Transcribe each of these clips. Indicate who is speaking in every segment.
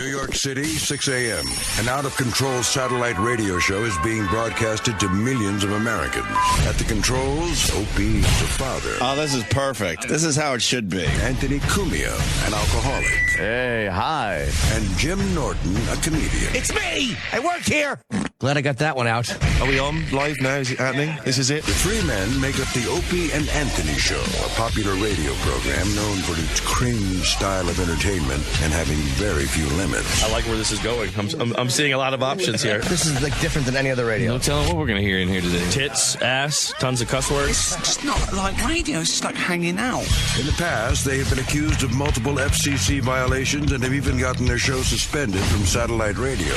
Speaker 1: New York City, 6 a.m. An out-of-control satellite radio show is being broadcasted to millions of Americans. At the controls, Opie, the father.
Speaker 2: Oh, this is perfect. This is how it should be.
Speaker 1: Anthony Cumia, an alcoholic.
Speaker 3: Hey, hi.
Speaker 1: And Jim Norton, a comedian.
Speaker 4: It's me! I work here!
Speaker 3: Glad I got that one out.
Speaker 4: Are we on live now? Is it happening? This is it?
Speaker 1: The three men make up the Opie and Anthony Show, a popular radio program known for its cringe style of entertainment and having very few limits.
Speaker 5: I like where this is going. I'm seeing a lot of options here.
Speaker 3: This is like different than any other radio.
Speaker 5: No telling what we're going to hear in here today. Tits, ass, tons of cuss words.
Speaker 6: It's just not like radio. It's just like hanging out.
Speaker 1: In the past, they have been accused of multiple FCC violations and have even gotten their show suspended from satellite radio.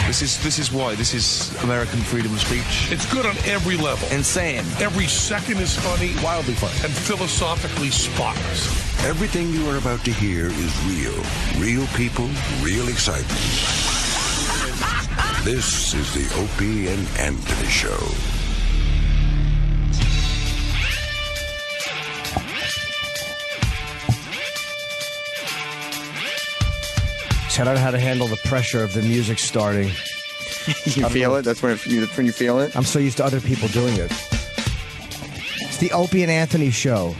Speaker 4: This is why. This is American freedom of speech.
Speaker 7: It's good on every level.
Speaker 3: Insane.
Speaker 7: Every second is funny.
Speaker 3: Wildly funny.
Speaker 7: And philosophically spotless.
Speaker 1: Everything you are about to hear is real. Real people, real excitement. This is the Opie and Anthony Show.
Speaker 3: I don't know how to handle the pressure of the music starting.
Speaker 8: You feel it? That's when you feel it?
Speaker 3: I'm so used to other people doing it. It's the Opie and Anthony Show.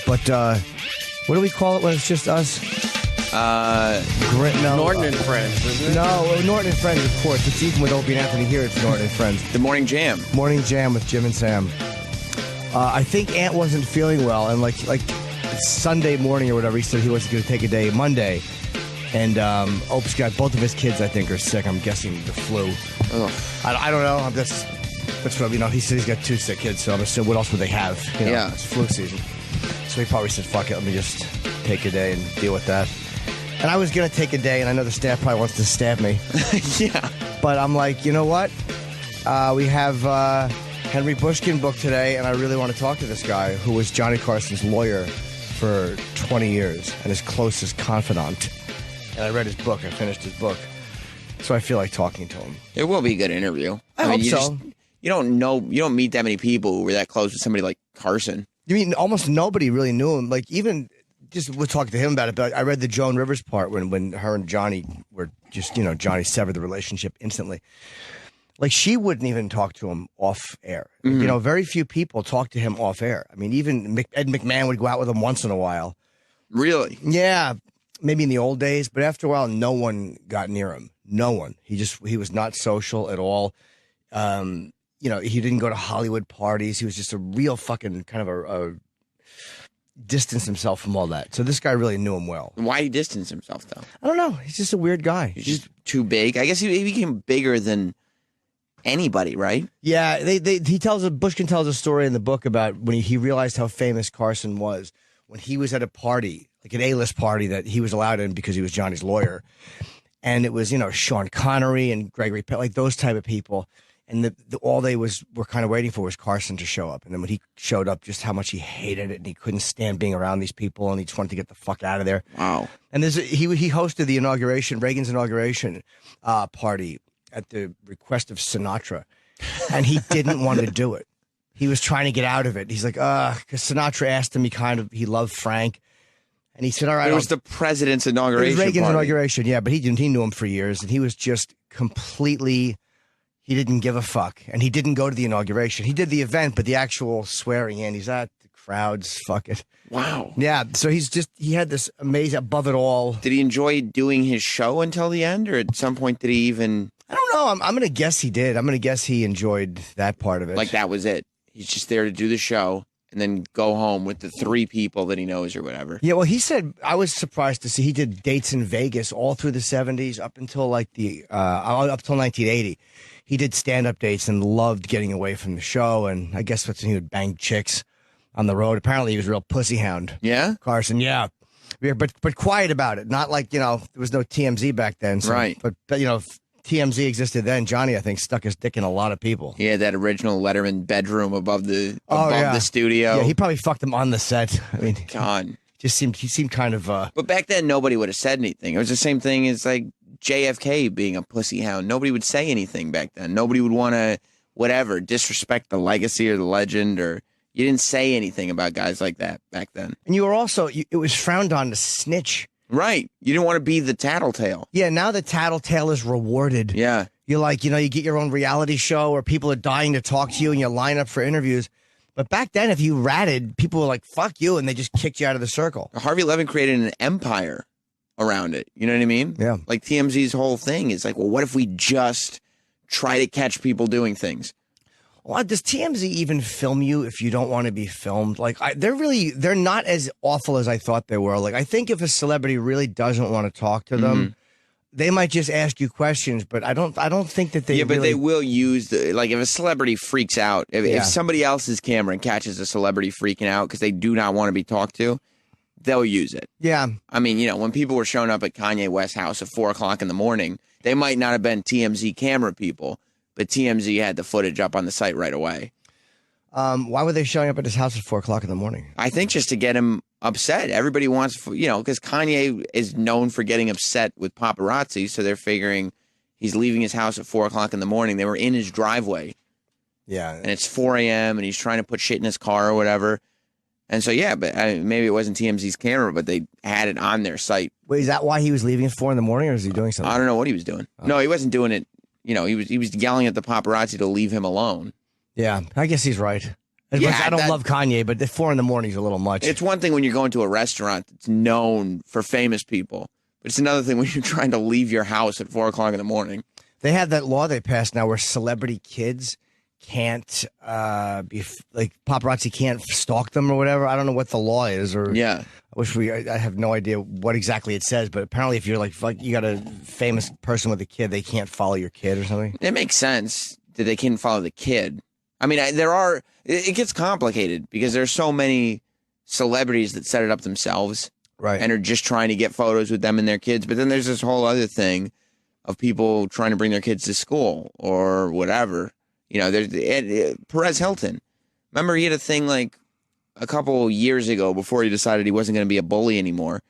Speaker 3: But, what do we call it when it's just us?
Speaker 8: Norton and Friends, isn't it?
Speaker 3: No, Norton and Friends, of course. It's even with Opie and Anthony here, it's Norton and Friends.
Speaker 8: The Morning Jam.
Speaker 3: Morning Jam with Jim and Sam. I think Ant wasn't feeling well, and like Sunday morning or whatever, he said he wasn't going to take a day Monday. And Opie's got both of his kids, I think, are sick. I'm guessing the flu. I don't know. That's what, he said he's got two sick kids, so I'm assuming what else would they have?
Speaker 8: Yeah.
Speaker 3: It's flu season. So he probably said, fuck it, let me just take a day and deal with that. And I was going to take a day, and I know the staff probably wants to stab me.
Speaker 8: Yeah.
Speaker 3: But I'm like, you know what? We have Henry Bushkin book today, and I really want to talk to this guy who was Johnny Carson's lawyer for 20 years and his closest confidant. And I read his book. I finished his book. So I feel like talking to him.
Speaker 8: It will be a good interview.
Speaker 3: I hope so.
Speaker 8: You don't meet that many people who were that close with somebody like Carson.
Speaker 3: You mean almost nobody really knew him? Like, even just we'll talk to him about it, but I read the Joan Rivers part when her and Johnny were just, Johnny severed the relationship instantly. Like, she wouldn't even talk to him off air. Mm-hmm. Very few people talk to him off air. I mean, even Ed McMahon would go out with him once in a while.
Speaker 8: Really?
Speaker 3: Yeah. Maybe in the old days, but after a while, no one got near him. No one. He was not social at all. He didn't go to Hollywood parties. He was just a real fucking kind of a distanced himself from all that. So this guy really knew him well.
Speaker 8: Why did he distance himself, though?
Speaker 3: I don't know. He's just a weird guy.
Speaker 8: He's just too big. I guess he became bigger than anybody, right?
Speaker 3: Yeah. Bushkin tells a story in the book about when he realized how famous Carson was when he was at a party, like an A-list party that he was allowed in because he was Johnny's lawyer. And it was, Sean Connery and Gregory Peck, like those type of people. And all they were kind of waiting for was Carson to show up. And then when he showed up, just how much he hated it and he couldn't stand being around these people and he just wanted to get the fuck out of there.
Speaker 8: Wow.
Speaker 3: And he hosted the Reagan's inauguration party at the request of Sinatra. And he didn't want to do it. He was trying to get out of it. He's like, because Sinatra asked him, he loved Frank. And he said, all right.
Speaker 8: It was the president's inauguration.
Speaker 3: It was Reagan's
Speaker 8: party.
Speaker 3: Inauguration, yeah. But he knew him for years. And he was just completely, he didn't give a fuck. And he didn't go to the inauguration. He did the event, but the actual swearing in, he's at the crowds, fuck it.
Speaker 8: Wow.
Speaker 3: Yeah. So he had this amazing, above it all.
Speaker 8: Did he enjoy doing his show until the end? Or at some point did he even?
Speaker 3: I don't know. I'm going to guess he did. I'm going to guess he enjoyed that part of it.
Speaker 8: Like that was it. He's just there to do the show and then go home with the three people that he knows or whatever.
Speaker 3: Yeah, well, he said, I was surprised to see he did dates in Vegas all through the 70s up until up till 1980. He did stand-up dates and loved getting away from the show. And I guess that's when he would bang chicks on the road. Apparently, he was a real pussy hound.
Speaker 8: Yeah?
Speaker 3: Carson, yeah. But quiet about it. Not like, there was no TMZ back then. So,
Speaker 8: right.
Speaker 3: But TMZ existed then. Johnny, I think, stuck his dick in a lot of people.
Speaker 8: He had that original Letterman bedroom above the studio.
Speaker 3: Yeah, he probably fucked them on the set. I mean,
Speaker 8: God,
Speaker 3: he seemed kind of.
Speaker 8: But back then, nobody would have said anything. It was the same thing as like JFK being a pussy hound. Nobody would say anything back then. Nobody would want to, disrespect the legacy or the legend, or you didn't say anything about guys like that back then.
Speaker 3: And you were also, it was frowned on to snitch.
Speaker 8: Right. You didn't want to be the tattletale.
Speaker 3: Yeah, now the tattletale is rewarded.
Speaker 8: Yeah.
Speaker 3: You're like, you get your own reality show where people are dying to talk to you and you line up for interviews. But back then, if you ratted, people were like, fuck you, and they just kicked you out of the circle.
Speaker 8: Harvey Levin created an empire around it. You know what I mean?
Speaker 3: Yeah.
Speaker 8: Like TMZ's whole thing is like, well, what if we just try to catch people doing things?
Speaker 3: Well, does TMZ even film you if you don't want to be filmed? Like, they're not as awful as I thought they were. Like, I think if a celebrity really doesn't want to talk to them, they might just ask you questions, but I don't think that they.
Speaker 8: Yeah, but
Speaker 3: really...
Speaker 8: they will use like if a celebrity freaks out, if somebody else's camera catches a celebrity freaking out because they do not want to be talked to, they'll use it.
Speaker 3: Yeah.
Speaker 8: I mean, when people were showing up at Kanye West's house at 4 o'clock in the morning, they might not have been TMZ camera people, but TMZ had the footage up on the site right away.
Speaker 3: Why were they showing up at his house at 4 o'clock in the morning?
Speaker 8: I think just to get him upset. Everybody wants, because Kanye is known for getting upset with paparazzi, so they're figuring he's leaving his house at 4 o'clock in the morning. They were in his driveway.
Speaker 3: Yeah.
Speaker 8: And it's 4 a.m. and he's trying to put shit in his car or whatever. And so, yeah, but maybe it wasn't TMZ's camera, but they had it on their site.
Speaker 3: Wait, is that why he was leaving at 4 in the morning, or is he doing something?
Speaker 8: I don't know what he was doing. No, he wasn't doing it. He was yelling at the paparazzi to leave him alone.
Speaker 3: Yeah, I guess he's right. I don't love Kanye, but at 4 in the morning is a little much.
Speaker 8: It's one thing when you're going to a restaurant that's known for famous people, but it's another thing when you're trying to leave your house at 4 o'clock in the morning.
Speaker 3: They have that law they passed now where celebrity kids can't be like paparazzi can't stalk them or whatever. I don't know what the law is, or
Speaker 8: yeah.
Speaker 3: I have no idea what exactly it says, but apparently if you're like you got a famous person with a kid, they can't follow your kid or something.
Speaker 8: It makes sense that they can't follow the kid. I mean, it gets complicated because there's so many celebrities that set it up themselves,
Speaker 3: right,
Speaker 8: and are just trying to get photos with them and their kids. But then there's this whole other thing of people trying to bring their kids to school or whatever. There's Perez Hilton. Remember, he had a thing like a couple years ago before he decided he wasn't going to be a bully anymore.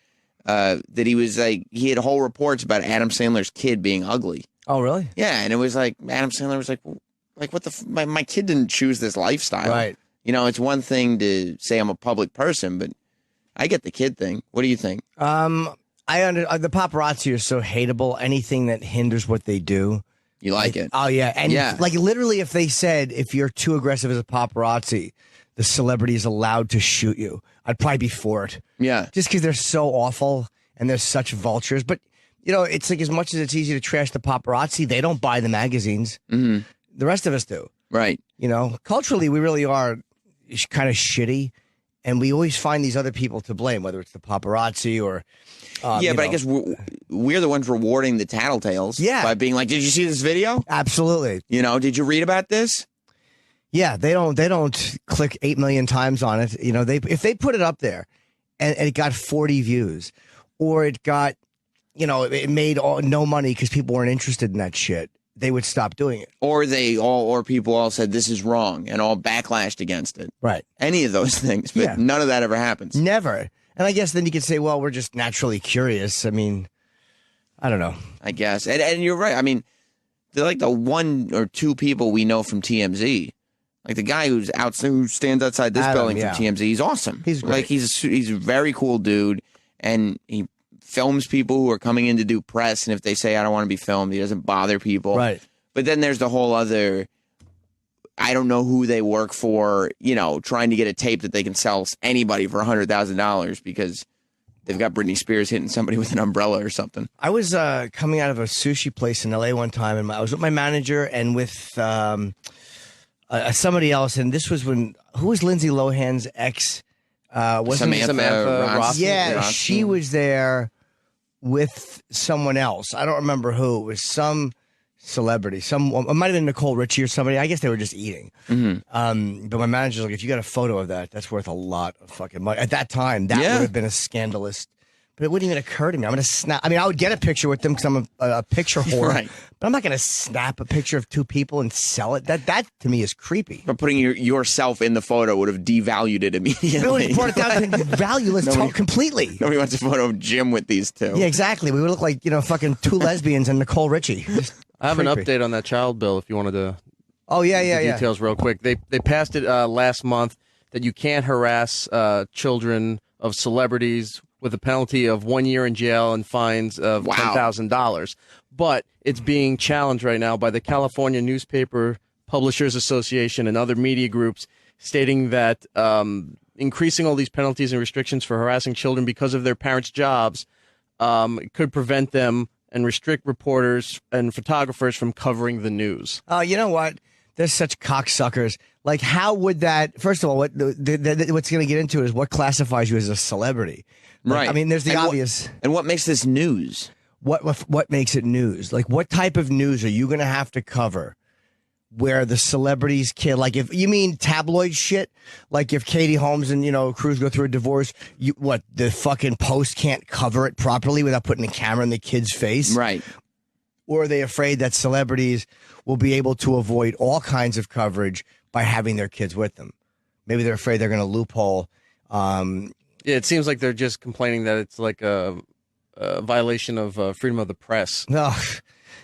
Speaker 8: That he was like, he had whole reports about Adam Sandler's kid being ugly.
Speaker 3: Oh, really?
Speaker 8: Yeah, and it was like Adam Sandler was like what my kid didn't choose this lifestyle.
Speaker 3: Right.
Speaker 8: It's one thing to say I'm a public person, but I get the kid thing. What do you think?
Speaker 3: The paparazzi are so hateable. Anything that hinders what they do.
Speaker 8: You like it?
Speaker 3: Oh, yeah. And like literally if they said, if you're too aggressive as a paparazzi, the celebrity is allowed to shoot you, I'd probably be for it.
Speaker 8: Yeah.
Speaker 3: Just because they're so awful and they're such vultures. But, it's like as much as it's easy to trash the paparazzi, they don't buy the magazines.
Speaker 8: Mm-hmm.
Speaker 3: The rest of us do.
Speaker 8: Right.
Speaker 3: Culturally, we really are kind of shitty. And we always find these other people to blame, whether it's the paparazzi or...
Speaker 8: I guess we're the ones rewarding the tattletales.
Speaker 3: Yeah.
Speaker 8: By being like, did you see this video?
Speaker 3: Absolutely.
Speaker 8: Did you read about this?
Speaker 3: Yeah, they don't click 8 million times on it. If they put it up there and it got 40 views, or it got, it made no money because people weren't interested in that shit, they would stop doing it.
Speaker 8: Or people all said this is wrong and all backlashed against it.
Speaker 3: Right.
Speaker 8: Any of those things, but none of that ever happens.
Speaker 3: Never. And I guess then you could say, well, we're just naturally curious. I mean, I don't know.
Speaker 8: I guess. And you're right. I mean, they're like the 1 or 2 people we know from TMZ. Like the guy who stands outside this building from TMZ, he's awesome. He's great. Like he's a very cool dude, and he films people who are coming in to do press, and if they say I don't want to be filmed, he doesn't bother people.
Speaker 3: Right.
Speaker 8: But then there's the whole other, I don't know who they work for, trying to get a tape that they can sell anybody for $100,000 because they've got Britney Spears hitting somebody with an umbrella or something.
Speaker 3: I was coming out of a sushi place in LA one time, and I was with my manager and with somebody else, and this was who was Lindsay Lohan's ex?
Speaker 8: Samantha Ross.
Speaker 3: Yeah,
Speaker 8: Ross.
Speaker 3: she was there with someone else. I don't remember who. It was some celebrity. It might have been Nicole Richie or somebody. I guess they were just eating.
Speaker 8: Mm-hmm.
Speaker 3: But my manager's like, if you got a photo of that's worth a lot of fucking money. At that time, that would have been a scandalous. But it wouldn't even occur to me. I'm going to snap. I mean, I would get a picture with them because I'm a picture whore.
Speaker 8: Right.
Speaker 3: But I'm not going to snap a picture of 2 people and sell it. That to me is creepy.
Speaker 8: But putting yourself in the photo would have devalued it immediately.
Speaker 3: It would have brought it down to valueless completely.
Speaker 8: Nobody wants a photo of Jim with these 2.
Speaker 3: Yeah, exactly. We would look like, fucking 2 lesbians and Nicole Richie.
Speaker 9: I have an update on that child bill if you wanted to.
Speaker 3: Oh, yeah.
Speaker 9: Details real quick. They passed it last month that you can't harass children of celebrities with a penalty of 1 year in jail and fines of $10,000. But it's being challenged right now by the California Newspaper Publishers Association and other media groups, stating that increasing all these penalties and restrictions for harassing children because of their parents' jobs could prevent them and restrict reporters and photographers from covering the news.
Speaker 3: You know what? They're such cocksuckers. Like, how would that? First of all, what's going to get into it is what classifies you as a celebrity. Like,
Speaker 8: Right.
Speaker 3: I mean, there's the obvious.
Speaker 8: And what makes this news?
Speaker 3: What makes it news? Like, what type of news are you going to have to cover where the celebrities kill? Like, if you mean tabloid shit, like if Katie Holmes and, Cruz go through a divorce, the fucking Post can't cover it properly without putting a camera in the kid's face?
Speaker 8: Right.
Speaker 3: Or are they afraid that celebrities will be able to avoid all kinds of coverage by having their kids with them? Maybe they're afraid they're going to loophole.
Speaker 9: Yeah, it seems like they're just complaining that it's like a violation of freedom of the press.
Speaker 3: No,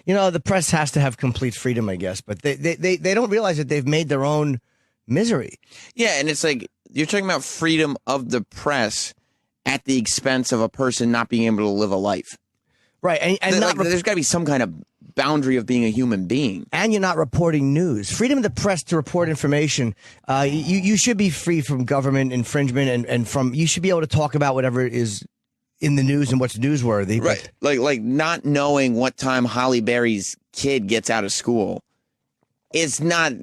Speaker 3: the press has to have complete freedom, I guess, but they don't realize that they've made their own misery.
Speaker 8: Yeah, and it's like you're talking about freedom of the press at the expense of a person not being able to live a life.
Speaker 3: Right, and
Speaker 8: there's got to be some kind of boundary of being a human being.
Speaker 3: And you're not reporting news. Freedom of the press to report information. You should be free from government infringement and you should be able to talk about whatever is in the news and what's newsworthy.
Speaker 8: Right. Like not knowing what time Holly Berry's kid gets out of school is not,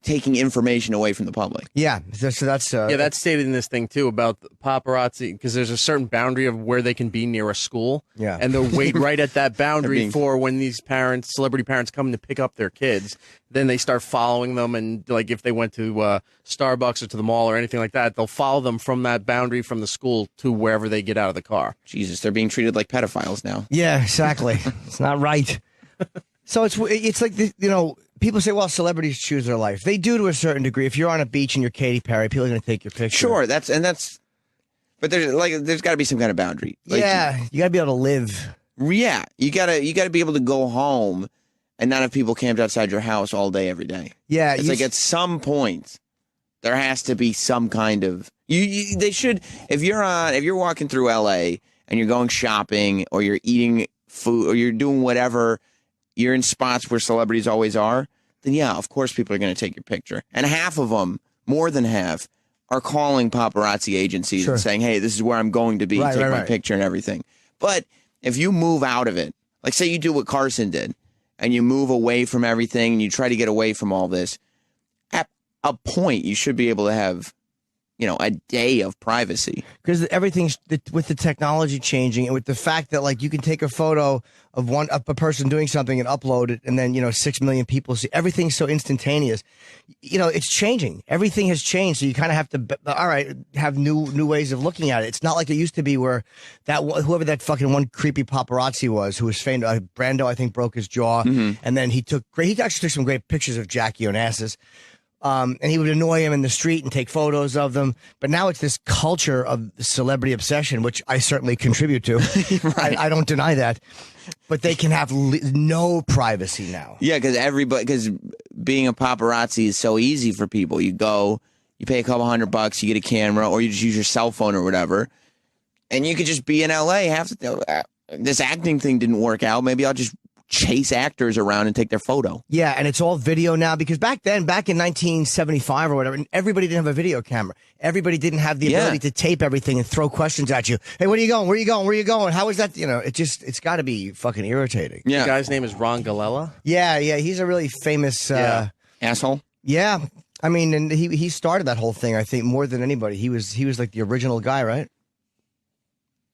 Speaker 8: taking information away from the public.
Speaker 3: Yeah. So that's
Speaker 9: that's stated in this thing too about the paparazzi, because there's a certain boundary of where they can be near a school.
Speaker 3: Yeah.
Speaker 9: And they'll wait right at that boundary for when these celebrity parents come to pick up their kids. Then they start following them, and like if they went to Starbucks or to the mall or anything like that, they'll follow them from that boundary from the school to wherever they get out of the car.
Speaker 8: Jesus, they're being treated like pedophiles now.
Speaker 3: Yeah, exactly. It's not right. So it's like people say, well, celebrities choose their life. They do to a certain degree. If you're on a beach and you're Katy Perry, people are going to take your picture.
Speaker 8: Sure, but there's got to be some kind of boundary.
Speaker 3: You got to be able to live.
Speaker 8: Yeah, you got to be able to go home and not have people camped outside your house all day every day.
Speaker 3: Yeah,
Speaker 8: it's like at some point there has to be some kind of they should if you're walking through LA and you're going shopping or you're eating food or you're doing whatever. You're in spots where celebrities always are, then yeah, of course people are going to take your picture. And half of them, more than half, are calling paparazzi agencies and saying, hey, this is where I'm going to be, take my picture and everything. But if you move out of it, like say you do what Carson did, and you move away from everything and you try to get away from all this, at a point you should be able to have a day of privacy.
Speaker 3: Because everything's with the technology changing and with the fact that like you can take a photo of a person doing something and upload it and then 6 million people see. Everything's so instantaneous. It's changing. Everything has changed. So you kind of have to have new ways of looking at it. It's not like it used to be where whoever that fucking one creepy paparazzi was who was famed, Brando, I think, broke his jaw, and then he actually took some great pictures of Jackie Onassis. And he would annoy him in the street and take photos of them. But now it's this culture of celebrity obsession, which I certainly contribute to. Right. I don't deny that. But they can have no privacy now.
Speaker 8: Yeah, because being a paparazzi is so easy for people. You go, you pay a couple $100, you get a camera, or you just use your cell phone or whatever. And you could just be in LA. This acting thing didn't work out. Maybe I'll just chase actors around and take their photo.
Speaker 3: Yeah, and it's all video now because back in 1975 or whatever, everybody didn't have a video camera. Everybody didn't have the ability to tape everything and throw questions at you. Hey, where are you going? Where are you going? Where are you going? How is that? It's got to be fucking irritating.
Speaker 8: Yeah.
Speaker 9: The guy's name is Ron Galella.
Speaker 3: Yeah, he's a really famous
Speaker 8: asshole.
Speaker 3: Yeah. I mean, and he started that whole thing, I think, more than anybody. He was like the original guy, right?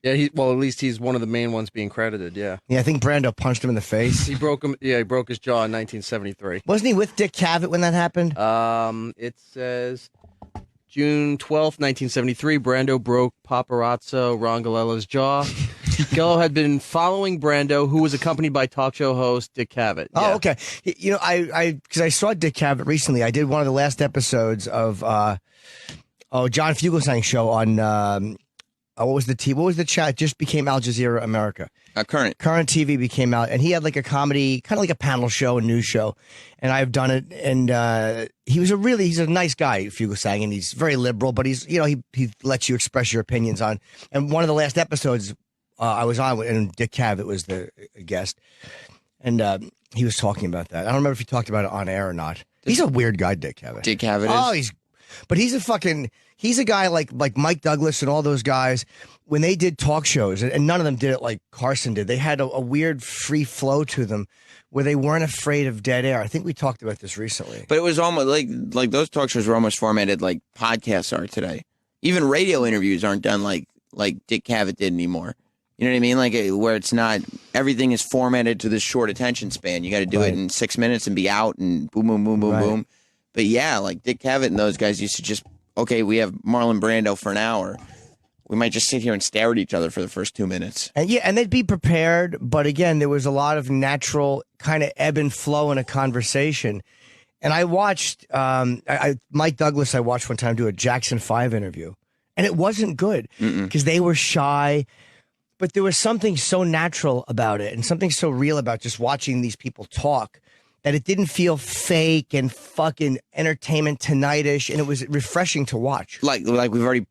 Speaker 9: Yeah, at least he's one of the main ones being credited, yeah.
Speaker 3: Yeah, I think Brando punched him in the face.
Speaker 9: He broke his jaw in 1973.
Speaker 3: Wasn't he with Dick Cavett when that happened?
Speaker 9: It says June 12th, 1973, Brando broke paparazzo Ron Galella's jaw. Gallo had been following Brando, who was accompanied by talk show host Dick Cavett.
Speaker 3: Oh, okay. Because I saw Dick Cavett recently. I did one of the last episodes of John Fugelsang's show on what was the channel? It just became Al Jazeera America.
Speaker 8: Current
Speaker 3: TV became out, and he had like a comedy, kind of like a panel show, a news show, and I've done it. And he's a nice guy, Fugle Sang, and he's very liberal, but he's he lets you express your opinions on. And one of the last episodes I was on, and Dick Cavett was the guest, and he was talking about that. I don't remember if he talked about it on air or not. He's a weird guy, Dick Cavett.
Speaker 8: Dick Cavett is?
Speaker 3: But he's a guy like Mike Douglas and all those guys. When they did talk shows, and none of them did it like Carson did, they had a weird free flow to them where they weren't afraid of dead air. I think we talked about this recently.
Speaker 8: But it was almost like those talk shows were almost formatted like podcasts are today. Even radio interviews aren't done like Dick Cavett did anymore. You know what I mean? Like where it's not, everything is formatted to this short attention span. You got to do it in 6 minutes and be out and boom, boom, boom, boom, boom. But yeah, like Dick Cavett and those guys used to just, okay, we have Marlon Brando for an hour. We might just sit here and stare at each other for the first 2 minutes.
Speaker 3: And they'd be prepared. But again, there was a lot of natural kind of ebb and flow in a conversation. And I watched Mike Douglas, I watched one time do a Jackson 5 interview. And it wasn't good because they were shy. But there was something so natural about it and something so real about just watching these people talk that it didn't feel fake and fucking Entertainment Tonight-ish, and it was refreshing to watch.
Speaker 8: Like we've already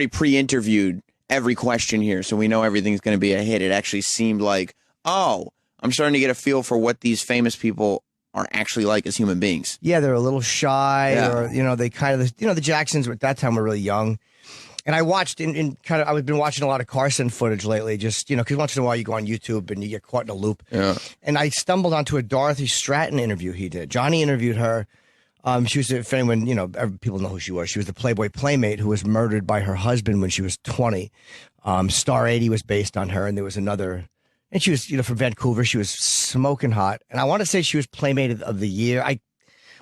Speaker 8: pre-interviewed every question here, so we know everything's going to be a hit. It actually seemed like, I'm starting to get a feel for what these famous people are actually like as human beings.
Speaker 3: Yeah, they're a little shy, or they kind of, the Jacksons at that time were really young. And I watched I've been watching a lot of Carson footage lately, just, because once in a while you go on YouTube and you get caught in a loop.
Speaker 8: Yeah.
Speaker 3: And I stumbled onto a Dorothy Stratton interview he did. Johnny interviewed her. She was, if anyone, people know who she was. She was the Playboy Playmate who was murdered by her husband when she was 20. Star 80 was based on her, and there was another. And she was, from Vancouver. She was smoking hot. And I want to say she was Playmate of the Year.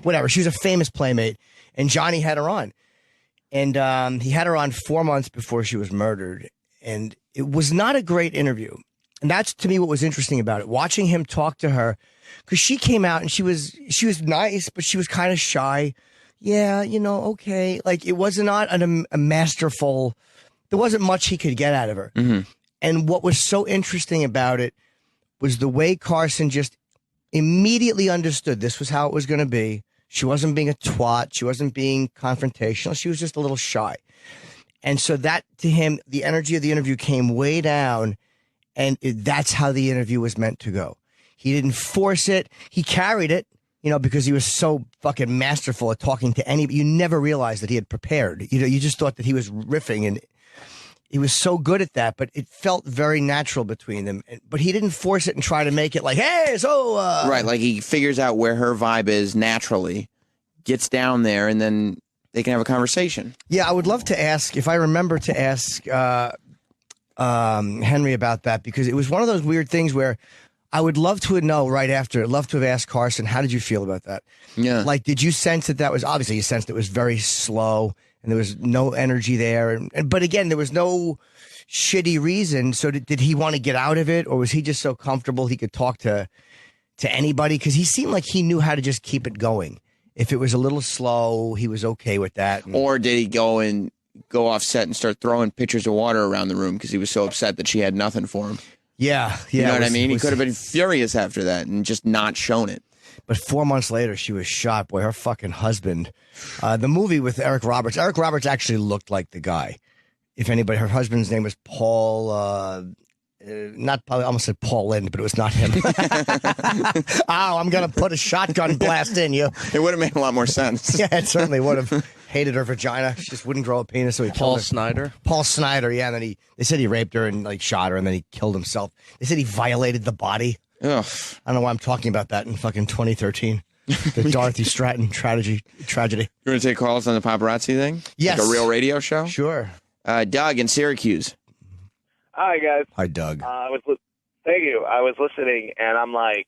Speaker 3: Whatever. She was a famous Playmate. And Johnny had her on. And he had her on 4 months before she was murdered. And it was not a great interview. And that's, to me, what was interesting about it. Watching him talk to her, because she came out and she was nice, but she was kind of shy. Yeah, okay. Like, it was not a masterful, there wasn't much he could get out of her.
Speaker 8: Mm-hmm.
Speaker 3: And what was so interesting about it was the way Carson just immediately understood this was how it was going to be. She wasn't being a twat. She wasn't being confrontational. She was just a little shy. And so that, to him, the energy of the interview came way down, and that's how the interview was meant to go. He didn't force it. He carried it, because he was so fucking masterful at talking to anybody. You never realized that he had prepared. You just thought that he was riffing, and he was so good at that, but it felt very natural between them. But he didn't force it and try to make it like, hey, so...
Speaker 8: Right, like he figures out where her vibe is naturally, gets down there, and then they can have a conversation.
Speaker 3: Yeah, I would love to ask, if I remember to ask Henry about that, because it was one of those weird things where I would love to know right after, I'd love to have asked Carson, how did you feel about that?
Speaker 8: Yeah.
Speaker 3: Like, did you sense that was, obviously you sensed it was very slow, and there was no energy there. But again, there was no shitty reason. So did he want to get out of it, or was he just so comfortable he could talk to anybody? Because he seemed like he knew how to just keep it going. If it was a little slow, he was okay with that.
Speaker 8: Or did he go off set and start throwing pitchers of water around the room because he was so upset that she had nothing for him?
Speaker 3: Yeah.
Speaker 8: You know what I mean? He could have been furious after that and just not shown it.
Speaker 3: But 4 months later, she was shot. Boy, her fucking husband. The movie with Eric Roberts. Eric Roberts actually looked like the guy. If anybody, her husband's name was Paul. I almost said Paul Lynde, but it was not him. I'm going to put a shotgun blast in you.
Speaker 8: It would have made a lot more sense.
Speaker 3: Yeah, it certainly would have. Hated her vagina. She just wouldn't grow a penis, so he killed her.
Speaker 9: Snyder?
Speaker 3: Paul Snyder, yeah. And then they said he raped her and shot her, and then he killed himself. They said he violated the body.
Speaker 8: Ugh.
Speaker 3: I don't know why I'm talking about that in fucking 2013. The Dorothy Stratton tragedy.
Speaker 8: You want to take calls on the paparazzi thing?
Speaker 3: Yes.
Speaker 8: Like a real radio show?
Speaker 3: Sure.
Speaker 8: Doug in Syracuse.
Speaker 10: Hi, guys.
Speaker 3: Hi, Doug.
Speaker 10: Thank you. I was listening, and I'm like,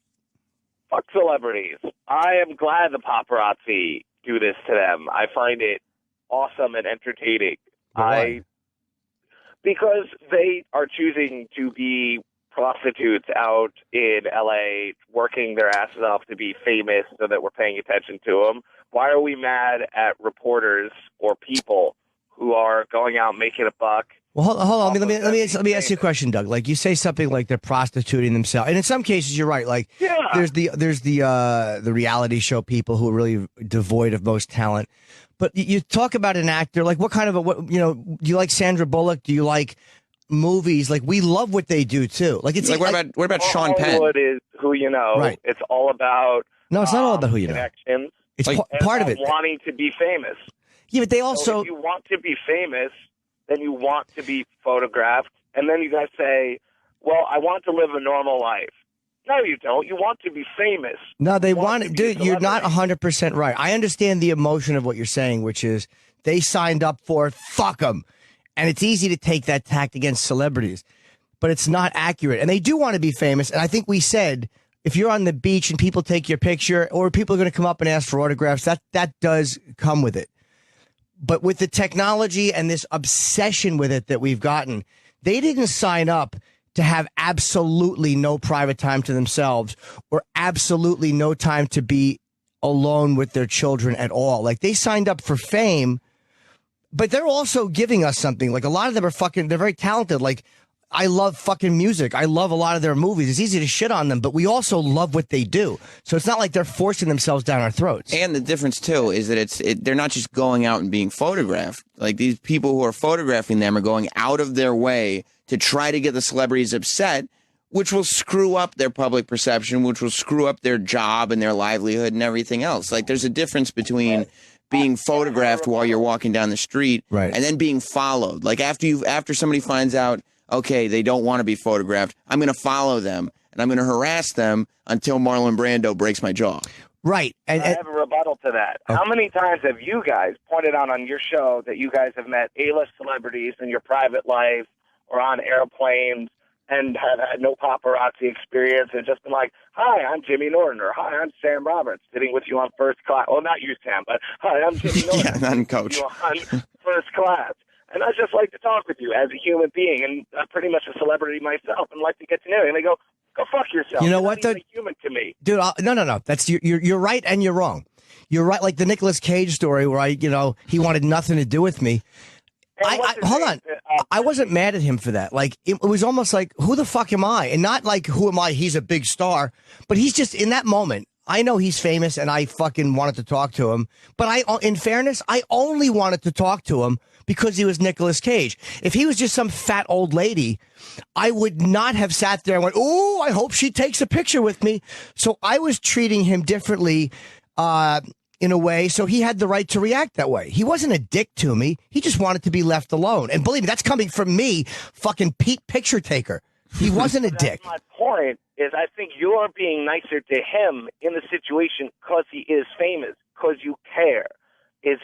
Speaker 10: fuck celebrities. I am glad the paparazzi do this to them. I find it awesome and entertaining.
Speaker 3: Why?
Speaker 10: Because they are choosing to be prostitutes out in L.A., working their asses off to be famous so that we're paying attention to them. Why are we mad at reporters or people who are going out making a buck.
Speaker 3: Well, hold on. Let me ask you a question, Doug. Like you say something like they're prostituting themselves, and in some cases you're right. Like there's the reality show people who are really devoid of most talent. But you talk about an actor. Like what kind of do you like Sandra Bullock? Do you like movies? Like we love what they do too. Like it's
Speaker 8: like what about Sean Penn?
Speaker 10: Hollywood is who you know.
Speaker 3: Right.
Speaker 10: It's all about
Speaker 3: no, it's not all about who you know.
Speaker 10: Connections.
Speaker 3: It's part of it.
Speaker 10: Wanting to be famous.
Speaker 3: Yeah, but they also.
Speaker 10: So if you want to be famous, then you want to be photographed, and then you guys say, "Well, I want to live a normal life." No, you don't. You want to be famous.
Speaker 3: No, they want to. Dude, you're not 100% right. I understand the emotion of what you're saying, which is they signed up for it. Fuck them. And it's easy to take that tact against celebrities, but it's not accurate. And they do want to be famous. And I think we said, if you're on the beach and people take your picture or people are going to come up and ask for autographs, that does come with it. But with the technology and this obsession with it that we've gotten, they didn't sign up to have absolutely no private time to themselves or absolutely no time to be alone with their children at all. Like they signed up for fame, but they're also giving us something. Like a lot of them are they're very talented. Like I love fucking music. I love a lot of their movies. It's easy to shit on them, but we also love what they do. So it's not like they're forcing themselves down our throats.
Speaker 8: And the difference too is that they're not just going out and being photographed. Like these people who are photographing them are going out of their way to try to get the celebrities upset, which will screw up their public perception, which will screw up their job and their livelihood and everything else. Like there's a difference between being photographed while you're walking down the street and then being followed. Like after somebody finds out, okay, they don't want to be photographed, I'm going to follow them and I'm going to harass them until Marlon Brando breaks my jaw.
Speaker 3: Right. And
Speaker 10: I have a rebuttal to that. Okay. How many times have you guys pointed out on your show that you guys have met A-list celebrities in your private life or on airplanes and have had no paparazzi experience and just been like, hi, I'm Jimmy Norton, or hi, I'm Sam Roberts, sitting with you on first class. Well, not you, Sam, but hi, I'm Jimmy Norton.
Speaker 8: I'm Coach.
Speaker 10: You on first class. And I just like to talk with you as a human being, and I'm pretty much a celebrity myself and like to get to know you. And they go fuck yourself.
Speaker 3: You know what?
Speaker 10: You're not even a human to me.
Speaker 3: Dude, no. That's you're right and you're wrong. You're right. Like the Nicolas Cage story where he wanted nothing to do with me. Hold on. I wasn't mad at him for that. Like, it was almost like, who the fuck am I? And not like, who am I? He's a big star. But he's just, in that moment, I know he's famous and I fucking wanted to talk to him. But in fairness, I only wanted to talk to him because he was Nicolas Cage. If he was just some fat old lady, I would not have sat there and went, oh, I hope she takes a picture with me. So I was treating him differently, in a way, so he had the right to react that way. He wasn't a dick to me. He just wanted to be left alone. And believe me, that's coming from me, fucking Pete Picture Taker. He wasn't a dick.
Speaker 10: My point is I think you're being nicer to him in the situation because he is famous, because you care. It's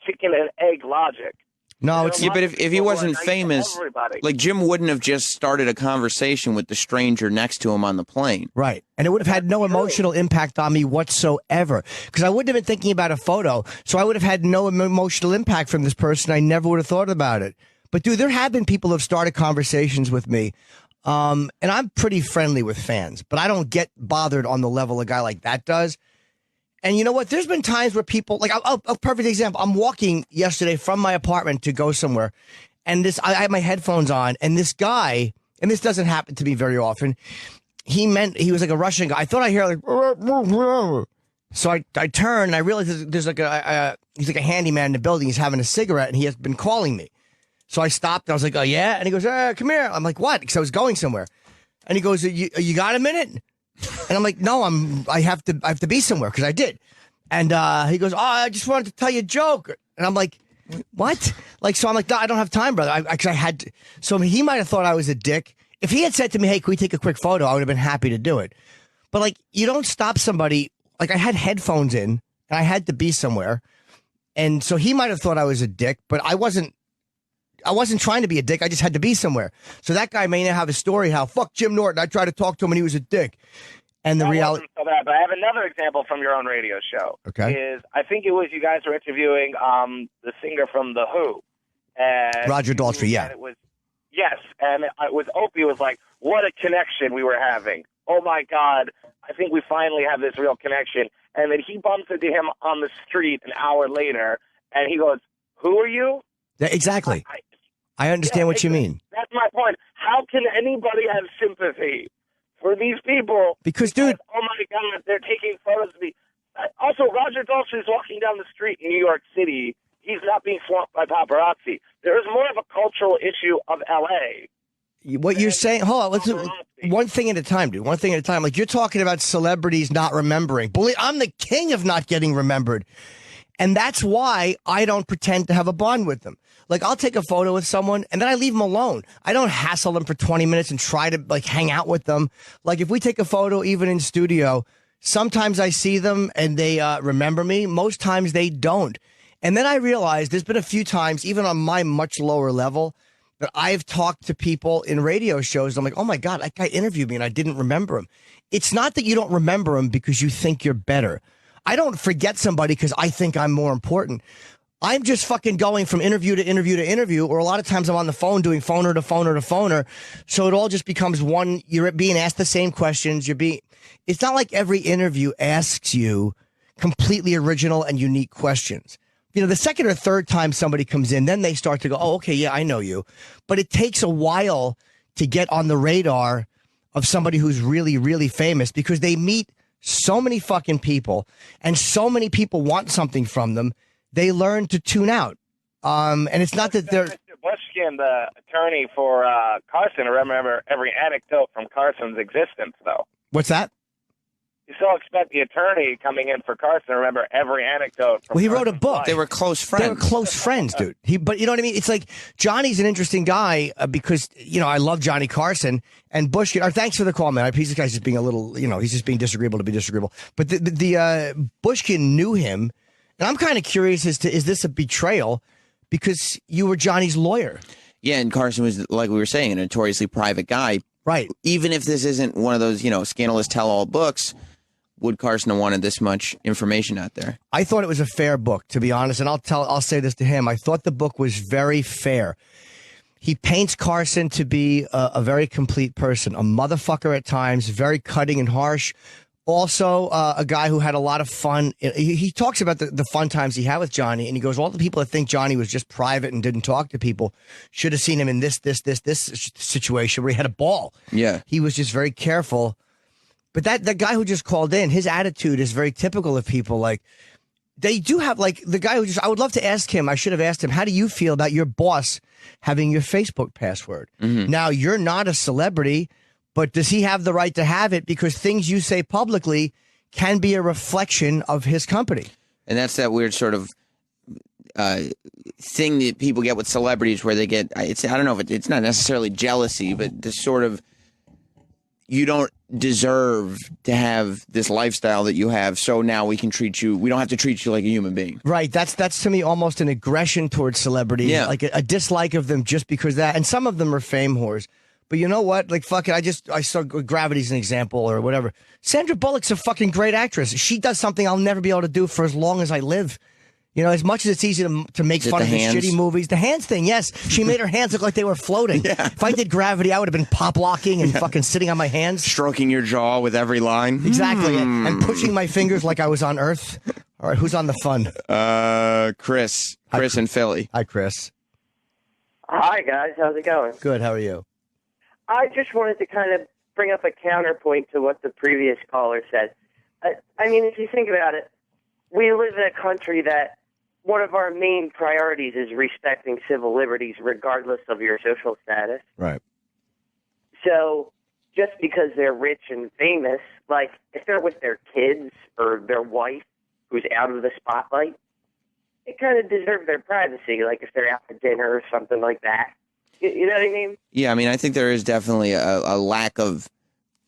Speaker 10: chicken and egg logic.
Speaker 3: No, it's
Speaker 8: but if he wasn't famous, like Jim wouldn't have just started a conversation with the stranger next to him on the plane.
Speaker 3: Right. And it would have had no emotional impact on me whatsoever because I wouldn't have been thinking about a photo. So I would have had no emotional impact from this person. I never would have thought about it. But dude, there have been people who have started conversations with me. And I'm pretty friendly with fans, but I don't get bothered on the level a guy like that does. And you know what? There's been times where people, like, a perfect example. I'm walking yesterday from my apartment to go somewhere, and I had my headphones on, and this guy, and this doesn't happen to me very often, he was like a Russian guy. I thought I hear like, so I turn, and I realized there's like he's like a handyman in the building. He's having a cigarette, and he has been calling me. So I stopped, and I was like, oh, yeah? And he goes, come here. I'm like, what? Because I was going somewhere. And he goes, you got a minute? And I'm like, no, I have to be somewhere because I did. And he goes, oh, I just wanted to tell you a joke. And I'm like, what? Like, so I'm like, no, I don't have time, brother. Because I had to. So he might have thought I was a dick. If he had said to me, hey, can we take a quick photo? I would have been happy to do it. But like, you don't stop somebody. Like I had headphones in and I had to be somewhere. And so he might have thought I was a dick, but I wasn't trying to be a dick. I just had to be somewhere. So that guy may not have a story how, fuck Jim Norton, I tried to talk to him and he was a dick. And the reality.
Speaker 10: So bad, but I have another example from your own radio show.
Speaker 3: Okay.
Speaker 10: Is I think it was you guys were interviewing the singer from The Who. And
Speaker 3: Roger Daltrey, yeah.
Speaker 10: And it was, yes. And it was Opie was like, what a connection we were having. Oh, my God. I think we finally have this real connection. And then he bumps into him on the street an hour later, and he goes, who are you?
Speaker 3: Exactly. I understand what you mean.
Speaker 10: That's my point. How can anybody have sympathy for these people?
Speaker 3: Because, dude,
Speaker 10: oh my God, they're taking photos of me. Also, Roger Daltrey's walking down the street in New York City. He's not being swamped by paparazzi. There is more of a cultural issue of L.A.
Speaker 3: What you're saying, hold on, let's one thing at a time, dude. One thing at a time. Like, you're talking about celebrities not remembering. I'm the king of not getting remembered. And that's why I don't pretend to have a bond with them. Like, I'll take a photo with someone and then I leave them alone. I don't hassle them for 20 minutes and try to, like, hang out with them. Like, if we take a photo, even in studio, sometimes I see them and they remember me. Most times they don't. And then I realized there's been a few times, even on my much lower level, that I've talked to people in radio shows. I'm like, oh my God, that guy interviewed me and I didn't remember him. It's not that you don't remember him because you think you're better. I don't forget somebody because I think I'm more important. I'm just fucking going from interview to interview to interview, or a lot of times I'm on the phone doing phoner to phoner to phoner. So it all just becomes one. You're being asked the same questions. It's not like every interview asks you completely original and unique questions. You know, the second or third time somebody comes in, then they start to go, oh, okay, yeah, I know you. But it takes a while to get on the radar of somebody who's really, really famous because they meet so many fucking people and so many people want something from them. They learn to tune out. And it's not that they're...
Speaker 10: Mr. Bushkin, the attorney for Carson, I remember every anecdote from Carson's existence, though.
Speaker 3: What's that?
Speaker 10: You still expect the attorney coming in for Carson to remember every anecdote from
Speaker 3: Well, he wrote a
Speaker 10: Carson's
Speaker 3: book.
Speaker 10: life.
Speaker 8: They were close friends.
Speaker 3: They were close friends, dude. But you know what I mean? It's like Johnny's an interesting guy because, you know, I love Johnny Carson and Bushkin. Thanks for the call, man. This guy's just being a little, you know, he's just being disagreeable to be disagreeable. But the Bushkin knew him. And I'm kind of curious as to, is this a betrayal because you were Johnny's lawyer?
Speaker 8: Yeah, and Carson was, like we were saying, a notoriously private guy.
Speaker 3: Right.
Speaker 8: Even if this isn't one of those, you know, scandalous tell-all books, would Carson have wanted this much information out there?
Speaker 3: I thought it was a fair book, to be honest. And I'll say this to him. I thought the book was very fair. He paints Carson to be a very complete person, a motherfucker at times, very cutting and harsh. Also, a guy who had a lot of fun. He talks about the fun times he had with Johnny, and he goes, all the people that think Johnny was just private and didn't talk to people should have seen him in this situation where he had a ball.
Speaker 8: Yeah.
Speaker 3: He was just very careful. But that guy who just called in, his attitude is very typical of people. Like, they do have, like, the guy who I would love to ask him, I should have asked him, how do you feel about your boss having your Facebook password? Mm-hmm. Now, you're not a celebrity, but does he have the right to have it? Because things you say publicly can be a reflection of his company.
Speaker 8: And that's that weird sort of thing that people get with celebrities where they get, I don't know if it's not necessarily jealousy, but this sort of, you don't deserve to have this lifestyle that you have, so now we don't have to treat you like a human being.
Speaker 3: Right. That's to me almost an aggression towards celebrities.
Speaker 8: Yeah.
Speaker 3: Like a dislike of them just because that. And some of them are fame whores. But you know what? Like, fuck it. I saw Gravity's an example or whatever. Sandra Bullock's a fucking great actress. She does something I'll never be able to do for as long as I live. You know, as much as it's easy to make fun of these shitty movies. The hands thing, yes. She made her hands look like they were floating. Yeah. If I did Gravity, I would have been pop-locking and fucking sitting on my hands.
Speaker 8: Stroking your jaw with every line.
Speaker 3: Exactly. And pushing my fingers like I was on Earth. All right, who's on the fun?
Speaker 8: Chris. Chris in Philly.
Speaker 3: Hi, Chris.
Speaker 11: Hi, guys. How's it going?
Speaker 3: Good. How are you?
Speaker 11: I just wanted to kind of bring up a counterpoint to what the previous caller said. I mean, if you think about it, we live in a country that one of our main priorities is respecting civil liberties regardless of your social status.
Speaker 3: Right.
Speaker 11: So just because they're rich and famous, like if they're with their kids or their wife who's out of the spotlight, they kind of deserve their privacy, like if they're out for dinner or something like that. You know what I mean?
Speaker 8: Yeah, I mean, I think there is definitely a lack of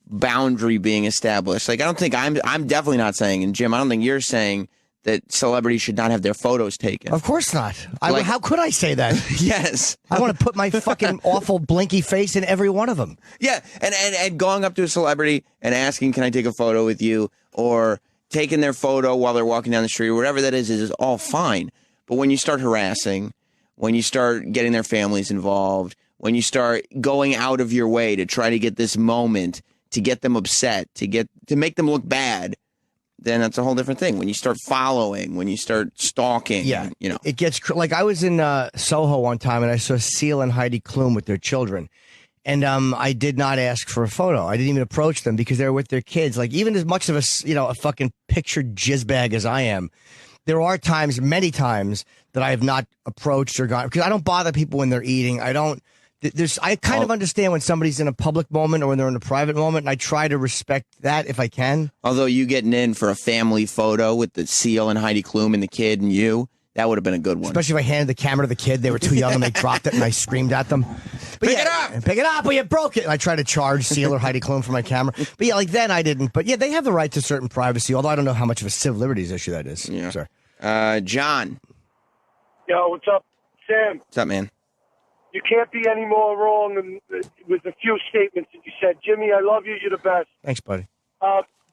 Speaker 8: boundary being established. Like, I don't think I'm definitely not saying, and Jim, I don't think you're saying that celebrities should not have their photos taken.
Speaker 3: Of course not. How could I say that?
Speaker 8: Yes.
Speaker 3: I want to put my fucking awful blinky face in every one of them.
Speaker 8: Yeah, and going up to a celebrity and asking, can I take a photo with you? Or taking their photo while they're walking down the street, or whatever that is all fine. But when you start harassing, when you start getting their families involved, when you start going out of your way to try to get this moment, to get them upset, to make them look bad, then that's a whole different thing. When you start following, when you start stalking, you know.
Speaker 3: It gets like I was in Soho one time and I saw Seal and Heidi Klum with their children. And I did not ask for a photo. I didn't even approach them because they were with their kids. Like even as much of a fucking picture jizzbag as I am, there are times, many times, that I have not approached or gone because I don't bother people when they're eating. I kind of understand when somebody's in a public moment or when they're in a private moment, and I try to respect that if I can.
Speaker 8: Although you getting in for a family photo with the Seal and Heidi Klum and the kid and you, that would have been a good one.
Speaker 3: Especially if I handed the camera to the kid. They were too young and they dropped it and I screamed at them. But pick it up, or you broke it. And I tried to charge Seal or Heidi Klum for my camera. But yeah, like then I didn't. But yeah, they have the right to certain privacy, although I don't know how much of a civil liberties issue that is.
Speaker 8: Yeah.
Speaker 3: Sorry.
Speaker 8: John.
Speaker 12: Yo, what's up, Sam?
Speaker 8: What's up, man?
Speaker 12: You can't be any more wrong with a few statements that you said. Jimmy, I love you. You're the best.
Speaker 3: Thanks, buddy.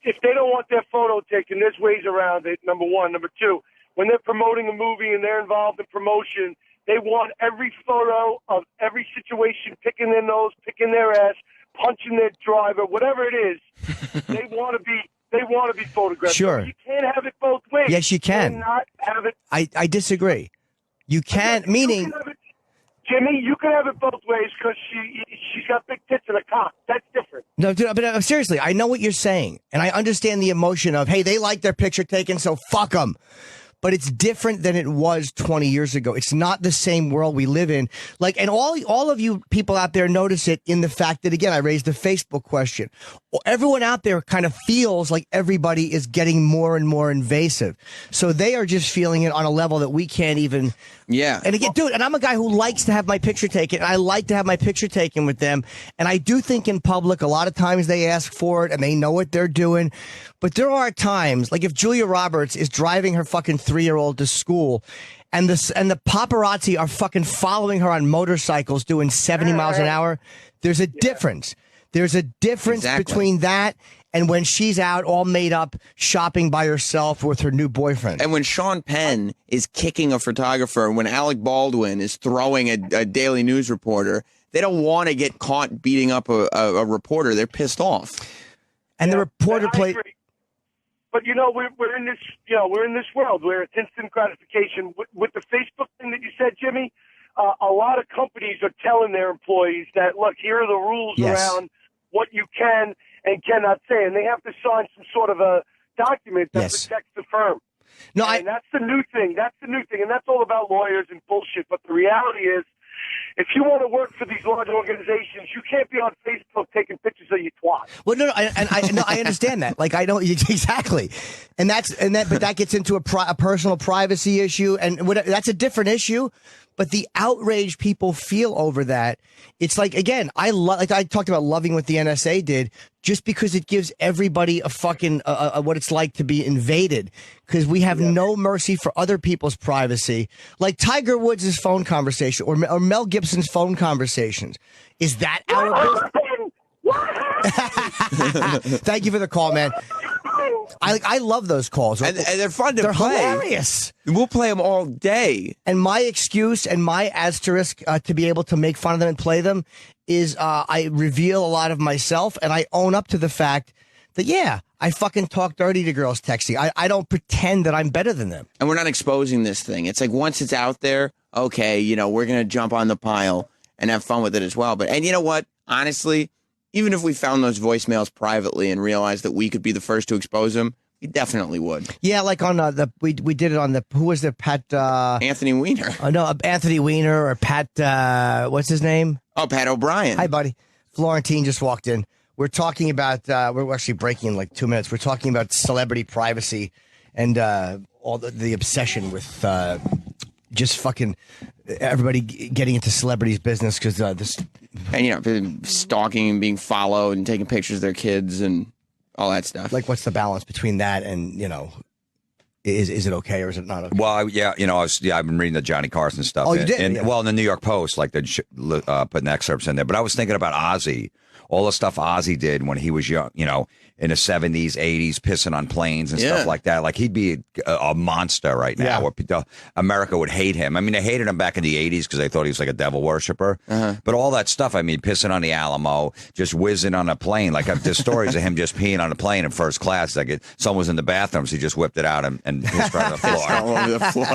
Speaker 12: If they don't want their photo taken, there's ways around it, number one. Number two, when they're promoting a movie and they're involved in promotion, they want every photo of every situation, picking their nose, picking their ass, punching their driver, whatever it is. They want to be photographed.
Speaker 3: Sure.
Speaker 12: You can't have it both ways.
Speaker 3: Yes, you can.
Speaker 12: You cannot have it.
Speaker 3: I disagree. You can, meaning...
Speaker 12: Jimmy, you can have it both ways because she's got big tits and a cock. That's different.
Speaker 3: No, dude, but seriously, I know what you're saying, and I understand the emotion of, hey, they like their picture taken, so fuck them. But it's different than it was 20 years ago. It's not the same world we live in. Like, and all of you people out there notice it in the fact that, again, I raised the Facebook question. Everyone out there kind of feels like everybody is getting more and more invasive. So they are just feeling it on a level that we can't even.
Speaker 8: Yeah.
Speaker 3: And again, dude, and I'm a guy who likes to have my picture taken. And I like to have my picture taken with them. And I do think in public, a lot of times they ask for it and they know what they're doing. But there are times, like if Julia Roberts is driving her fucking 3-year-old to school and the paparazzi are fucking following her on motorcycles doing 70 miles an hour, there's a difference. There's a difference between that and when she's out all made up shopping by herself with her new boyfriend.
Speaker 8: And when Sean Penn is kicking a photographer, and when Alec Baldwin is throwing a Daily News reporter, they don't want to get caught beating up a reporter. They're pissed off.
Speaker 3: And the reporter played.
Speaker 12: But we're in this world where it's instant gratification. With the Facebook thing that you said, Jimmy, a lot of companies are telling their employees that, look, here are the rules around what you can and cannot say, and they have to sign some sort of a document that protects the firm.
Speaker 3: No,
Speaker 12: and that's the new thing. That's the new thing, and that's all about lawyers and bullshit. But the reality is, if you want to work for these large organizations, you can't be on Facebook taking pictures of your twat.
Speaker 3: Well, no, I understand that. Like, I don't exactly, but that gets into a personal privacy issue, and that's a different issue. But the outrage people feel over that, it's like, again, like I talked about loving what the NSA did, just because it gives everybody a fucking what it's like to be invaded, because we have no mercy for other people's privacy. Like Tiger Woods' phone conversation or Mel Gibson's phone conversations. Is that our business? Thank you for the call, man. I love those calls.
Speaker 8: And they're fun to play.
Speaker 3: They're hilarious.
Speaker 8: We'll play them all day.
Speaker 3: And my excuse and my asterisk to be able to make fun of them and play them is I reveal a lot of myself, and I own up to the fact that, I fucking talk dirty to girls texting. I don't pretend that I'm better than them.
Speaker 8: And we're not exposing this thing. It's like once it's out there, okay, we're going to jump on the pile and have fun with it as well. And you know what? Honestly, even if we found those voicemails privately and realized that we could be the first to expose them, we definitely would. Yeah,
Speaker 3: like on we did it on who was the Pat
Speaker 8: Anthony Weiner.
Speaker 3: No, Anthony Weiner or Pat what's his name?
Speaker 8: Oh, Pat O'Brien.
Speaker 3: Hi, buddy. Florentine just walked in. We're talking about we're actually breaking in like 2 minutes. We're talking about celebrity privacy and all the obsession with just fucking everybody getting into celebrities' business because this.
Speaker 8: And, stalking and being followed and taking pictures of their kids and all that stuff.
Speaker 3: Like, what's the balance between that and, is it okay or is it not okay?
Speaker 13: Well, I've been reading the Johnny Carson stuff.
Speaker 3: Oh, you did?
Speaker 13: Well, in the New York Post, like they're putting excerpts in there. But I was thinking about Ozzy all the stuff Ozzy did when he was young, in the 70s, 80s, pissing on planes and stuff like that. Like, he'd be a monster right now. Where America would hate him. I mean, they hated him back in the 80s because they thought he was like a devil worshiper. But all that stuff, I mean, pissing on the Alamo, just whizzing on a plane. Like, there's stories of him just peeing on a plane in first class. Like, someone was in the bathrooms, he just whipped it out and pissed right on the floor.
Speaker 8: All over the floor.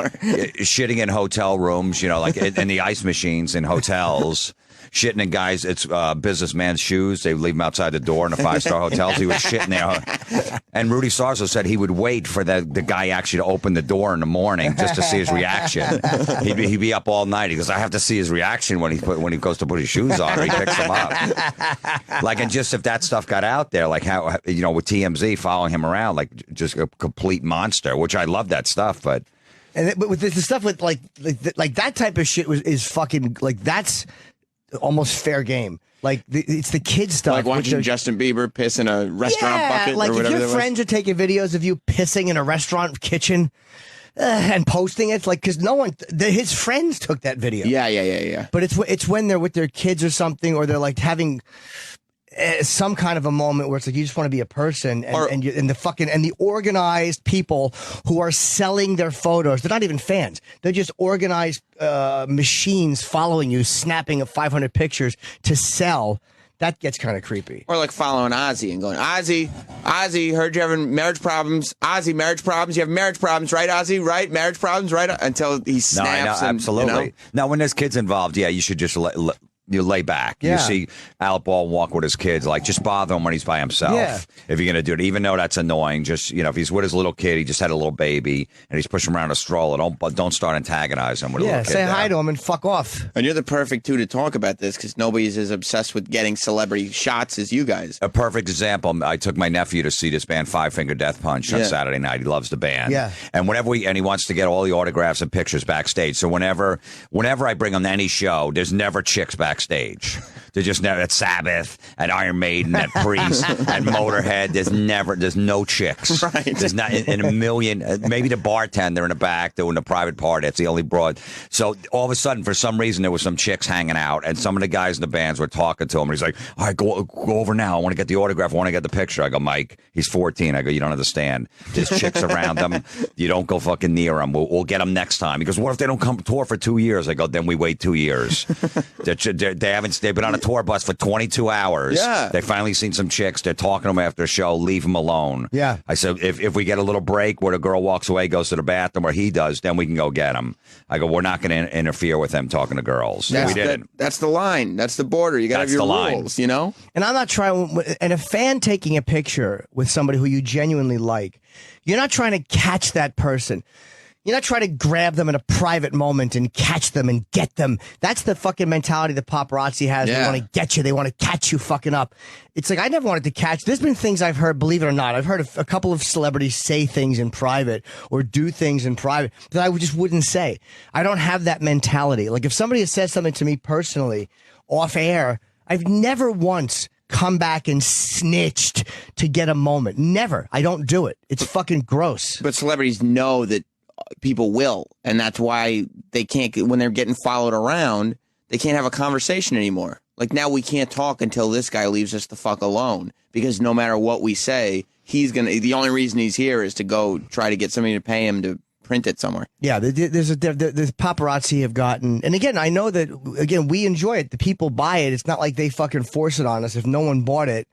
Speaker 13: Shitting in hotel rooms, like in the ice machines in hotels. Shitting in guys, it's businessman's shoes. They leave them outside the door in the 5-star hotels. He was shitting there. And Rudy Sarzo said he would wait for the guy actually to open the door in the morning just to see his reaction. He'd be up all night. He goes, I have to see his reaction when he goes to put his shoes on. Or he picks them up. Like, and just if that stuff got out there, like how with TMZ following him around, like just a complete monster. Which I love that stuff, but
Speaker 3: with the stuff with like that type of shit is fucking like that's almost fair game. Like it's the kid stuff.
Speaker 8: Like watching Justin Bieber piss in a restaurant bucket
Speaker 3: like
Speaker 8: or whatever.
Speaker 3: If your friends are taking videos of you pissing in a restaurant kitchen and posting it, like because no one, his friends took that video.
Speaker 8: Yeah.
Speaker 3: But it's when they're with their kids or something, or they're like having some kind of a moment where it's like you just want to be a person, and the organized people who are selling their photos, they're not even fans, they're just organized machines following you, snapping up 500 pictures to sell. That gets kind of creepy.
Speaker 8: Or like following Ozzy and going, Ozzy, heard you having marriage problems. Ozzy, marriage problems. You have marriage problems, right, Ozzy? Right? Marriage problems, right? Until he snaps.
Speaker 13: No, absolutely. Now, when there's kids involved, you should just you lay back.
Speaker 3: Yeah.
Speaker 13: You see Alec Baldwin walk with his kids, like just bother him when he's by himself.
Speaker 3: Yeah.
Speaker 13: If you're going to do it, even though that's annoying, just, if he's with his little kid, he just had a little baby and he's pushing around a stroller, don't start antagonizing him with a little kid.
Speaker 3: Say hi to him and fuck off.
Speaker 8: And you're the perfect two to talk about this because nobody's as obsessed with getting celebrity shots as you guys.
Speaker 13: A perfect example, I took my nephew to see this band Five Finger Death Punch on Saturday night. He loves the band.
Speaker 3: Yeah.
Speaker 13: And he wants to get all the autographs and pictures backstage. So whenever I bring him to any show, there's never chicks backstage. They're just never at Sabbath, at Iron Maiden, at Priest, at Motorhead. There's no chicks.
Speaker 8: Right.
Speaker 13: There's not in a million. Maybe the bartender in the back doing the private party. That's the only broad. So all of a sudden, for some reason, there was some chicks hanging out, and some of the guys in the bands were talking to him. And he's like, "All right, go over now. I want to get the autograph. I want to get the picture." I go, "Mike, he's 14." I go, "You don't understand. There's chicks around him. You don't go fucking near him. We'll get him next time." He goes, "What if they don't come tour for 2 years?" I go, "Then we wait 2 years." They've been on a tour bus for 22 hours.
Speaker 8: Yeah.
Speaker 13: They finally seen some chicks. They're talking to them after a show. Leave them alone.
Speaker 3: Yeah.
Speaker 13: I said, if we get a little break where the girl walks away, goes to the bathroom, or he does, then we can go get him. I go, we're not going to interfere with them talking to girls. We didn't.
Speaker 8: That's the line. That's the border. You got to have your rules, you know?
Speaker 3: And I'm not trying, and a fan taking a picture with somebody who you genuinely like, you're not trying to catch that person. You're not trying to grab them in a private moment and catch them and get them. That's the fucking mentality the paparazzi has.
Speaker 8: Yeah.
Speaker 3: They want to get you. They want to catch you fucking up. It's like, I never wanted to catch. There's been things I've heard, believe it or not. I've heard a couple of celebrities say things in private or do things in private that I just wouldn't say. I don't have that mentality. Like, if somebody has said something to me personally off air, I've never once come back and snitched to get a moment. Never. I don't do it. It's fucking gross.
Speaker 8: But celebrities know that people will, and that's why they can't, when they're getting followed around, they can't have a conversation anymore. Like, now we can't talk until this guy leaves us the fuck alone, because no matter what we say, the only reason he's here is to go try to get somebody to pay him to print it somewhere.
Speaker 3: Yeah, the paparazzi have gotten, and again, I know that, again, we enjoy it. The people buy it. It's not like they fucking force it on us. If no one bought it,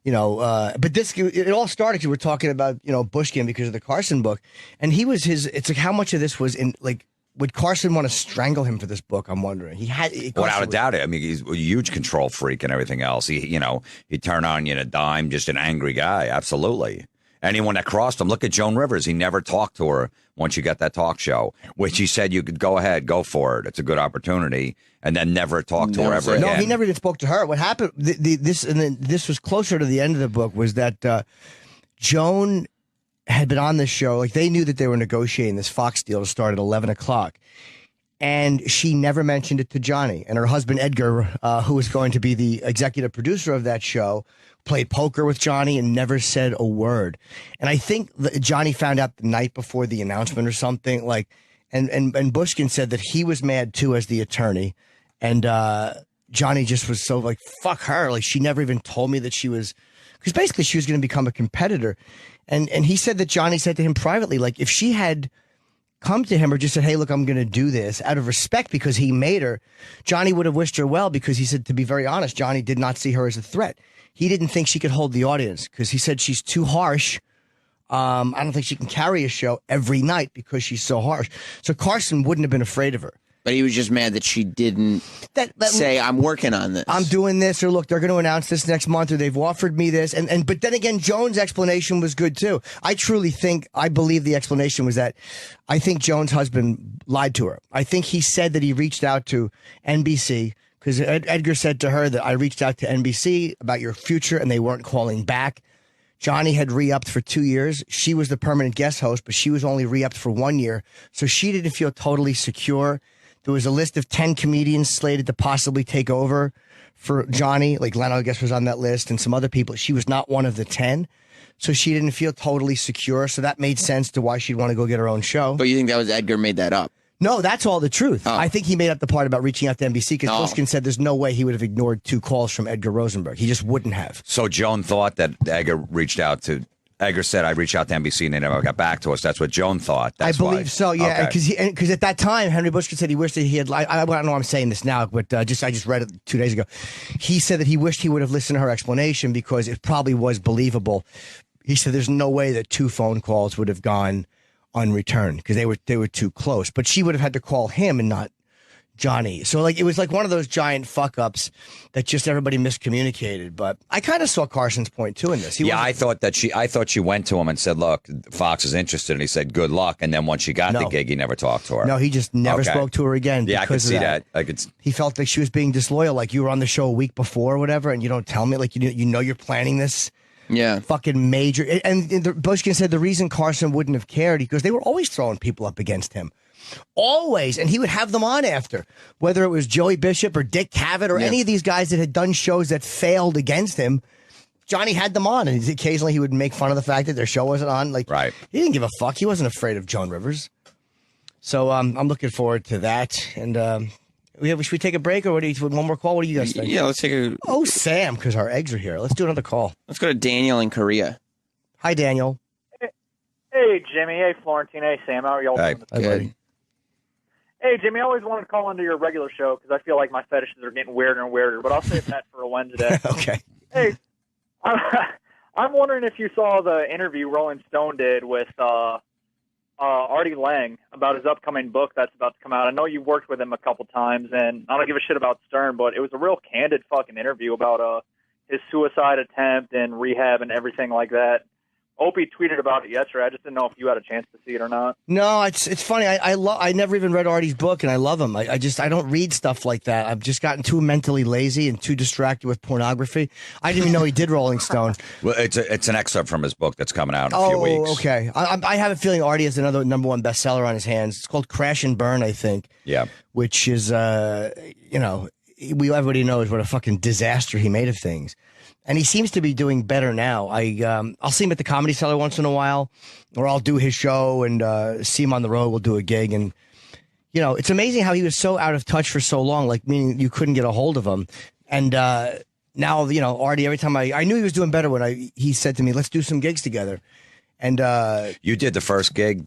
Speaker 3: but it all started because we're talking about, Bushkin because of the Carson book. And it's like, how much of this was in, like, would Carson want to strangle him for this book? I'm wondering.
Speaker 13: Without a doubt. I mean, he's a huge control freak and everything else. He'd turn on you in a dime, just an angry guy. Absolutely. Anyone that crossed him, look at Joan Rivers. He never talked to her once you got that talk show, which he said you could go ahead, go for it. It's a good opportunity. And then never talked to her ever again.
Speaker 3: No, he never even spoke to her. What happened, this was closer to the end of the book, was that Joan had been on this show. Like, they knew that they were negotiating this Fox deal to start at 11 o'clock. And she never mentioned it to Johnny. And her husband, Edgar, who was going to be the executive producer of that show, played poker with Johnny and never said a word. And I think Johnny found out the night before the announcement or something. Like, and Bushkin said that he was mad too as the attorney. And Johnny just was so like, fuck her. Like, she never even told me that she was, because basically she was going to become a competitor. And he said that Johnny said to him privately, like, if she had come to him or just said, hey, look, I'm going to do this out of respect because he made her, Johnny would have wished her well, because he said, to be very honest, Johnny did not see her as a threat. He didn't think she could hold the audience because he said she's too harsh. I don't think she can carry a show every night because she's so harsh. So Carson wouldn't have been afraid of her.
Speaker 8: But he was just mad that she didn't say, I'm working on this.
Speaker 3: I'm doing this, or look, they're going to announce this next month, or they've offered me this. But then again, Joan's explanation was good too. I believe the explanation was that I think Joan's husband lied to her. I think he said that he reached out to NBC because Edgar said to her that I reached out to NBC about your future and they weren't calling back. Johnny had re-upped for 2 years. She was the permanent guest host, but she was only re-upped for 1 year. So she didn't feel totally secure. There was a list of 10 comedians slated to possibly take over for Johnny. Like Leno, I guess, was on that list, and some other people. She was not one of the 10. So she didn't feel totally secure. So that made sense to why she'd want to go get her own show.
Speaker 8: But you think that was Edgar made that up?
Speaker 3: No, that's all the truth.
Speaker 8: Oh.
Speaker 3: I think he made up the part about reaching out to NBC because Bushkin said there's no way he would have ignored 2 calls from Edgar Rosenberg. He just wouldn't have.
Speaker 13: So Joan thought that Edgar reached out to. Edgar said, I reached out to NBC and they never got back to us. That's what Joan thought. That's
Speaker 3: I believe
Speaker 13: why.
Speaker 3: so, yeah.
Speaker 13: Okay.
Speaker 3: Because at that time, Henry Bushkin said he wished that he had lied. I don't know why I'm saying this now, but I just read it 2 days ago. He said that he wished he would have listened to her explanation because it probably was believable. He said there's no way that 2 phone calls would have gone unreturned because they were too close. But she would have had to call him and not Johnny. So like it was like one of those giant fuck ups that just everybody miscommunicated. But I kind of saw Carson's point too in this.
Speaker 13: I thought she went to him and said, "Look, Fox is interested," and he said, "Good luck." And then once she got the gig, he never talked to her.
Speaker 3: No, he just never spoke to her again.
Speaker 13: Yeah, I could see that.
Speaker 3: He felt like she was being disloyal. Like you were on the show a week before or whatever, and you don't tell me. Like you know you're planning this.
Speaker 8: Yeah,
Speaker 3: fucking major. And Bushkin said the reason Carson wouldn't have cared because they were always throwing people up against him. Always. And he would have them on after, whether it was Joey Bishop or Dick Cavett or any of these guys that had done shows that failed against him. Johnny had them on, and occasionally he would make fun of the fact that their show wasn't on. Like, he didn't give a fuck. He wasn't afraid of Joan Rivers. So I'm looking forward to that. And should we take a break or one more call? What do you guys think?
Speaker 8: Yeah, let's take a...
Speaker 3: Oh, Sam, because our eggs are here. Let's do another call.
Speaker 8: Let's go to Daniel in Korea.
Speaker 3: Hi, Daniel.
Speaker 14: Hey, Jimmy. Hey, Florentine. Hey, Sam. How are y'all doing?
Speaker 8: Good.
Speaker 14: Hey, Jimmy, I always wanted to call into your regular show because I feel like my fetishes are getting weirder and weirder, but I'll save that for a Wednesday.
Speaker 3: Okay.
Speaker 14: Hey, I'm wondering if you saw the interview Rolling Stone did with Artie Lang about his upcoming book that's about to come out. I know you've worked with him a couple times, and I don't give a shit about Stern, but it was a real candid fucking interview about his suicide attempt and rehab and everything like that. Opie tweeted about it yesterday. I just didn't know if you had a chance to see it or not.
Speaker 3: No, it's funny. I never even read Artie's book, and I love him. I don't read stuff like that. I've just gotten too mentally lazy and too distracted with pornography. I didn't even know he did Rolling Stone.
Speaker 13: Well, it's an excerpt from his book that's coming out in a few weeks.
Speaker 3: Oh, okay. I have a feeling Artie has another #1 bestseller on his hands. It's called Crash and Burn, I think.
Speaker 13: Yeah.
Speaker 3: Which is, everybody knows what a fucking disaster he made of things. And he seems to be doing better now. I'll see him at the Comedy Cellar once in a while, or I'll do his show and see him on the road. We'll do a gig. And, it's amazing how he was so out of touch for so long, like meaning you couldn't get a hold of him. And now, Artie, every time I knew he was doing better when he said to me, let's do some gigs together. And
Speaker 13: you did the first gig,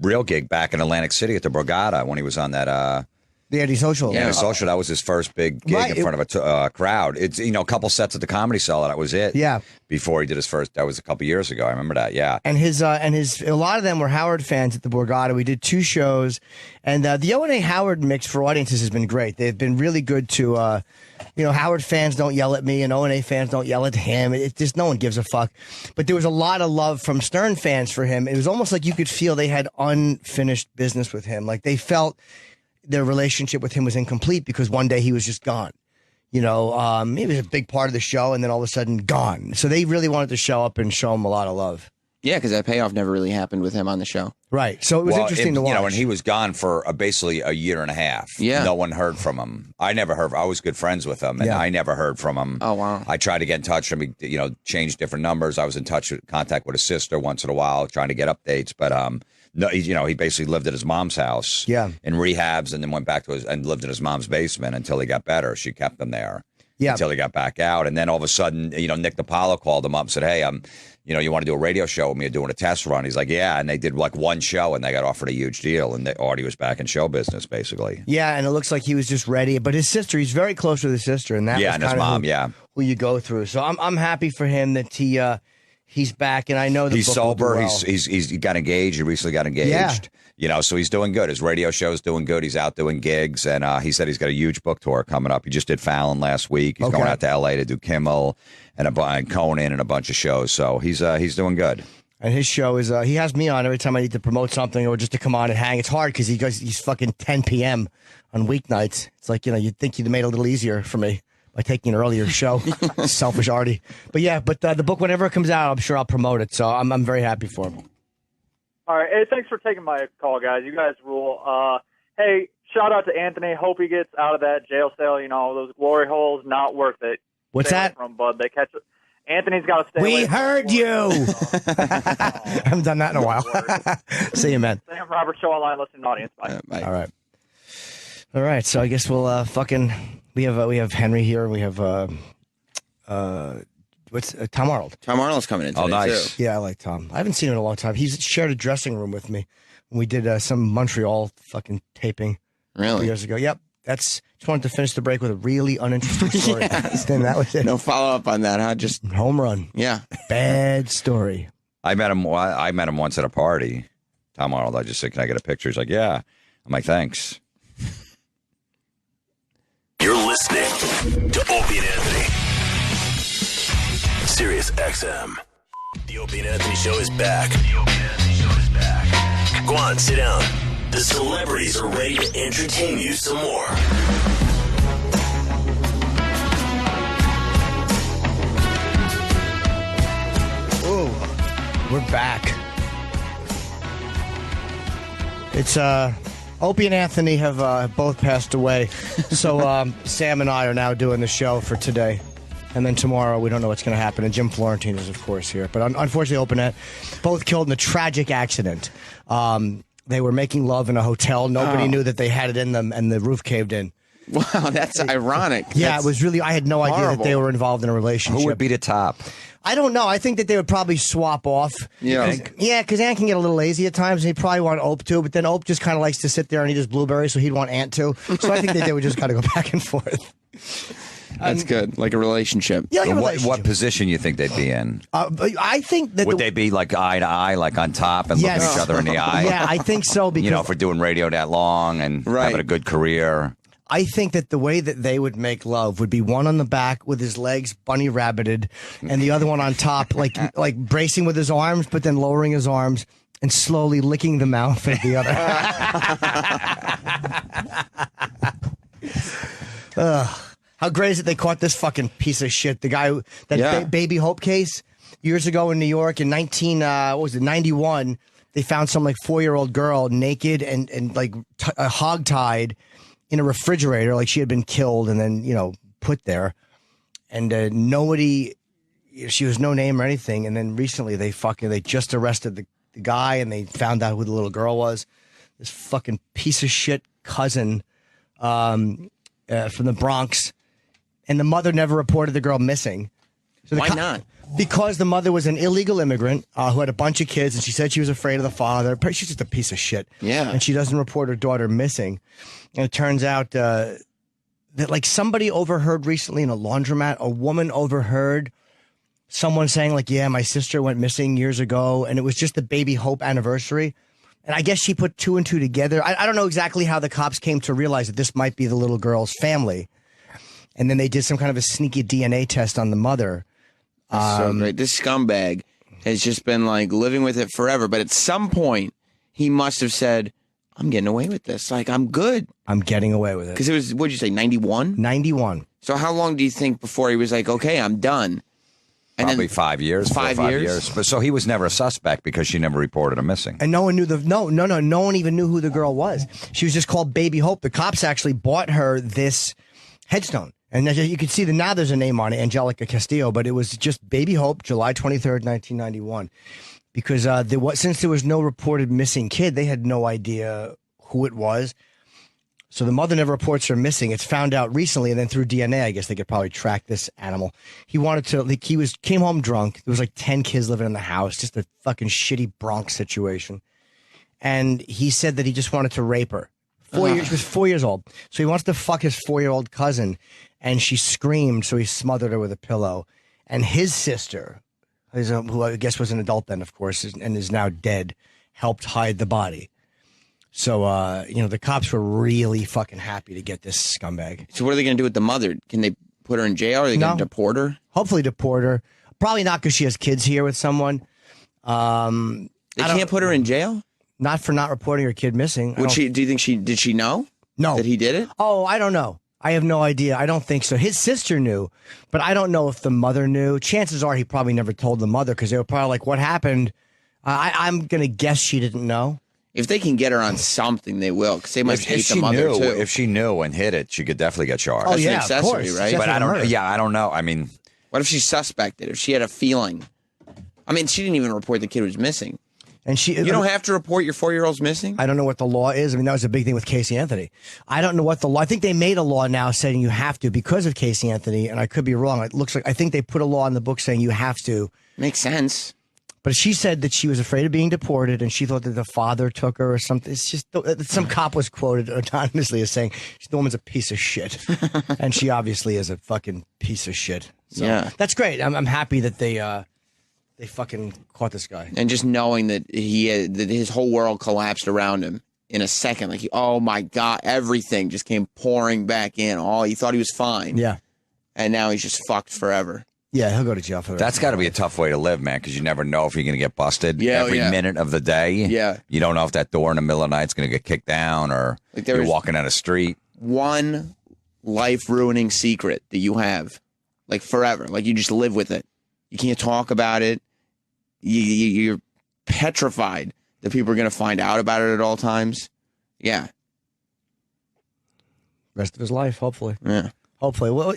Speaker 13: real gig back in Atlantic City at the Borgata when he was on that...
Speaker 3: The Antisocial.
Speaker 13: Yeah, Antisocial. That was his first big gig in front of a crowd. It's, a couple sets at the Comedy Cellar. That was it.
Speaker 3: Yeah.
Speaker 13: Before he did his first, that was a couple years ago. I remember that. Yeah.
Speaker 3: And a lot of them were Howard fans at the Borgata. We did 2 shows, and the O&A Howard mix for audiences has been great. They've been really good to, Howard fans don't yell at me, and O&A fans don't yell at him. It just no one gives a fuck. But there was a lot of love from Stern fans for him. It was almost like you could feel they had unfinished business with him. Like they felt their relationship with him was incomplete because one day he was just gone. He was a big part of the show, and then all of a sudden gone. So they really wanted to show up and show him a lot of love.
Speaker 8: Yeah, because that payoff never really happened with him on the show.
Speaker 3: Right. So it was interesting to watch.
Speaker 13: You know, and he was gone for basically a year and a half.
Speaker 8: Yeah.
Speaker 13: No one heard from him. I never heard. I was good friends with him, and I never heard from him.
Speaker 8: Oh, wow.
Speaker 13: I tried to get in touch with him, you know, change different numbers. I was in contact with his sister once in a while, trying to get updates. But, no, he basically lived at his mom's house in rehabs and then went back to and lived in his mom's basement until he got better. She kept him there until he got back out. And then all of a sudden, you know, Nick DiPaolo called him up and said, hey, you know, you want to do a radio show with me? Doing a test run? He's like, yeah. And they did like one show, and they got offered a huge deal, and Artie was back in show business, basically.
Speaker 3: Yeah, and it looks like he was just ready. But his sister, he's very close with his sister, and that was
Speaker 13: and his mom,
Speaker 3: who you go through. So I'm happy for him that he's back, and I know the
Speaker 13: he's
Speaker 3: book
Speaker 13: sober.
Speaker 3: will do well.
Speaker 13: He got engaged. He recently got engaged.
Speaker 3: Yeah.
Speaker 13: You know, so he's doing good. His radio show's doing good. He's out doing gigs, and he said he's got a huge book tour coming up. He just did Fallon last week. He's going out to L.A. to do Kimmel and Conan and a bunch of shows. So he's doing good.
Speaker 3: And his show is he has me on every time I need to promote something or just to come on and hang. It's hard because he's fucking 10 p.m. on weeknights. It's like, you know, you'd think you'd made it a little easier for me by taking an earlier show. Selfish Artie. But yeah, the book, whenever it comes out, I'm sure I'll promote it. So I'm very happy for him.
Speaker 14: All right. Hey, thanks for taking my call, guys. You guys rule. Hey, shout out to Anthony. Hope he gets out of that jail cell. You know, those glory holes, not worth it.
Speaker 3: What's
Speaker 14: Stay
Speaker 3: that?
Speaker 14: away from Bud. They catch it. Anthony's got to stay away.
Speaker 3: We heard you. I haven't done that in a while. See you, man.
Speaker 14: Sam Roberts Show Online, listening audience. Bye.
Speaker 8: Bye.
Speaker 3: All right. So I guess we'll we have Henry here. We have Tom Arnold.
Speaker 8: Tom Arnold's coming in today,
Speaker 13: nice.
Speaker 8: too.
Speaker 3: Yeah, I like Tom. I haven't seen him in a long time. He's shared a dressing room with me when we did some Montreal fucking taping.
Speaker 8: Really?
Speaker 3: Years ago. Yep. Just wanted to finish the break with a really uninteresting story. And that was it.
Speaker 8: No follow-up on that, huh? Just
Speaker 3: home run.
Speaker 8: Yeah.
Speaker 3: Bad story.
Speaker 13: I met him once at a party. Tom Arnold. I just said, can I get a picture? He's like, yeah. I'm like, thanks.
Speaker 15: You're listening to Opie and Anthony. Sirius XM. The Opie and Anthony Show is back. Go on, sit down. The celebrities are ready to entertain you some more.
Speaker 3: Ooh, we're back. It's Opie and Anthony have both passed away, so Sam and I are now doing the show for today. And then tomorrow, we don't know what's going to happen. And Jim Florentine is, of course, here. But unfortunately, Opie and Anthony both killed in a tragic accident. They were making love in a hotel. Nobody knew that they had it in them, and the roof caved in.
Speaker 8: Wow, that's ironic.
Speaker 3: Yeah,
Speaker 8: That's
Speaker 3: it was really, I had no idea
Speaker 8: horrible.
Speaker 3: that they were involved in a relationship.
Speaker 13: Who would be the top?
Speaker 3: I don't know. I think that they would probably swap off.
Speaker 8: Yeah.
Speaker 3: Yeah, because Ant can get a little lazy at times. He'd probably want Ope to, but then Ope just kind of likes to sit there and eat his blueberries, so he'd want Ant to. So I think that they would just kind of go back and forth.
Speaker 8: That's good. Like a relationship.
Speaker 3: Yeah, like a relationship.
Speaker 13: What position you think they'd be in?
Speaker 3: I think that
Speaker 13: Would they be like eye to eye, like on top and looking each other in the eye?
Speaker 3: Yeah, I think so. Because
Speaker 13: you know, for doing radio that long and having a good career.
Speaker 3: I think that the way that they would make love would be one on the back with his legs bunny rabbited, and the other one on top, like bracing with his arms, but then lowering his arms and slowly licking the mouth of the other. How great is it they caught this fucking piece of shit? The guy, Baby Hope case years ago in New York in 91, they found some like 4-year-old girl naked and like hogtied in a refrigerator, like she had been killed and then, put there. And nobody, she was no name or anything. And then recently they just arrested the guy and they found out who the little girl was. This fucking piece of shit cousin from the Bronx. And the mother never reported the girl missing. So
Speaker 8: Why not?
Speaker 3: Because the mother was an illegal immigrant who had a bunch of kids, and she said she was afraid of the father. She's just a piece of shit.
Speaker 8: Yeah.
Speaker 3: And she doesn't report her daughter missing. And it turns out that like somebody overheard recently in a laundromat, a woman overheard someone saying like, yeah, my sister went missing years ago, and it was just the Baby Hope anniversary. And I guess she put 2 and 2 together. I don't know exactly how the cops came to realize that this might be the little girl's family. And then they did some kind of a sneaky DNA test on the mother.
Speaker 8: So great. This scumbag has just been like living with it forever. But at some point, he must have said, I'm getting away with this. Like, I'm good.
Speaker 3: I'm getting away with it.
Speaker 8: Because it was, what'd you say, 91?
Speaker 3: 91.
Speaker 8: So how long do you think before he was like, okay, I'm done? And
Speaker 13: Probably
Speaker 8: then
Speaker 13: 5 years.
Speaker 8: 5
Speaker 13: 5
Speaker 8: years?
Speaker 13: years. But so he was never a suspect because she never reported him missing.
Speaker 3: And no one knew no one even knew who the girl was. She was just called Baby Hope. The cops actually bought her this headstone. And you can see that now there's a name on it, Angelica Castillo, but it was just Baby Hope, July 23rd, 1991. Because since there was no reported missing kid, they had no idea who it was. So the mother never reports her missing. It's found out recently, and then through DNA, I guess they could probably track this animal. He wanted to, came home drunk. There was like 10 kids living in the house, just a fucking shitty Bronx situation. And he said that he just wanted to rape her. She was 4 years old. So he wants to fuck his 4-year-old cousin, and she screamed, so he smothered her with a pillow. And his sister, who I guess was an adult then, of course, and is now dead, helped hide the body. So, the cops were really fucking happy to get this scumbag.
Speaker 8: So what are they going to do with the mother? Can they put her in jail, or are they going to deport her?
Speaker 3: Hopefully deport her. Probably not because she has kids here with someone.
Speaker 8: They can't put her in jail?
Speaker 3: Not for not reporting her kid missing.
Speaker 8: Do you think did she know?
Speaker 3: No.
Speaker 8: That he did it?
Speaker 3: Oh, I don't know. I have no idea. I don't think so. His sister knew, but I don't know if the mother knew. Chances are he probably never told the mother because they were probably like, what happened? I'm going to guess she didn't know.
Speaker 8: If they can get her on something, they will, because they must hate the mother, too.
Speaker 13: If she knew and hid it, she could definitely get charged.
Speaker 8: That's an accessory, right?
Speaker 13: But I don't know. I mean,
Speaker 8: what if she's suspected? If she had a feeling? I mean, she didn't even report the kid was missing.
Speaker 3: And you
Speaker 8: don't have to report your 4-year-old's missing?
Speaker 3: I don't know what the law is. I mean, that was a big thing with Casey Anthony. I don't know what the law. I think they made a law now saying you have to because of Casey Anthony, and I could be wrong. It looks like I think they put a law in the book saying you have to.
Speaker 8: Makes sense.
Speaker 3: But she said that she was afraid of being deported, and she thought that the father took her or something. It's just some cop was quoted anonymously as saying the woman's a piece of shit, and she obviously is a fucking piece of shit. So,
Speaker 8: yeah,
Speaker 3: that's great. I'm happy that they fucking caught this guy.
Speaker 8: And just knowing that that his whole world collapsed around him in a second, like oh my god, everything just came pouring back in. Oh, he thought he was fine.
Speaker 3: Yeah,
Speaker 8: and now he's just fucked forever.
Speaker 3: Yeah, he'll go to jail for that.
Speaker 13: That's got to be a tough way to live, man, because you never know if you're going to get busted every minute of the day.
Speaker 8: Yeah.
Speaker 13: You don't know if that door in the middle of the night is going to get kicked down or you're walking down a street.
Speaker 8: One life-ruining secret that you have, like forever. Like you just live with it. You can't talk about it. You're petrified that people are going to find out about it at all times. Yeah.
Speaker 3: Rest of his life, hopefully.
Speaker 8: Yeah.
Speaker 3: Hopefully. Well,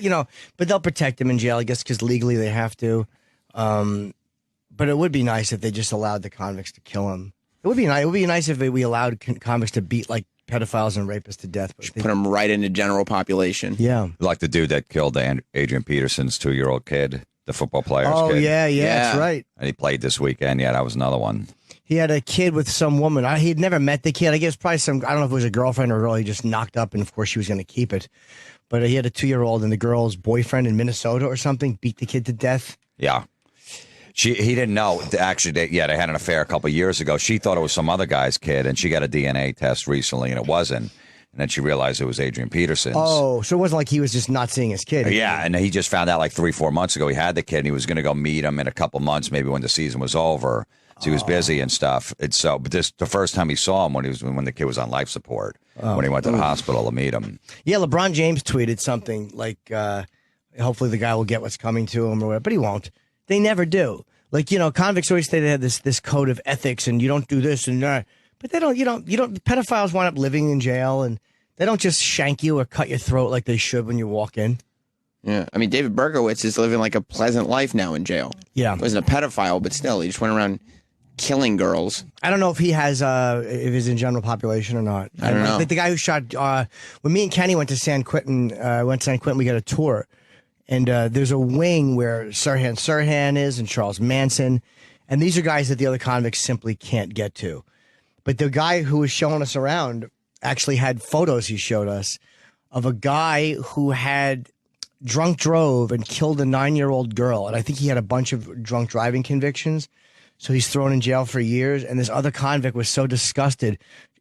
Speaker 3: but they'll protect him in jail, I guess, because legally they have to. But it would be nice if they just allowed the convicts to kill him. It would be nice. It would be nice if we allowed convicts to beat like pedophiles and rapists to death. But
Speaker 8: put them right into general population.
Speaker 3: Yeah.
Speaker 13: Like the dude that killed Adrian Peterson's 2-year-old kid, the football player's kid.
Speaker 3: Oh, yeah, that's right.
Speaker 13: And he played this weekend. Yeah, that was another one.
Speaker 3: He had a kid with some woman. He'd never met the kid. I guess probably I don't know if it was a girlfriend or a girl he just knocked up, and of course she was going to keep it. But he had a 2-year-old, and the girl's boyfriend in Minnesota or something beat the kid to death.
Speaker 13: Yeah. He didn't know. Actually, they had an affair a couple of years ago. She thought it was some other guy's kid, and she got a DNA test recently, and it wasn't. And then she realized it was Adrian Peterson's.
Speaker 3: Oh, so it wasn't like he was just not seeing his kid.
Speaker 13: Yeah, and he just found out like 3-4 months ago he had the kid, and he was going to go meet him in a couple months, maybe when the season was over. So he was busy and stuff. But this the first time he saw him when the kid was on life support, when he went to the hospital to meet him.
Speaker 3: Yeah, LeBron James tweeted something like, hopefully the guy will get what's coming to him or whatever, but he won't. They never do. Like, convicts always say they have this code of ethics and you don't do this and that. But they don't, pedophiles wind up living in jail and they don't just shank you or cut your throat like they should when you walk in.
Speaker 8: Yeah. I mean, David Berkowitz is living like a pleasant life now in jail.
Speaker 3: Yeah.
Speaker 8: He wasn't a pedophile, but still, he just went around killing girls.
Speaker 3: I don't know if he has, if he's in general population or not.
Speaker 8: I don't know.
Speaker 3: Like the guy who shot, when me and Kenny went to San Quentin, we got a tour. And there's a wing where Sirhan is and Charles Manson. And these are guys that the other convicts simply can't get to. But the guy who was showing us around actually had photos he showed us of a guy who had drunk drove and killed a 9-year-old girl. And I think he had a bunch of drunk driving convictions. So he's thrown in jail for years. And this other convict was so disgusted.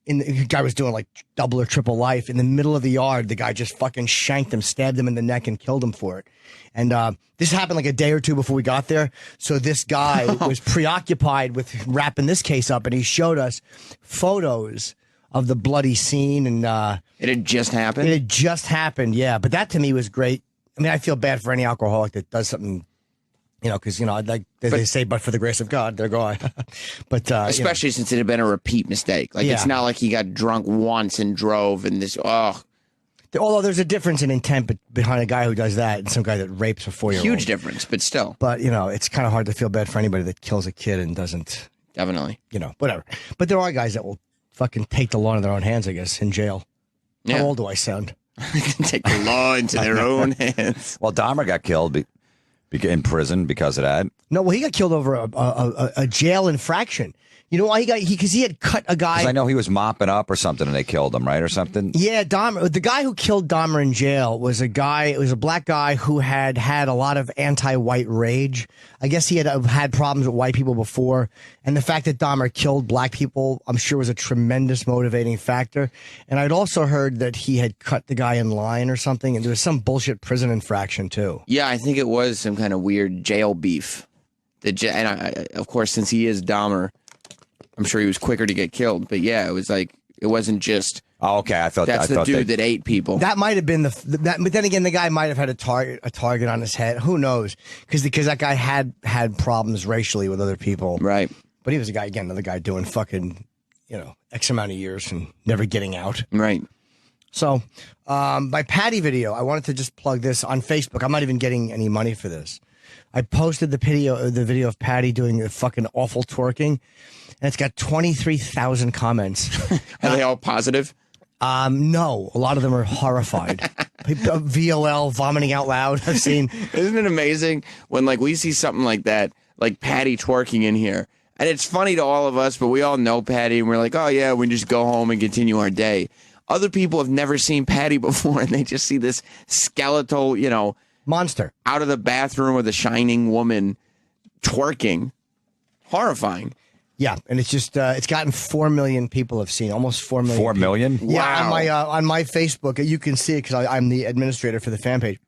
Speaker 3: The guy was doing like double or triple life. In the middle of the yard, the guy just fucking shanked him, stabbed him in the neck, and killed him for it. And this happened like a day or two before we got there. So this guy was preoccupied with wrapping this case up, and he showed us photos of the bloody scene. And
Speaker 8: it had just happened?
Speaker 3: It had just happened, yeah. But that to me was great. I mean, I feel bad for any alcoholic that does something You know, because, like they say, but for the grace of God, there go I. But
Speaker 8: especially since it had been a repeat mistake. Like, it's not like he got drunk once and drove and this,
Speaker 3: Although there's a difference in intent behind a guy who does that and some guy that rapes a 4-year-old.
Speaker 8: Huge difference, but still.
Speaker 3: But, it's kind of hard to feel bad for anybody that kills a kid and doesn't.
Speaker 8: Definitely.
Speaker 3: Whatever. But there are guys that will fucking take the law in their own hands, I guess, in jail.
Speaker 8: Yeah.
Speaker 3: How old do I sound?
Speaker 8: Take the law into their own hands.
Speaker 13: Well, Dahmer got killed in prison because of that.
Speaker 3: No, well, he got killed over a jail infraction. You know why because he had cut a guy.
Speaker 13: Because I know he was mopping up or something and they killed him, right? Or something?
Speaker 3: Yeah, Dahmer. The guy who killed Dahmer in jail was a black guy who had a lot of anti-white rage. I guess he had problems with white people before. And the fact that Dahmer killed black people, I'm sure, was a tremendous motivating factor. And I'd also heard that he had cut the guy in line or something. And there was some bullshit prison infraction, too.
Speaker 8: Yeah, I think it was some kind of weird jail beef. Of course, since he is Dahmer, I'm sure he was quicker to get killed, but yeah, it was like it wasn't just.
Speaker 13: Oh, okay. I thought
Speaker 8: that's the dude that ate people.
Speaker 3: That might have been but then again, the guy might have had a target on his head. Who knows? Because that guy had problems racially with other people,
Speaker 8: right?
Speaker 3: But he was another guy doing fucking X amount of years and never getting out,
Speaker 8: right?
Speaker 3: So, my Patty video, I wanted to just plug this on Facebook. I'm not even getting any money for this. I posted the video of Patty doing the fucking awful twerking. And it's got 23,000 comments.
Speaker 8: Are they all positive?
Speaker 3: No. A lot of them are horrified. VOL, vomiting out loud, I've seen.
Speaker 8: Isn't it amazing when, we see something like that, like Patty twerking in here, and it's funny to all of us, but we all know Patty, and we're like, oh, yeah, we just go home and continue our day. Other people have never seen Patty before, and they just see this skeletal,
Speaker 3: monster
Speaker 8: out of the bathroom with a shining woman twerking. Horrifying.
Speaker 3: Yeah, and it's just it's gotten 4 million people have seen, almost 4 million.
Speaker 13: 4 million?
Speaker 3: Yeah,
Speaker 8: wow.
Speaker 3: on my Facebook, you can see it because I'm the administrator for the fan page.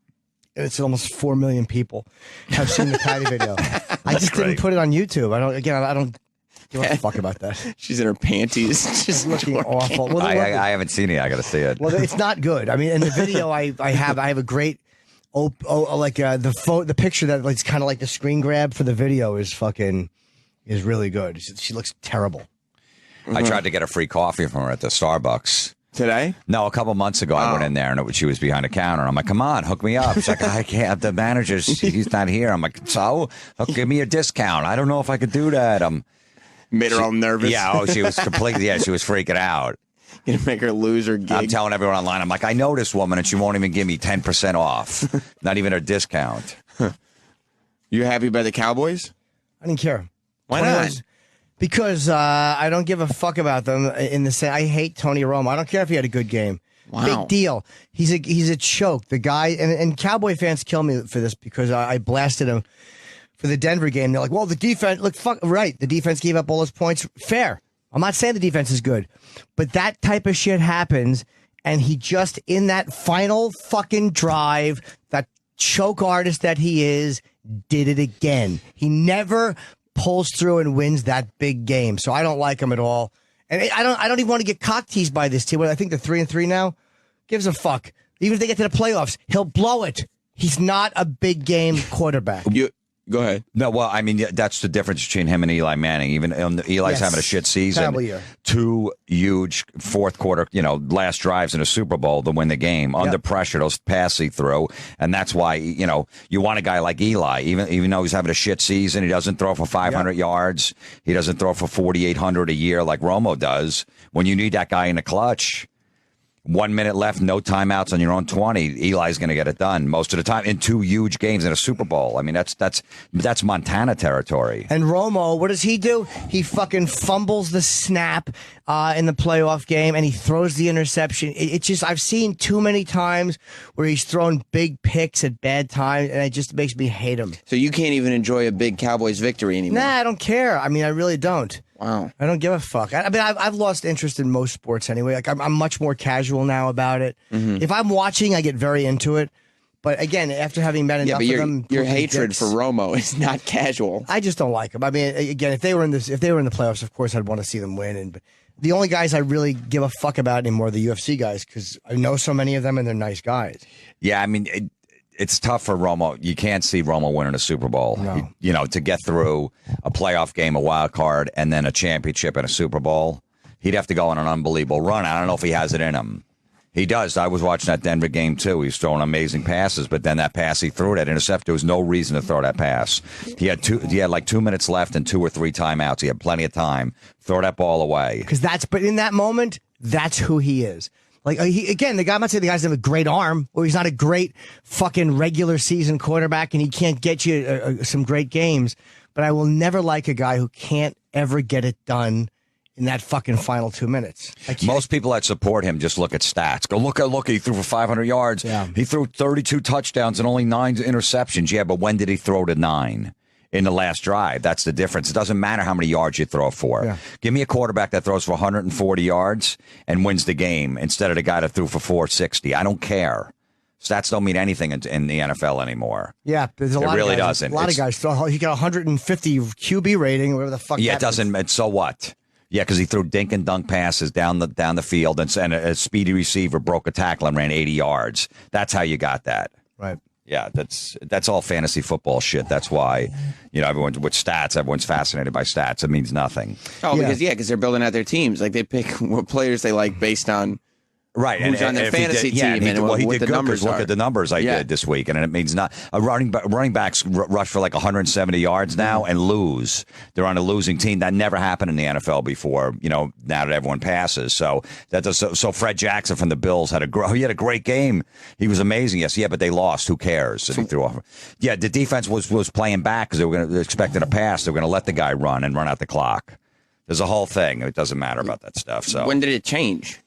Speaker 3: And it's almost 4 million people have seen the Patty video. I just didn't put it on YouTube. I don't give a fuck about that.
Speaker 8: She's in her panties, just
Speaker 3: looking awful. Well,
Speaker 13: I haven't seen it. I got to see it.
Speaker 3: Well, it's not good. I mean, in the video, I have a great the picture that it's kind of like the screen grab for the video is really good. She looks terrible.
Speaker 13: I tried to get a free coffee from her at the Starbucks.
Speaker 8: Today?
Speaker 13: No, a couple months ago. I went in there and she was behind the counter. I'm like, come on, hook me up. She's like, I can't. The manager's, he's not here. I'm like, so? Give me a discount. I don't know if I could do that.
Speaker 8: Made her all nervous.
Speaker 13: Yeah, she was completely, she was freaking out.
Speaker 8: Gonna make her lose her gig.
Speaker 13: I'm telling everyone online, I'm like, I know this woman and she won't even give me 10% off. Not even her discount.
Speaker 8: You happy by the Cowboys?
Speaker 3: I didn't care.
Speaker 8: Why not?
Speaker 3: Because I don't give a fuck about them. I hate Tony Romo. I don't care if he had a good game.
Speaker 8: Wow.
Speaker 3: Big deal. He's a choke. The guy and Cowboy fans kill me for this because I blasted him for the Denver game. They're like, well, the defense. Look, fuck right. The defense gave up all those points. Fair. I'm not saying the defense is good, but that type of shit happens, and he just in that final fucking drive, that choke artist that he is, did it again. He never pulls through and wins that big game. So I don't like him at all. And I don't even want to get cock teased by this team. I think they're 3-3 now. Gives a fuck. Even if they get to the playoffs, he'll blow it. He's not a big game quarterback.
Speaker 8: Go ahead.
Speaker 13: No, well, I mean, that's the difference between him and Eli Manning. Even Eli's having a shit season.
Speaker 3: Terrible year.
Speaker 13: 2 huge fourth quarter, last drives in a Super Bowl to win the game. Under pressure, those passes he threw. And that's why, you want a guy like Eli. Even though he's having a shit season, he doesn't throw for 500 yards. He doesn't throw for 4,800 a year like Romo does. When you need that guy in the clutch, 1 minute left, no timeouts on your own 20. Eli's going to get it done most of the time in 2 huge games in a Super Bowl. I mean, that's Montana territory.
Speaker 3: And Romo, what does he do? He fucking fumbles the snap in the playoff game, and he throws the interception. It's just I've seen too many times where he's thrown big picks at bad times, and it just makes me hate him.
Speaker 8: So you can't even enjoy a big Cowboys victory anymore?
Speaker 3: Nah, I don't care. I mean, I really don't.
Speaker 8: Wow.
Speaker 3: I don't give a fuck. I mean, I've lost interest in most sports anyway. Like I'm much more casual now about it. Mm-hmm. If I'm watching, I get very into it. But again, after having met enough of them,
Speaker 8: your hatred for Romo is not casual.
Speaker 3: I just don't like him. I mean, again, if they were in the playoffs, of course, I'd want to see them win. And the only guys I really give a fuck about anymore are the UFC guys because I know so many of them and they're nice guys.
Speaker 13: Yeah, I mean. it's tough for Romo. You can't see Romo winning a Super Bowl.
Speaker 3: No.
Speaker 13: To get through a playoff game, a wild card, and then a championship and a Super Bowl, he'd have to go on an unbelievable run. I don't know if he has it in him. He does. I was watching that Denver game, too. He was throwing amazing passes, but then that pass he threw, that intercept, there was no reason to throw that pass. He had like 2 minutes left and 2 or 3 timeouts. He had plenty of time. Throw that ball away.
Speaker 3: But in that moment, that's who he is. Like, the guy, I'm not saying the guy's have a great arm, or he's not a great fucking regular season quarterback and he can't get you some great games, but I will never like a guy who can't ever get it done in that fucking final 2 minutes.
Speaker 13: Most people that support him just look at stats. Go, look, he threw for 500 yards.
Speaker 3: Yeah.
Speaker 13: He threw 32 touchdowns and only 9 interceptions. Yeah, but when did he throw to 9? In the last drive. That's the difference. It doesn't matter how many yards you throw for.
Speaker 3: Yeah.
Speaker 13: Give me a quarterback that throws for 140 yards and wins the game instead of the guy that threw for 460. I don't care. Stats don't mean anything in the NFL anymore.
Speaker 3: Yeah, there's a lot
Speaker 13: really
Speaker 3: of guys.
Speaker 13: doesn't.
Speaker 3: A lot of guys. He got 150 QB rating, whatever the fuck.
Speaker 13: Yeah,
Speaker 3: that
Speaker 13: it doesn't. And so what? Yeah, because he threw dink and dunk passes down the field, and a speedy receiver broke a tackle and ran 80 yards. That's how you got that.
Speaker 3: Right.
Speaker 13: Yeah, that's all fantasy football shit. That's why, everyone's with stats. Everyone's fascinated by stats. It means nothing.
Speaker 8: Oh, because they're building out their teams. Like they pick what players they like based on
Speaker 13: right
Speaker 8: who's on their fantasy team.
Speaker 13: He
Speaker 8: what
Speaker 13: did
Speaker 8: the
Speaker 13: good.
Speaker 8: numbers
Speaker 13: Look
Speaker 8: are.
Speaker 13: at the numbers I did this week, and it means not a running backs rush for like 170 yards now and lose. They're on a losing team. That never happened in the NFL before. Now that everyone passes, so so Fred Jackson from the Bills had a great game. He was amazing. Yes, but they lost. Who cares? He threw off. Yeah, the defense was playing back because they were expecting a pass. They were going to let the guy run and run out the clock. There's a whole thing. It doesn't matter about that stuff. So
Speaker 8: when did it change?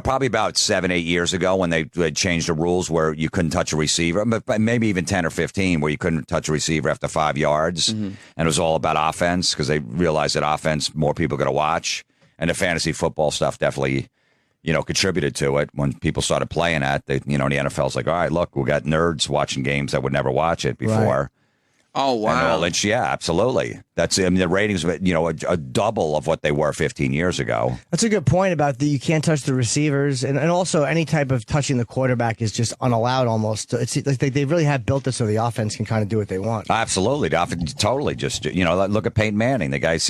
Speaker 13: Probably about 7-8 years ago when they changed the rules where you couldn't touch a receiver, but maybe even 10 or 15 where you couldn't touch a receiver after 5 yards. And it was all about offense because they realized that offense, more people are going to watch. And the fantasy football stuff definitely, contributed to it. When people started playing that, the NFL's like, all right, look, we got nerds watching games that would never watch it before.
Speaker 3: Right.
Speaker 8: Oh, wow.
Speaker 13: Yeah, absolutely. That's the ratings, a double of what they were 15 years ago.
Speaker 3: That's a good point about you can't touch the receivers, and also any type of touching the quarterback is just unallowed almost. It's like they really have built it so the offense can kind of do what they want.
Speaker 13: Absolutely. The offense, totally. Just, look at Peyton Manning. The guy's,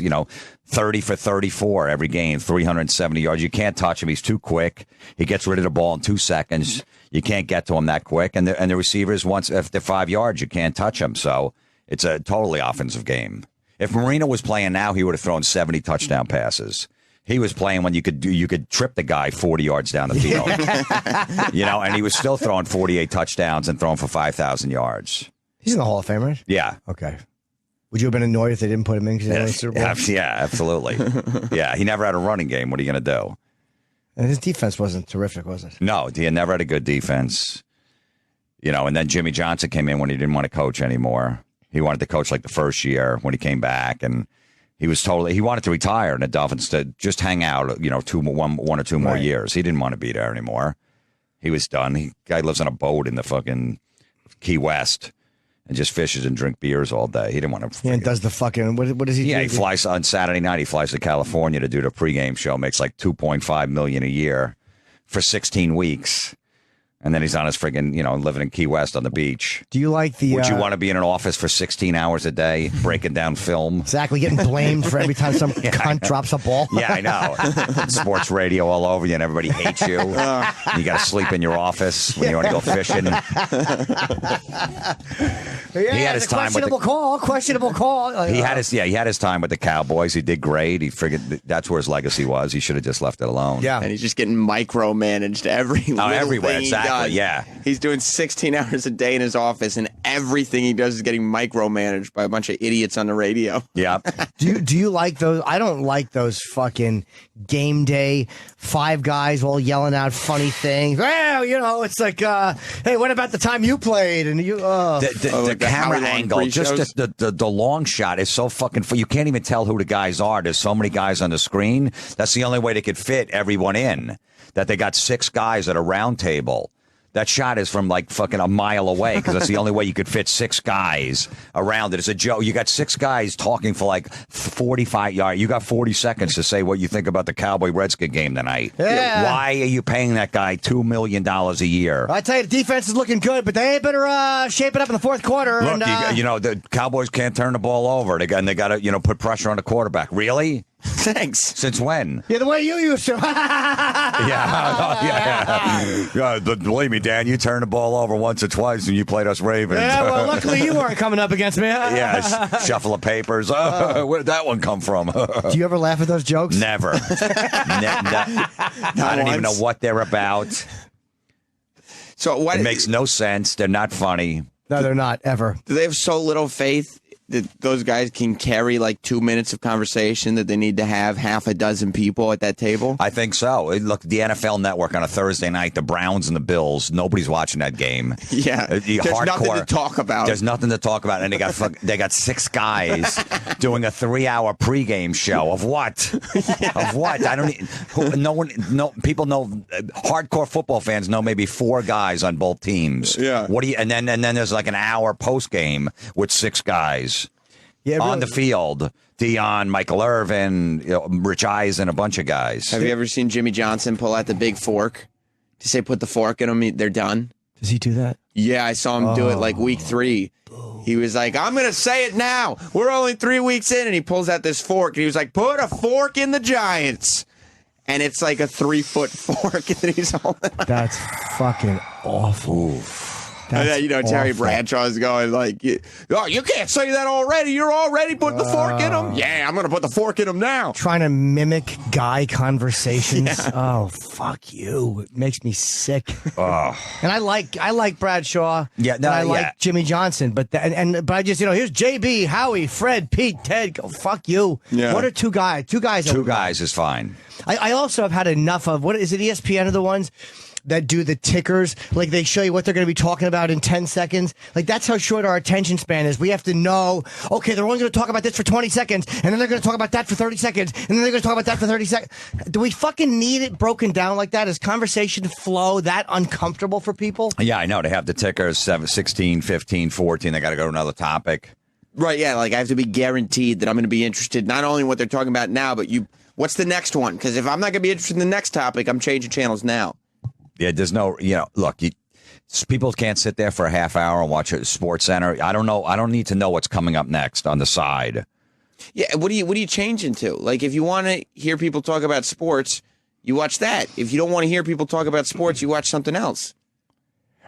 Speaker 13: 30 for 34 every game, 370 yards. You can't touch him. He's too quick. He gets rid of the ball in 2 seconds. You can't get to him that quick. And the receivers, once after 5 yards, you can't touch him. So it's a totally offensive game. If Marino was playing now, he would have thrown 70 touchdown passes. He was playing when you could trip the guy 40 yards down the field. And he was still throwing 48 touchdowns and throwing for 5,000 yards.
Speaker 3: He's in the Hall of Fame, right?
Speaker 13: Yeah.
Speaker 3: Okay. Would you have been annoyed if they didn't put him in because they didn't Super Bowl?
Speaker 13: Yeah, absolutely. Yeah, he never had a running game. What are you going to do?
Speaker 3: And his defense wasn't terrific, was it?
Speaker 13: No, he had never had a good defense. And then Jimmy Johnson came in when he didn't want to coach anymore. He wanted to coach like the first year when he came back, and he wanted to retire, and the Dolphins to just hang out, 1 or 2 more years. He didn't want to be there anymore. He was done. Guy lives on a boat in the fucking Key West and just fishes and drink beers all day. He didn't want to.
Speaker 3: Yeah, and does the fucking what does he?
Speaker 13: Yeah,
Speaker 3: do?
Speaker 13: he flies on Saturday night. He flies to California to do the pregame show. Makes like $2.5 million a year for 16 weeks. And then he's on his friggin', living in Key West on the beach.
Speaker 3: Do you like the...
Speaker 13: Would you want to be in an office for 16 hours a day, breaking down film?
Speaker 3: Exactly, getting blamed for every time some cunt drops a ball.
Speaker 13: Yeah, I know. Sports radio all over you, and everybody hates you. You got to sleep in your office when you want to go fishing.
Speaker 3: He had his time questionable call.
Speaker 13: He had his time with the Cowboys. He did great. He figured that's where his legacy was. He should have just left it alone.
Speaker 3: Yeah,
Speaker 8: and he's just getting micromanaged
Speaker 13: everywhere. Exactly.
Speaker 8: Yeah, he's doing 16 hours a day in his office, and everything he does is getting micromanaged by a bunch of idiots on the radio.
Speaker 13: Yeah.
Speaker 3: Do you like those? I don't like those fucking game day 5 guys all yelling out funny things. Well, it's like, hey, what about the time you played? And you,
Speaker 13: the camera angle, just the long shot is so fucking. You can't even tell who the guys are. There's so many guys on the screen. That's the only way they could fit everyone in. That they got 6 guys at a round table That shot is from like fucking a mile away because that's the only way you could fit 6 guys around it. It's a joke. You got 6 guys talking for like 45 yards. You got 40 seconds to say what you think about the Cowboy-Redskin game tonight.
Speaker 3: Yeah.
Speaker 13: Why are you paying that guy $2 million a year?
Speaker 3: I tell you, the defense is looking good, but they better shape it up in the fourth quarter.
Speaker 13: Look,
Speaker 3: and,
Speaker 13: you know, the Cowboys can't turn the ball over. They got to, put pressure on the quarterback. Really?
Speaker 8: Thanks.
Speaker 13: Since when?
Speaker 3: Yeah, the way you used to.
Speaker 13: Yeah, believe me, Dan, you turned the ball over once or twice when you played us Ravens.
Speaker 3: Yeah, well, luckily you weren't coming up against me.
Speaker 13: Yeah, shuffle of papers. Where did that one come from?
Speaker 3: Do you ever laugh at those jokes?
Speaker 13: Never. I don't even know what they're about.
Speaker 8: So
Speaker 13: it makes no sense. They're not funny.
Speaker 3: No, they're not, ever.
Speaker 8: Do they have so little faith that those guys can carry like 2 minutes of conversation that they need to have half a dozen people at that table?
Speaker 13: I think so. Look, the NFL Network on a Thursday night, the Browns and the Bills, nobody's watching that game.
Speaker 8: Yeah. There's nothing to talk about.
Speaker 13: There's nothing to talk about. And they got 6 guys doing a 3-hour pregame show of what? Of what? I don't people know, hardcore football fans know maybe 4 guys on both teams.
Speaker 8: Yeah.
Speaker 13: And then there's like an hour postgame with 6 guys.
Speaker 3: Yeah, really.
Speaker 13: On the field, Dion, Michael Irvin, Rich Eisen, a bunch of guys.
Speaker 8: Have you ever seen Jimmy Johnson pull out the big fork to say put the fork in them, they're done?
Speaker 3: Does he do that?
Speaker 8: Yeah, I saw him do it like week 3. He was like, I'm going to say it now. We're only 3 weeks in, and he pulls out this fork, and he was like, put a fork in the Giants. And it's like a 3-foot fork that he's holding.
Speaker 3: That's fucking awful.
Speaker 8: Terry Bradshaw is going like, oh, you can't say that already. You're already putting the fork in them. Yeah, I'm going to put the fork in them now.
Speaker 3: Trying to mimic guy conversations. Yeah. Oh, fuck you. It makes me sick.
Speaker 13: Oh.
Speaker 3: And I like Bradshaw.
Speaker 13: Yeah, no,
Speaker 3: and I like Jimmy Johnson. But but I just, here's JB, Howie, Fred, Pete, Ted. Go fuck you.
Speaker 8: Yeah.
Speaker 3: What are 2 guys? 2 guys.
Speaker 13: 2 guys is fine.
Speaker 3: I also have had enough of, what is it, ESPN are the ones that do the tickers, like they show you what they're going to be talking about in 10 seconds. Like that's how short our attention span is. We have to know, okay, they're only going to talk about this for 20 seconds, and then they're going to talk about that for 30 seconds, and then they're going to talk about that for 30 seconds. Do we fucking need it broken down like that? Is conversation flow that uncomfortable for people?
Speaker 13: Yeah, I know. They have the tickers, 16, 15, 14. They got to go to another topic.
Speaker 8: Right, yeah, like I have to be guaranteed that I'm going to be interested not only in what they're talking about now, but what's the next one? Because if I'm not going to be interested in the next topic, I'm changing channels now.
Speaker 13: Yeah, there's no, look, people can't sit there for a half hour and watch a Sports Center. I don't know. I don't need to know what's coming up next on the side.
Speaker 8: Yeah, what do you change into? Like, if you want to hear people talk about sports, you watch that. If you don't want to hear people talk about sports, you watch something else.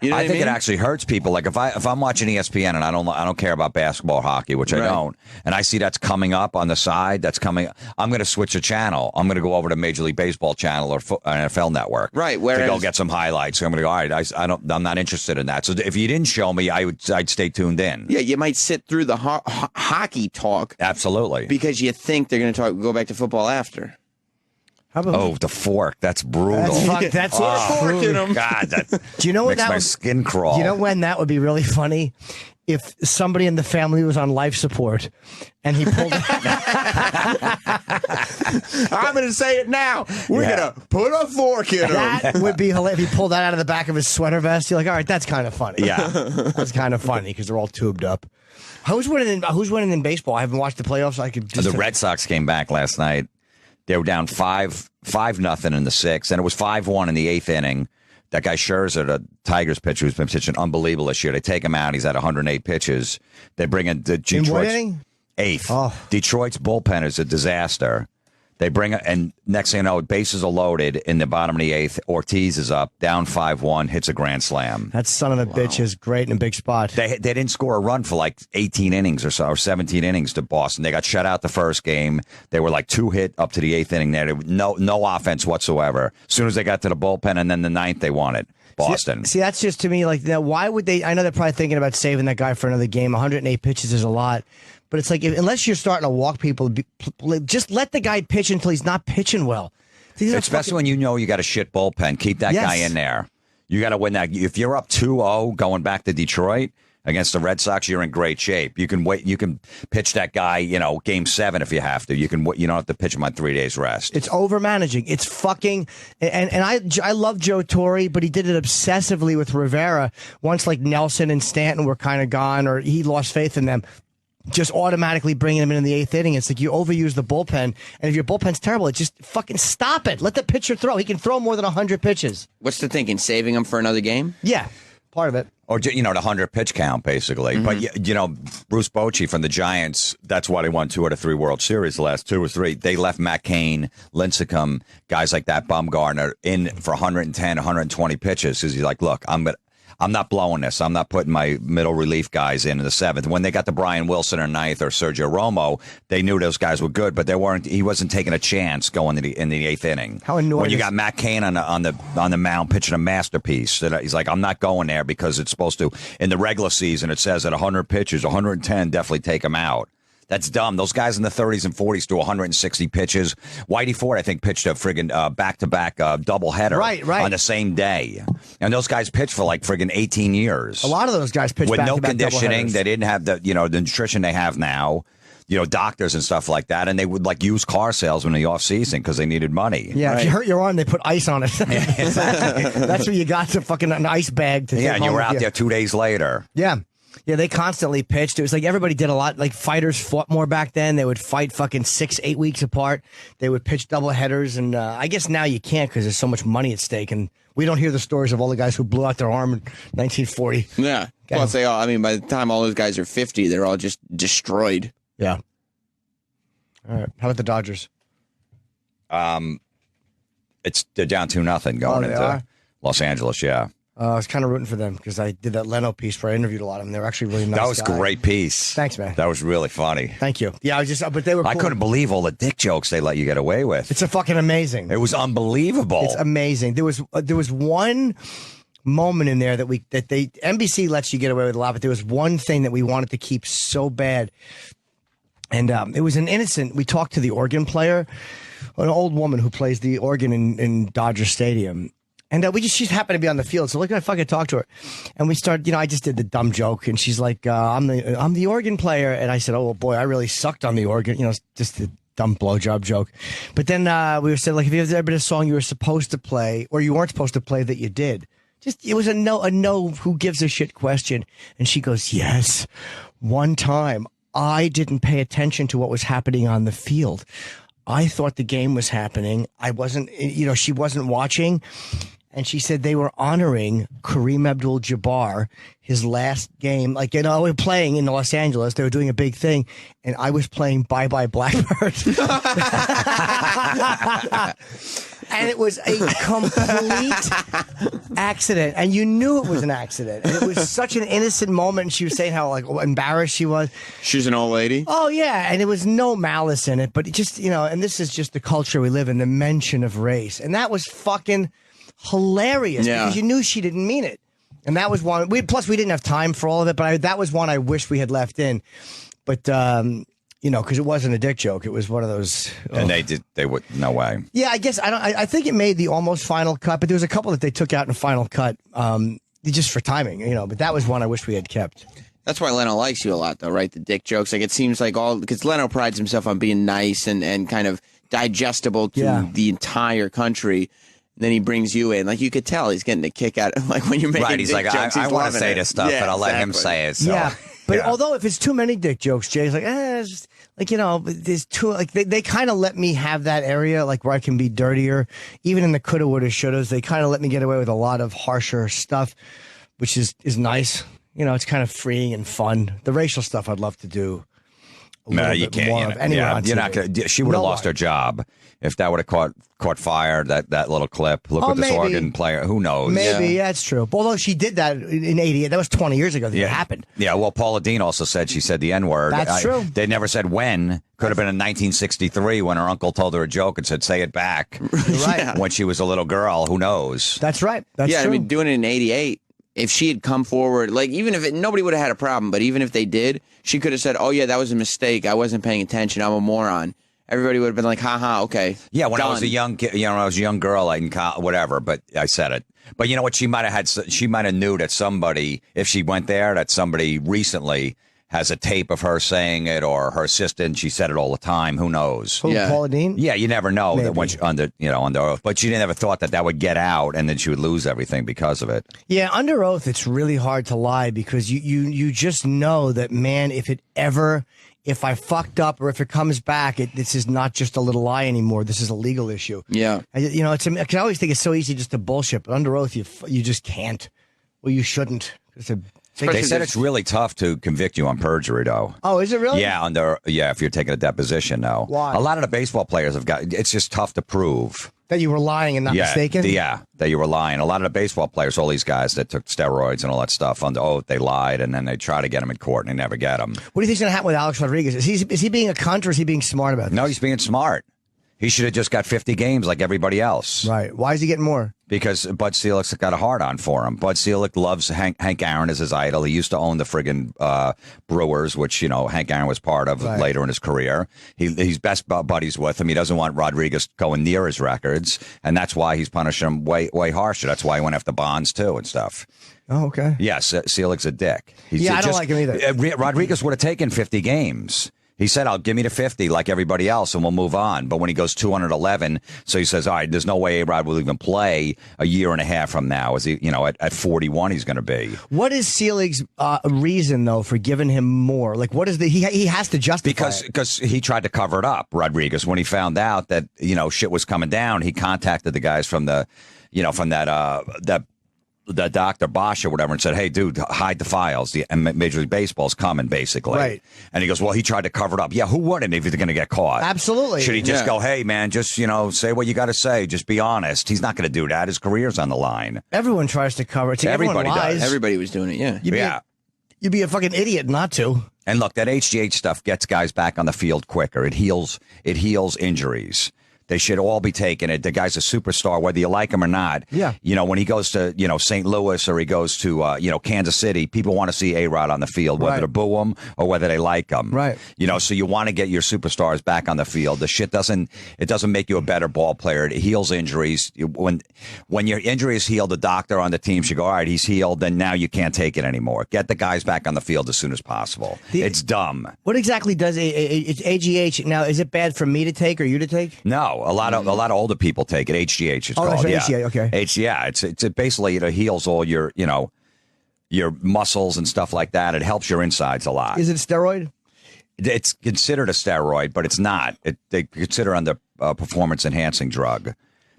Speaker 8: You know
Speaker 13: I think
Speaker 8: it
Speaker 13: actually hurts people. Like if I'm watching ESPN and I don't care about basketball or hockey, which I don't, and I see that's coming up on the side, I'm going to switch a channel. I'm going to go over to Major League Baseball channel or NFL Network,
Speaker 8: right?
Speaker 13: To
Speaker 8: Whereas,
Speaker 13: go get some highlights. So I'm going to go. All right, I'm not interested in that. So if you didn't show me, I'd stay tuned in.
Speaker 8: Yeah, you might sit through the hockey talk,
Speaker 13: absolutely,
Speaker 8: because you think they're going to go back to football after.
Speaker 13: The fork. That's brutal.
Speaker 3: That's
Speaker 8: fork in them.
Speaker 13: God, that
Speaker 3: do you know
Speaker 13: makes my skin crawl.
Speaker 3: Do you know when that would be really funny? If somebody in the family was on life support and he pulled
Speaker 8: I'm going to say it now. We're going to put a fork in him.
Speaker 3: That would be hilarious. If he pulled that out of the back of his sweater vest, you're like, all right, that's kind of funny.
Speaker 13: Yeah.
Speaker 3: That's kind of funny because they're all tubed up. Who's winning in baseball? I haven't watched the playoffs. I could just
Speaker 13: the Red Sox came back last night. They were down 5-0 in the 6th, and it was 5-1 in the 8th inning. That guy Scherzer, the Tigers pitcher, who's been pitching unbelievable this year. They take him out. He's at 108 pitches. They bring in the Detroit's
Speaker 3: in what inning?
Speaker 13: 8th.
Speaker 3: Oh.
Speaker 13: Detroit's bullpen is a disaster. They bring and next thing you know, bases are loaded in the bottom of the 8th. Ortiz is up, down 5-1, hits a grand slam.
Speaker 3: That son of a bitch is great in a big spot.
Speaker 13: They didn't score a run for like 18 innings or so, or 17 innings to Boston. They got shut out the first game. They were like 2 hit up to the 8th inning there. No offense whatsoever. As soon as they got to the bullpen and then the 9th, they won it. Boston.
Speaker 3: See, that's just to me like, why would they? I know they're probably thinking about saving that guy for another game. 108 pitches is a lot. But it's like, unless you're starting to walk people, just let the guy pitch until he's not pitching well.
Speaker 13: Especially when you know you got a shit bullpen. Keep that guy in there. You got to win that. If you're up 2-0 going back to Detroit, against the Red Sox, you're in great shape. You can wait. You can pitch that guy, Game 7 if you have to. You don't have to pitch him on 3 days rest.
Speaker 3: It's over managing. It's fucking. And I love Joe Torre, but he did it obsessively with Rivera. Once like Nelson and Stanton were kind of gone, or he lost faith in them. Just automatically bringing him in the 8th inning. It's like you overuse the bullpen, and if your bullpen's terrible, it just fucking stop it. Let the pitcher throw. He can throw more than 100 pitches.
Speaker 8: What's the thinking? Saving him for another game?
Speaker 3: Yeah, part of it.
Speaker 13: Or, the 100 pitch count, basically. But, Bruce Bochy from the Giants, that's why they won 2 out of 3 World Series the last 2 or 3. They left Matt Cain, Lincecum, guys like that, Bumgarner, in for 110, 120 pitches. Because he's like, look, I'm not blowing this. I'm not putting my middle relief guys in the 7th. When they got to Brian Wilson or 9th or Sergio Romo, they knew those guys were good, but he wasn't taking a chance going in the 8th inning.
Speaker 3: How annoying!
Speaker 13: When you got Matt Cain on the mound pitching a masterpiece, that he's like, I'm not going there because it's supposed to. In the regular season, it says at 100 pitches, 110, definitely take him out. That's dumb. Those guys in the 30s and 40s do 160 pitches. Whitey Ford, I think, pitched a friggin' back-to-back doubleheader on the same day. And those guys pitched for like friggin' 18 years.
Speaker 3: A lot of those guys pitched
Speaker 13: with no conditioning.
Speaker 3: doubleheaders.
Speaker 13: They didn't have the nutrition they have now. Doctors and stuff like that, and they would like use car salesmen in the off season because they needed money.
Speaker 3: Yeah, if you hurt your arm, they put ice on it. That's what you got, to fucking an ice bag to.
Speaker 13: Yeah, and you were out there 2 days later.
Speaker 3: Yeah. Yeah, they constantly pitched. It was like everybody did a lot. Like fighters fought more back then. They would fight fucking 6-8 weeks apart. They would pitch double headers, and I guess now you can't because there's so much money at stake. And we don't hear the stories of all the guys who blew out their arm in 1940.
Speaker 8: Yeah. Plus, by the time all those guys are 50, they're all just destroyed.
Speaker 3: Yeah. All right. How about the Dodgers?
Speaker 13: They're down 2-0 going into Los Angeles. Yeah.
Speaker 3: I was kind of rooting for them because I did that Leno piece where I interviewed a lot of them. They were actually really nice.
Speaker 13: That was a great piece.
Speaker 3: Thanks, man.
Speaker 13: That was really funny.
Speaker 3: Thank you. Yeah, but they were cool.
Speaker 13: I couldn't believe all the dick jokes they let you get away with.
Speaker 3: It's a fucking amazing.
Speaker 13: It was unbelievable.
Speaker 3: It's amazing. There was one moment in there that NBC lets you get away with a lot, but there was one thing that we wanted to keep so bad. And it was an innocent. We talked to the organ player, an old woman who plays the organ in Dodger Stadium. And she happened to be on the field, so look, I fucking talked to her, and we started. I just did the dumb joke, and she's like, "I'm the organ player," and I said, "Oh boy, I really sucked on the organ," just a dumb blowjob joke. But then we were saying, like, have you ever been a song you were supposed to play or you weren't supposed to play that you did? It was a no, who gives a shit question, and she goes, "Yes, one time I didn't pay attention to what was happening on the field. I thought the game was happening. I wasn't, she wasn't watching." And she said they were honoring Kareem Abdul-Jabbar, his last game. Like, we're playing in Los Angeles. They were doing a big thing. And I was playing Bye Bye Blackbird. And it was a complete accident. And you knew it was an accident. And it was such an innocent moment. And she was saying how, like, embarrassed she was.
Speaker 8: She's an old lady?
Speaker 3: Oh, yeah. And it was no malice in it. But it just, and this is just the culture we live in, the mention of race. And that was fucking hilarious because you knew she didn't mean it. And that was one. Plus, we didn't have time for all of it, but that was one I wish we had left in. But, because it wasn't a dick joke. It was one of those.
Speaker 13: And they would, no way.
Speaker 3: Yeah, I guess, I think it made the almost final cut, but there was a couple that they took out in final cut just for timing, but that was one I wish we had kept.
Speaker 8: That's why Leno likes you a lot, though, right? The dick jokes. Like, it seems like because Leno prides himself on being nice and kind of digestible to the entire country. Then he brings you in. Like, you could tell he's getting a kick out of, like, when you're making
Speaker 13: he's
Speaker 8: dick
Speaker 13: like,
Speaker 8: jokes.
Speaker 13: I want to say this stuff, but I'll let him say it. So.
Speaker 3: Yeah. But although if it's too many dick jokes, Jay's like, it's just, like, there's too, like, they kind of let me have that area, like, where I can be dirtier. Even in the coulda, woulda, shouldas, they kind of let me get away with a lot of harsher stuff, which is nice. It's kind of freeing and fun. The racial stuff I'd love to do.
Speaker 13: No, you can't. You're not going to. She would have lost her job if that would have caught fire. That little clip. Look what this organ player. Who knows?
Speaker 3: Maybe it's true. Although she did that in '88, that was 20 years ago that it happened.
Speaker 13: Yeah. Well, Paula Deen also said she said the N-word.
Speaker 3: That's true.
Speaker 13: They never said when. Could have been in 1963 when her uncle told her a joke and said, "Say it back."
Speaker 3: Right.
Speaker 13: When she was a little girl. Who knows?
Speaker 3: That's right. That's true.
Speaker 8: I mean, doing it in '88. If she had come forward, like, even if nobody would have had a problem, but even if they did, she could have said, "Oh yeah, that was a mistake. I wasn't paying attention. I'm a moron." everybody would have been like, haha, okay.
Speaker 13: Yeah, when I was
Speaker 8: done.
Speaker 13: a young kid, when I was a young girl, I can whatever, but I said it. But you know what? She might have knew that somebody, if she went there, that somebody recently has a tape of her saying it, or her assistant. She said it all the time. Who knows?
Speaker 3: Who, Paula Deen?
Speaker 13: Yeah, you never know that when she, under oath. But she never thought that would get out, and then she would lose everything because of it.
Speaker 3: Yeah, under oath, it's really hard to lie because you just know that, man, if I fucked up or if it comes back, this is not just a little lie anymore. This is a legal issue.
Speaker 8: Yeah.
Speaker 3: Cause I always think it's so easy just to bullshit, but under oath, you just can't. Well, you shouldn't.
Speaker 13: They said it's really tough to convict you on perjury, though.
Speaker 3: Oh, is it really?
Speaker 13: Yeah, if you're taking a deposition, no.
Speaker 3: Why?
Speaker 13: A lot of the baseball players it's just tough to prove.
Speaker 3: That you were lying and not mistaken?
Speaker 13: Yeah, that you were lying. A lot of the baseball players, all these guys that took steroids and all that stuff under oath, they lied, and then they try to get them in court, and they never get them.
Speaker 3: What do you think's going to happen with Alex Rodriguez? Is he being a cunt, or is he being smart about this?
Speaker 13: No, he's being smart. He should have just got 50 games like everybody else.
Speaker 3: Right. Why is he getting more?
Speaker 13: Because Bud Selig's got a hard on for him. Bud Selig loves Hank Aaron as his idol. He used to own the friggin' Brewers, which, Hank Aaron was part of later in his career. He's best buddies with him. He doesn't want Rodriguez going near his records, and that's why he's punishing him way harsher. That's why he went after Bonds, too, and stuff.
Speaker 3: Oh, okay.
Speaker 13: Yes, Selig's a dick.
Speaker 3: I don't like him either.
Speaker 13: Rodriguez would have taken 50 games. He said, "I'll give me the 50 like everybody else, and we'll move on." But when he goes 211, so he says, "All right, there's no way A-Rod will even play a year and a half from now." As he, at 41, he's going to be.
Speaker 3: What is Selig's reason though for giving him more? Like, what is he has to justify
Speaker 13: because he tried to cover it up. Rodriguez, when he found out that shit was coming down, he contacted the guys from the, from that Dr. Bosch or whatever and said, "Hey, dude, hide the files. The Major League Baseball's coming, basically."
Speaker 3: Right.
Speaker 13: And he goes, "Well, he tried to cover it up." Yeah, who wouldn't if he's going to get caught?
Speaker 3: Absolutely.
Speaker 13: Should he just go, "Hey, man, just, say what you got to say. Just be honest." He's not going to do that. His career's on the line.
Speaker 3: Everyone tries to cover it.
Speaker 13: Everybody
Speaker 3: lies.
Speaker 13: does.
Speaker 8: Everybody was doing it, yeah.
Speaker 3: You'd be a fucking idiot not to.
Speaker 13: And look, that HGH stuff gets guys back on the field quicker. It heals injuries. They should all be taking it. The guy's a superstar, whether you like him or not.
Speaker 3: Yeah.
Speaker 13: When he goes to, St. Louis or he goes to, Kansas City, people want to see A-Rod on the field, whether to boo him or whether they like him.
Speaker 3: Right.
Speaker 13: So you want to get your superstars back on the field. The shit doesn't make you a better ball player. It heals injuries. When your injury is healed, the doctor on the team should go, "All right, he's healed, then now you can't take it anymore. Get the guys back on the field as soon as possible." It's dumb.
Speaker 3: What exactly does AGH now? Is it bad for me to take or you to take?
Speaker 13: No. A lot of older people take it. HGH it's called.
Speaker 3: HGH, okay.
Speaker 13: It's basically it heals all your your muscles and stuff like that. It helps your insides a lot.
Speaker 3: Is it a steroid?
Speaker 13: It's considered a steroid, but it's not. They consider it under performance enhancing drug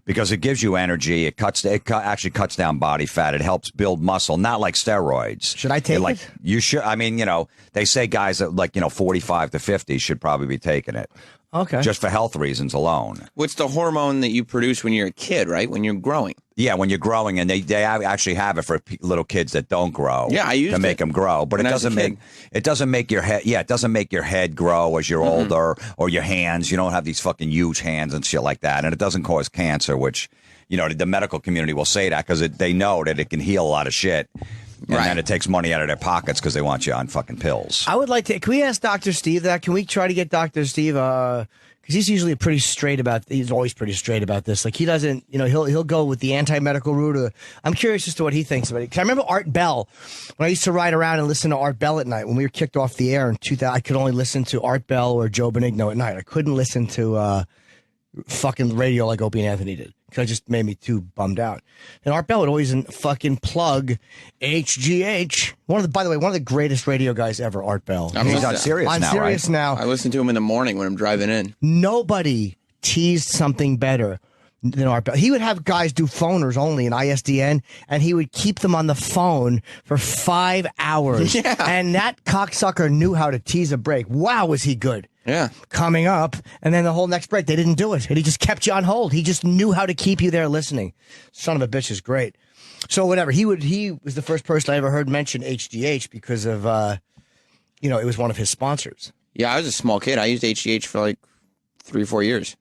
Speaker 13: because it gives you energy. It actually cuts down body fat. It helps build muscle, not like steroids.
Speaker 3: Should I take it?
Speaker 13: You should. I mean, they say guys that 45 to 50 should probably be taking it.
Speaker 3: Okay.
Speaker 13: Just for health reasons alone.
Speaker 8: What's the hormone that you produce when you're a kid, right? When you're growing?
Speaker 13: Yeah, when you're growing, and they actually have it for little kids that don't grow.
Speaker 8: Yeah, I used
Speaker 13: to make them grow, but it doesn't make your head. Yeah, it doesn't make your head grow as you're older, or your hands. You don't have these fucking huge hands and shit like that, and it doesn't cause cancer, which the medical community will say that because they know that it can heal a lot of shit. And then it takes money out of their pockets because they want you on fucking pills.
Speaker 3: I would like to. Can we ask Dr. Steve that? Can we try to get Dr. Steve? Because he's usually pretty straight about. He's always pretty straight about this. Like he doesn't. He'll go with the anti-medical route. I'm curious as to what he thinks about it. Because I remember Art Bell when I used to ride around and listen to Art Bell at night when we were kicked off the air in 2000. I could only listen to Art Bell or Joe Benigno at night. I couldn't listen to fucking radio like Opie and Anthony did. Because it just made me too bummed out. And Art Bell would always fucking plug HGH. By the way, one of the greatest radio guys ever, Art Bell.
Speaker 13: He's on Sirius now,
Speaker 3: Sirius now.
Speaker 8: I listen to him in the morning when I'm driving in.
Speaker 3: Nobody teased something better than Art Bell. He would have guys do phoners only in ISDN, and he would keep them on the phone for 5 hours.
Speaker 8: Yeah.
Speaker 3: And that cocksucker knew how to tease a break. Wow, was he good.
Speaker 8: Yeah.
Speaker 3: Coming up, and then the whole next break, they didn't do it. And he just kept you on hold. He just knew how to keep you there listening. Son of a bitch is great. So whatever. He was the first person I ever heard mention HGH because of, it was one of his sponsors.
Speaker 8: Yeah, I was a small kid. I used HGH for like 3 or 4 years.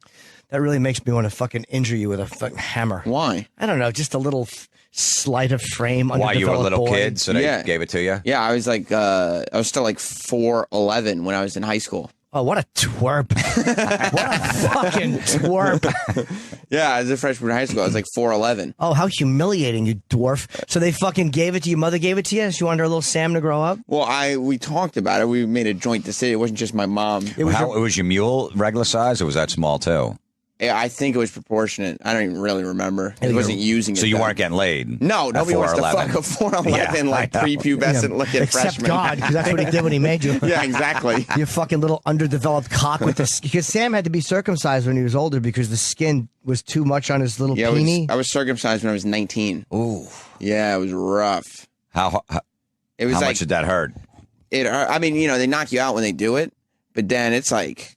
Speaker 3: That really makes me want to fucking injure you with a fucking hammer.
Speaker 8: Why?
Speaker 3: I don't know. Just a little sleight of frame.
Speaker 13: Why, you were a little
Speaker 3: boy.
Speaker 13: kid, so they gave it to you?
Speaker 8: Yeah, I was still like 4'11" when I was in high school.
Speaker 3: Oh, what a twerp. What a fucking twerp.
Speaker 8: Yeah, as a freshman in high school, I was like 4'11".
Speaker 3: Oh, how humiliating, you dwarf. So they fucking gave it to you. Mother gave it to you? She wanted her little Sam to grow up?
Speaker 8: Well, we talked about it. We made a joint decision. It wasn't just my mom.
Speaker 13: It was your mule regular size, or was that small too?
Speaker 8: Yeah, I think it was proportionate. I don't even really remember. I wasn't using it.
Speaker 13: So you
Speaker 8: then.
Speaker 13: weren't getting laid?
Speaker 8: No, nobody wants to fuck a 4'11", like prepubescent looking
Speaker 3: Except
Speaker 8: freshman.
Speaker 3: God, because that's what he did when he made you.
Speaker 8: Yeah, exactly.
Speaker 3: Your fucking little underdeveloped cock with this. Because Sam had to be circumcised when he was older because the skin was too much on his little peenie.
Speaker 8: I was circumcised when I was 19.
Speaker 13: Ooh.
Speaker 8: Yeah, it was rough.
Speaker 13: How much did that hurt?
Speaker 8: I mean, they knock you out when they do it, but then it's like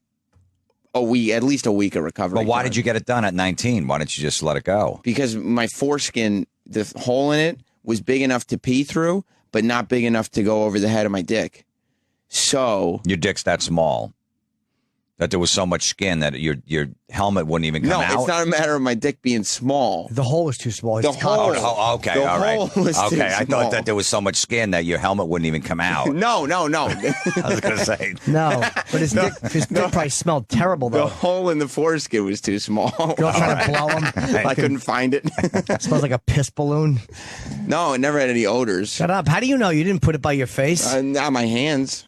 Speaker 8: at least a week of recovery.
Speaker 13: But why did you get it done at 19? Why didn't you just let it go?
Speaker 8: Because my foreskin, the hole in it was big enough to pee through, but not big enough to go over the head of my dick. So
Speaker 13: your dick's that small that there was so much skin that your helmet wouldn't even come out?
Speaker 8: No, it's not a matter of my dick being small.
Speaker 3: The hole was too small.
Speaker 8: The hole.
Speaker 13: Oh, okay,
Speaker 8: the
Speaker 13: all right.
Speaker 8: hole was too
Speaker 13: I
Speaker 8: small.
Speaker 13: thought that there was so much skin that your helmet wouldn't even come out.
Speaker 8: No.
Speaker 13: I was going to say.
Speaker 3: No, but his dick probably smelled terrible, though.
Speaker 8: The hole in the foreskin was too small.
Speaker 3: Girl trying to blow him.
Speaker 8: I couldn't find it.
Speaker 3: Smells like a piss balloon.
Speaker 8: No, it never had any odors.
Speaker 3: Shut up. How do you know? You didn't put it by your face?
Speaker 8: Not my hands.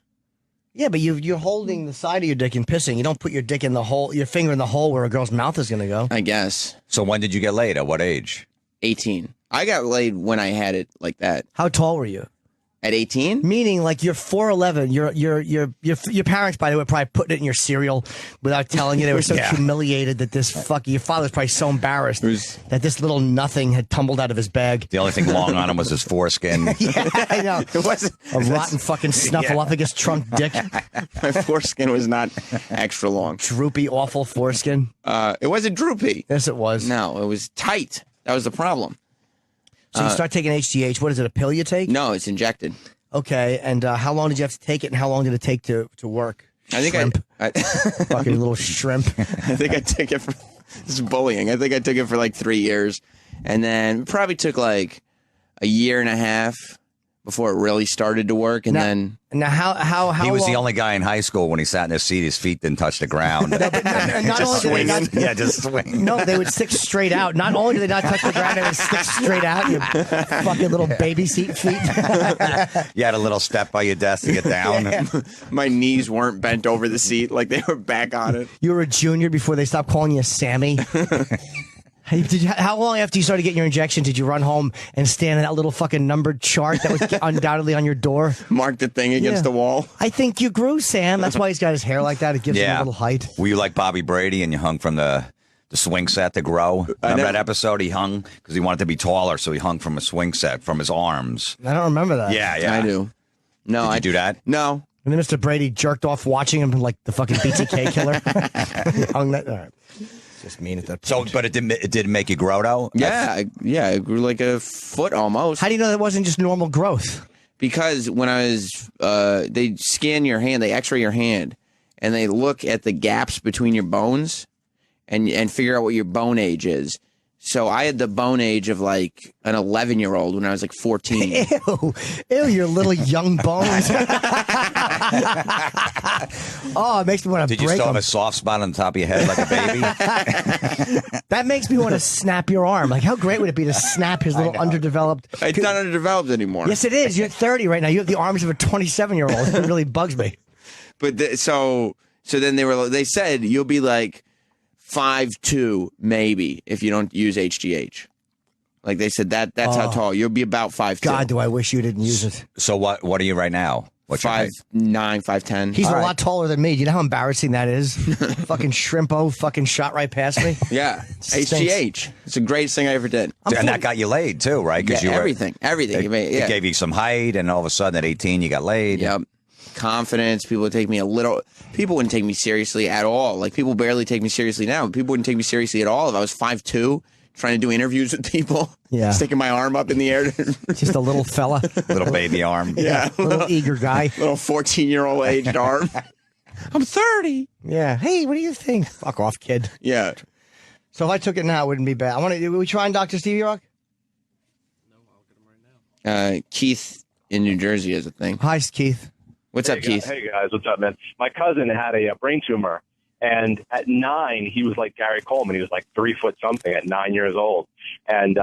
Speaker 3: Yeah, but you're holding the side of your dick and pissing. You don't put your dick in the hole, your finger in the hole where a girl's mouth is going to go.
Speaker 8: I guess.
Speaker 13: So when did you get laid? At what age?
Speaker 8: 18. I got laid when I had it like that.
Speaker 3: How tall were you?
Speaker 8: At 18?
Speaker 3: Meaning, like, you're 4'11". Your parents, by the way, probably putting it in your cereal without telling you. They were so humiliated that your father was probably so embarrassed that this little nothing had tumbled out of his bag.
Speaker 13: The only thing long on him was his foreskin.
Speaker 3: Yeah, I know.
Speaker 8: It wasn't
Speaker 3: a rotten fucking snuffleupagus trunk dick.
Speaker 8: My foreskin was not extra long.
Speaker 3: Droopy, awful foreskin.
Speaker 8: It wasn't droopy.
Speaker 3: Yes, it was.
Speaker 8: No, it was tight. That was the problem.
Speaker 3: So you start taking HGH. What is it, a pill you take?
Speaker 8: No, it's injected.
Speaker 3: Okay, and how long did you have to take it, and how long did it take to work?
Speaker 8: I think
Speaker 3: shrimp.
Speaker 8: I
Speaker 3: fucking little shrimp.
Speaker 8: I think I took it for this is bullying. I think I took it for like 3 years, and then probably took like a year and a half before it really started to work. And then
Speaker 3: how
Speaker 13: he was
Speaker 3: long?
Speaker 13: the only guy in high school when he sat in his seat, his feet didn't touch the ground.
Speaker 3: Just
Speaker 13: swinging. Just swing.
Speaker 3: No, they would stick straight out. Not only did they not touch the ground, they would stick straight out. You fucking little baby seat feet.
Speaker 13: You had a little step by your desk to get down.
Speaker 3: Yeah.
Speaker 8: My knees weren't bent over the seat, like they were back on it.
Speaker 3: You were a junior before they stopped calling you Sammy. How long after you started getting your injection did you run home and stand in that little fucking numbered chart that was undoubtedly on your door?
Speaker 8: Mark the thing against the wall.
Speaker 3: I think you grew, Sam. That's why he's got his hair like that. It gives him a little height.
Speaker 13: Were you like Bobby Brady and you hung from the swing set to grow? Remember that episode? He hung because he wanted to be taller, so he hung from a swing set from his arms.
Speaker 3: I don't remember that.
Speaker 13: Yeah.
Speaker 8: I do. No,
Speaker 13: Did you do that?
Speaker 8: No.
Speaker 3: And then Mr. Brady jerked off watching him like the fucking BTK killer. Hung that. All right. Just mean at that point.
Speaker 13: So, but it didn't make you grow though?
Speaker 8: Yeah, I grew like a foot almost.
Speaker 3: How do you know that wasn't just normal growth?
Speaker 8: Because when I was, they scan your hand, they X-ray your hand, and they look at the gaps between your bones, and figure out what your bone age is. So I had the bone age of like an 11-year-old when I was like 14.
Speaker 3: Ew, your little young bones. Oh, it makes me want to break
Speaker 13: Did you still have
Speaker 3: them.
Speaker 13: a soft spot on the top of your head like a baby?
Speaker 3: That makes me want to snap your arm. Like, how great would it be to snap his little underdeveloped...
Speaker 8: It's not underdeveloped anymore.
Speaker 3: Yes, it is. You're 30 right now. You have the arms of a 27-year-old. It really bugs me.
Speaker 8: But so then they said you'll be like 5'2", maybe, if you don't use HGH. Like they said that's how tall you'll be. About 5'2".
Speaker 3: God, do I wish you didn't use it.
Speaker 13: So what are you right now? What's your height?
Speaker 8: 5'9", 5'10".
Speaker 3: He's a lot taller than me. Do you know how embarrassing that is? Fucking shrimpo fucking shot right past me.
Speaker 8: Yeah, HGH. It's the greatest thing I ever did.
Speaker 13: And that got you laid too, right?
Speaker 8: Yeah,
Speaker 13: you were,
Speaker 8: everything.
Speaker 13: It gave you some height, and all of a sudden at 18 you got laid.
Speaker 8: Yep. Confidence. People would take me people wouldn't take me seriously at all. Like, people barely take me seriously now. People wouldn't take me seriously at all if I was 5'2", trying to do interviews with people.
Speaker 3: Yeah.
Speaker 8: Sticking my arm up in the air.
Speaker 3: Just a little fella.
Speaker 13: Little baby arm.
Speaker 8: Yeah.
Speaker 3: Little eager guy.
Speaker 8: Little 14-year-old aged arm. I'm 30.
Speaker 3: Yeah. Hey, what do you think? Fuck off, kid.
Speaker 8: Yeah.
Speaker 3: So if I took it now, it wouldn't be bad. Are we trying Dr. Stevie Rock?
Speaker 8: Keith in New Jersey is a thing.
Speaker 3: Hi, Keith.
Speaker 8: What's up, Keith?
Speaker 16: Hey, guys. What's up, man? My cousin had a brain tumor, and at 9, he was like Gary Coleman. He was like 3 foot something at 9 years old. And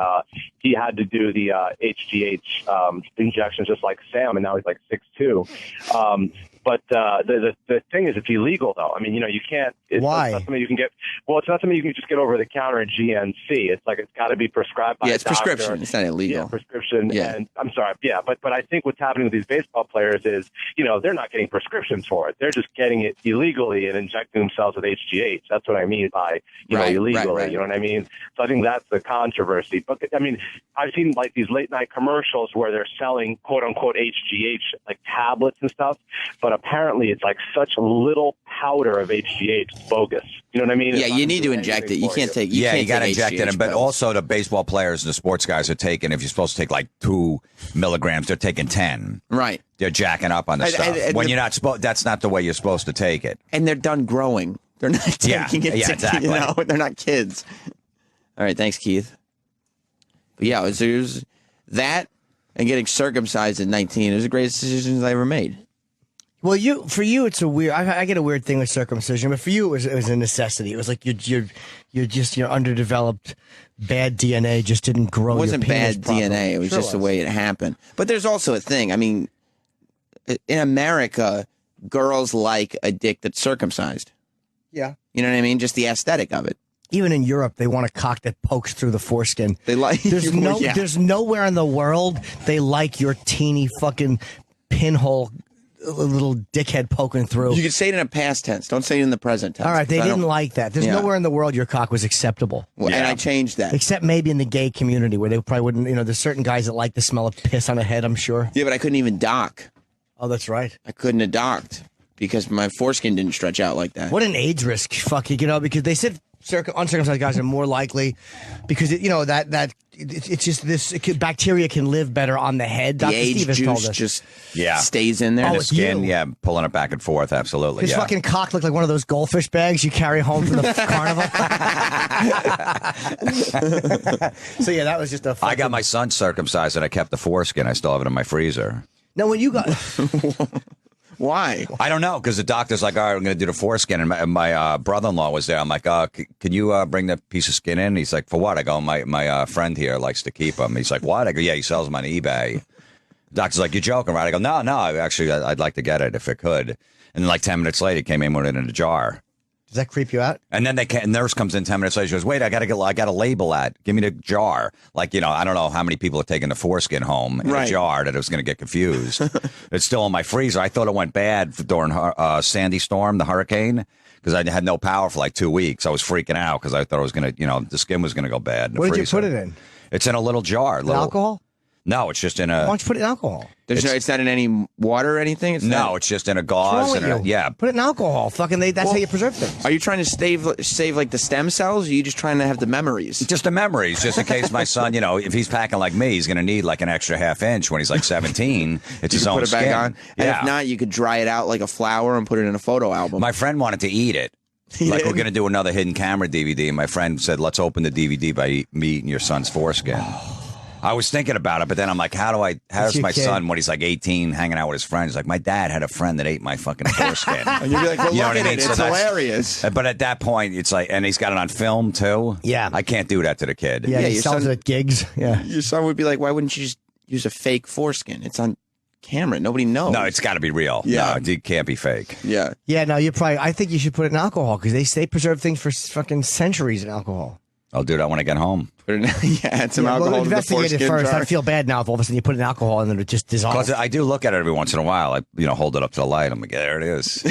Speaker 16: he had to do the HGH injections just like Sam, and now he's like 6'2". But the thing is, it's illegal, though. I mean, you can't.
Speaker 3: Why?
Speaker 16: It's not something you can get. Well, it's not something you can just get over the counter at GNC. It's like it's got to be prescribed by a doctor.
Speaker 8: Prescription. It's not illegal.
Speaker 16: Yeah, prescription.
Speaker 8: Yeah.
Speaker 16: And I'm sorry. Yeah, but I think what's happening with these baseball players is, they're not getting prescriptions for it. They're just getting it illegally and injecting themselves with HGH. That's what I mean by illegally.
Speaker 8: Right.
Speaker 16: You know what I mean? So I think that's the controversy. But I mean, I've seen like these late night commercials where they're selling quote unquote HGH like tablets and stuff, but apparently it's like such little powder of HGH. It's bogus. You know what I mean?
Speaker 8: Yeah, you need to inject it. You can't take. You
Speaker 13: got to inject it. But also the baseball players and the sports guys are taking. If you're supposed to take like 2 milligrams, they're taking 10.
Speaker 8: Right.
Speaker 13: They're jacking up on the stuff. When you're not supposed, that's not the way you're supposed to take it.
Speaker 8: And they're done growing. They're not taking it.
Speaker 13: Yeah, exactly.
Speaker 8: They're not kids. All right, thanks, Keith. But yeah, it was that and getting circumcised at 19. It was the greatest decisions I ever made.
Speaker 3: Well, for you, it's a weird. I get a weird thing with circumcision, but for you, it was a necessity. It was like you're just underdeveloped, bad DNA just didn't grow.
Speaker 8: It wasn't
Speaker 3: your penis
Speaker 8: bad
Speaker 3: properly.
Speaker 8: DNA. It was just the way it happened. But there's also a thing. I mean, in America, girls like a dick that's circumcised.
Speaker 3: Yeah.
Speaker 8: You know what I mean? Just the aesthetic of it.
Speaker 3: Even in Europe, they want a cock that pokes through the foreskin.
Speaker 8: They like.
Speaker 3: There's nowhere in the world they like your teeny fucking pinhole. A little dickhead poking through.
Speaker 8: You can say it in a past tense. Don't say it in the present tense.
Speaker 3: All right, they didn't like that. There's nowhere in the world your cock was acceptable.
Speaker 8: Well, and I changed that.
Speaker 3: Except maybe in the gay community where they probably wouldn't, there's certain guys that like the smell of piss on a head, I'm sure.
Speaker 8: Yeah, but I couldn't even dock.
Speaker 3: Oh, that's right.
Speaker 8: I couldn't have docked because my foreskin didn't stretch out like that.
Speaker 3: What an age risk, because they said uncircumcised guys are more likely because it's just this bacteria can live better on the head.
Speaker 8: The
Speaker 3: Dr.
Speaker 8: age
Speaker 3: Steve has told
Speaker 8: juice
Speaker 3: us.
Speaker 8: just stays in there.
Speaker 3: Oh,
Speaker 13: The
Speaker 3: it's
Speaker 13: skin,
Speaker 3: you.
Speaker 13: pulling it back and forth, absolutely.
Speaker 3: His fucking cock looked like one of those goldfish bags you carry home from the carnival. So yeah, that was just a fucking...
Speaker 13: I got my son circumcised and I kept the foreskin. I still have it in my freezer.
Speaker 3: Now, when you got...
Speaker 8: Why?
Speaker 13: I don't know, because the doctor's like, all right, I'm going to do the foreskin. And my brother-in-law was there. I'm like, can you bring that piece of skin in? He's like, for what? I go, my friend here likes to keep them. He's like, what? I go, yeah, he sells them on eBay. The doctor's like, you're joking, right? I go, no, actually, I'd like to get it if it could. And then like 10 minutes later, he came in with it in a jar.
Speaker 3: Does that creep you out?
Speaker 13: And then nurse comes in 10 minutes later. She goes, wait, I got to label that. Give me the jar. Like, I don't know how many people are taking the foreskin home in a jar that it was going to get confused. It's still in my freezer. I thought it went bad during Sandy Storm, the hurricane, because I had no power for like 2 weeks. I was freaking out because I thought it was going to, the skin was going to go bad in the
Speaker 3: Where did
Speaker 13: freezer.
Speaker 3: you put it in?
Speaker 13: It's in a little jar.
Speaker 3: Alcohol?
Speaker 13: No, it's just in a...
Speaker 3: Why don't you put it in alcohol?
Speaker 8: It's not in any water or anything? It's
Speaker 13: just in a gauze.
Speaker 3: What's wrong with you? Put it in alcohol. That's how you preserve things.
Speaker 8: Are you trying to save like the stem cells, or are you just trying to have the memories?
Speaker 13: Just the memories, just in case my son, if he's packing like me, he's going to need like an extra half inch when he's like 17. It's his own
Speaker 8: put it back
Speaker 13: skin.
Speaker 8: on. And if not, you could dry it out like a flower and put it in a photo album.
Speaker 13: My friend wanted to eat it. Like, we're going to do another hidden camera DVD, and my friend said, let's open the DVD by me eating your son's foreskin. I was thinking about it, but then I'm like, how does my son, when he's like 18, hanging out with his friends, like, my dad had a friend that ate my fucking foreskin.
Speaker 8: And you'd be like, well,
Speaker 13: you know
Speaker 8: look
Speaker 13: what
Speaker 8: at
Speaker 13: I mean?
Speaker 8: it. It's hilarious.
Speaker 13: But at that point, it's like, and he's got it on film, too.
Speaker 3: Yeah.
Speaker 13: I can't do that to the kid.
Speaker 3: Yeah, he sells it at gigs. Yeah.
Speaker 8: Your son would be like, why wouldn't you just use a fake foreskin? It's on camera. Nobody knows.
Speaker 13: No, it's got to be real.
Speaker 8: Yeah.
Speaker 13: No, it can't be fake.
Speaker 8: Yeah.
Speaker 3: Yeah, no, I think you should put it in alcohol because they preserve things for fucking centuries in alcohol.
Speaker 13: I'll do that when I get home.
Speaker 8: Add some alcohol
Speaker 3: Well,
Speaker 8: to the
Speaker 3: investigate it
Speaker 8: foreskin
Speaker 3: first.
Speaker 8: jar.
Speaker 3: I feel bad now if all of a sudden you put in alcohol and then it just dissolves.
Speaker 13: Because I do look at it every once in a while. I hold it up to the light. I'm like, there it is.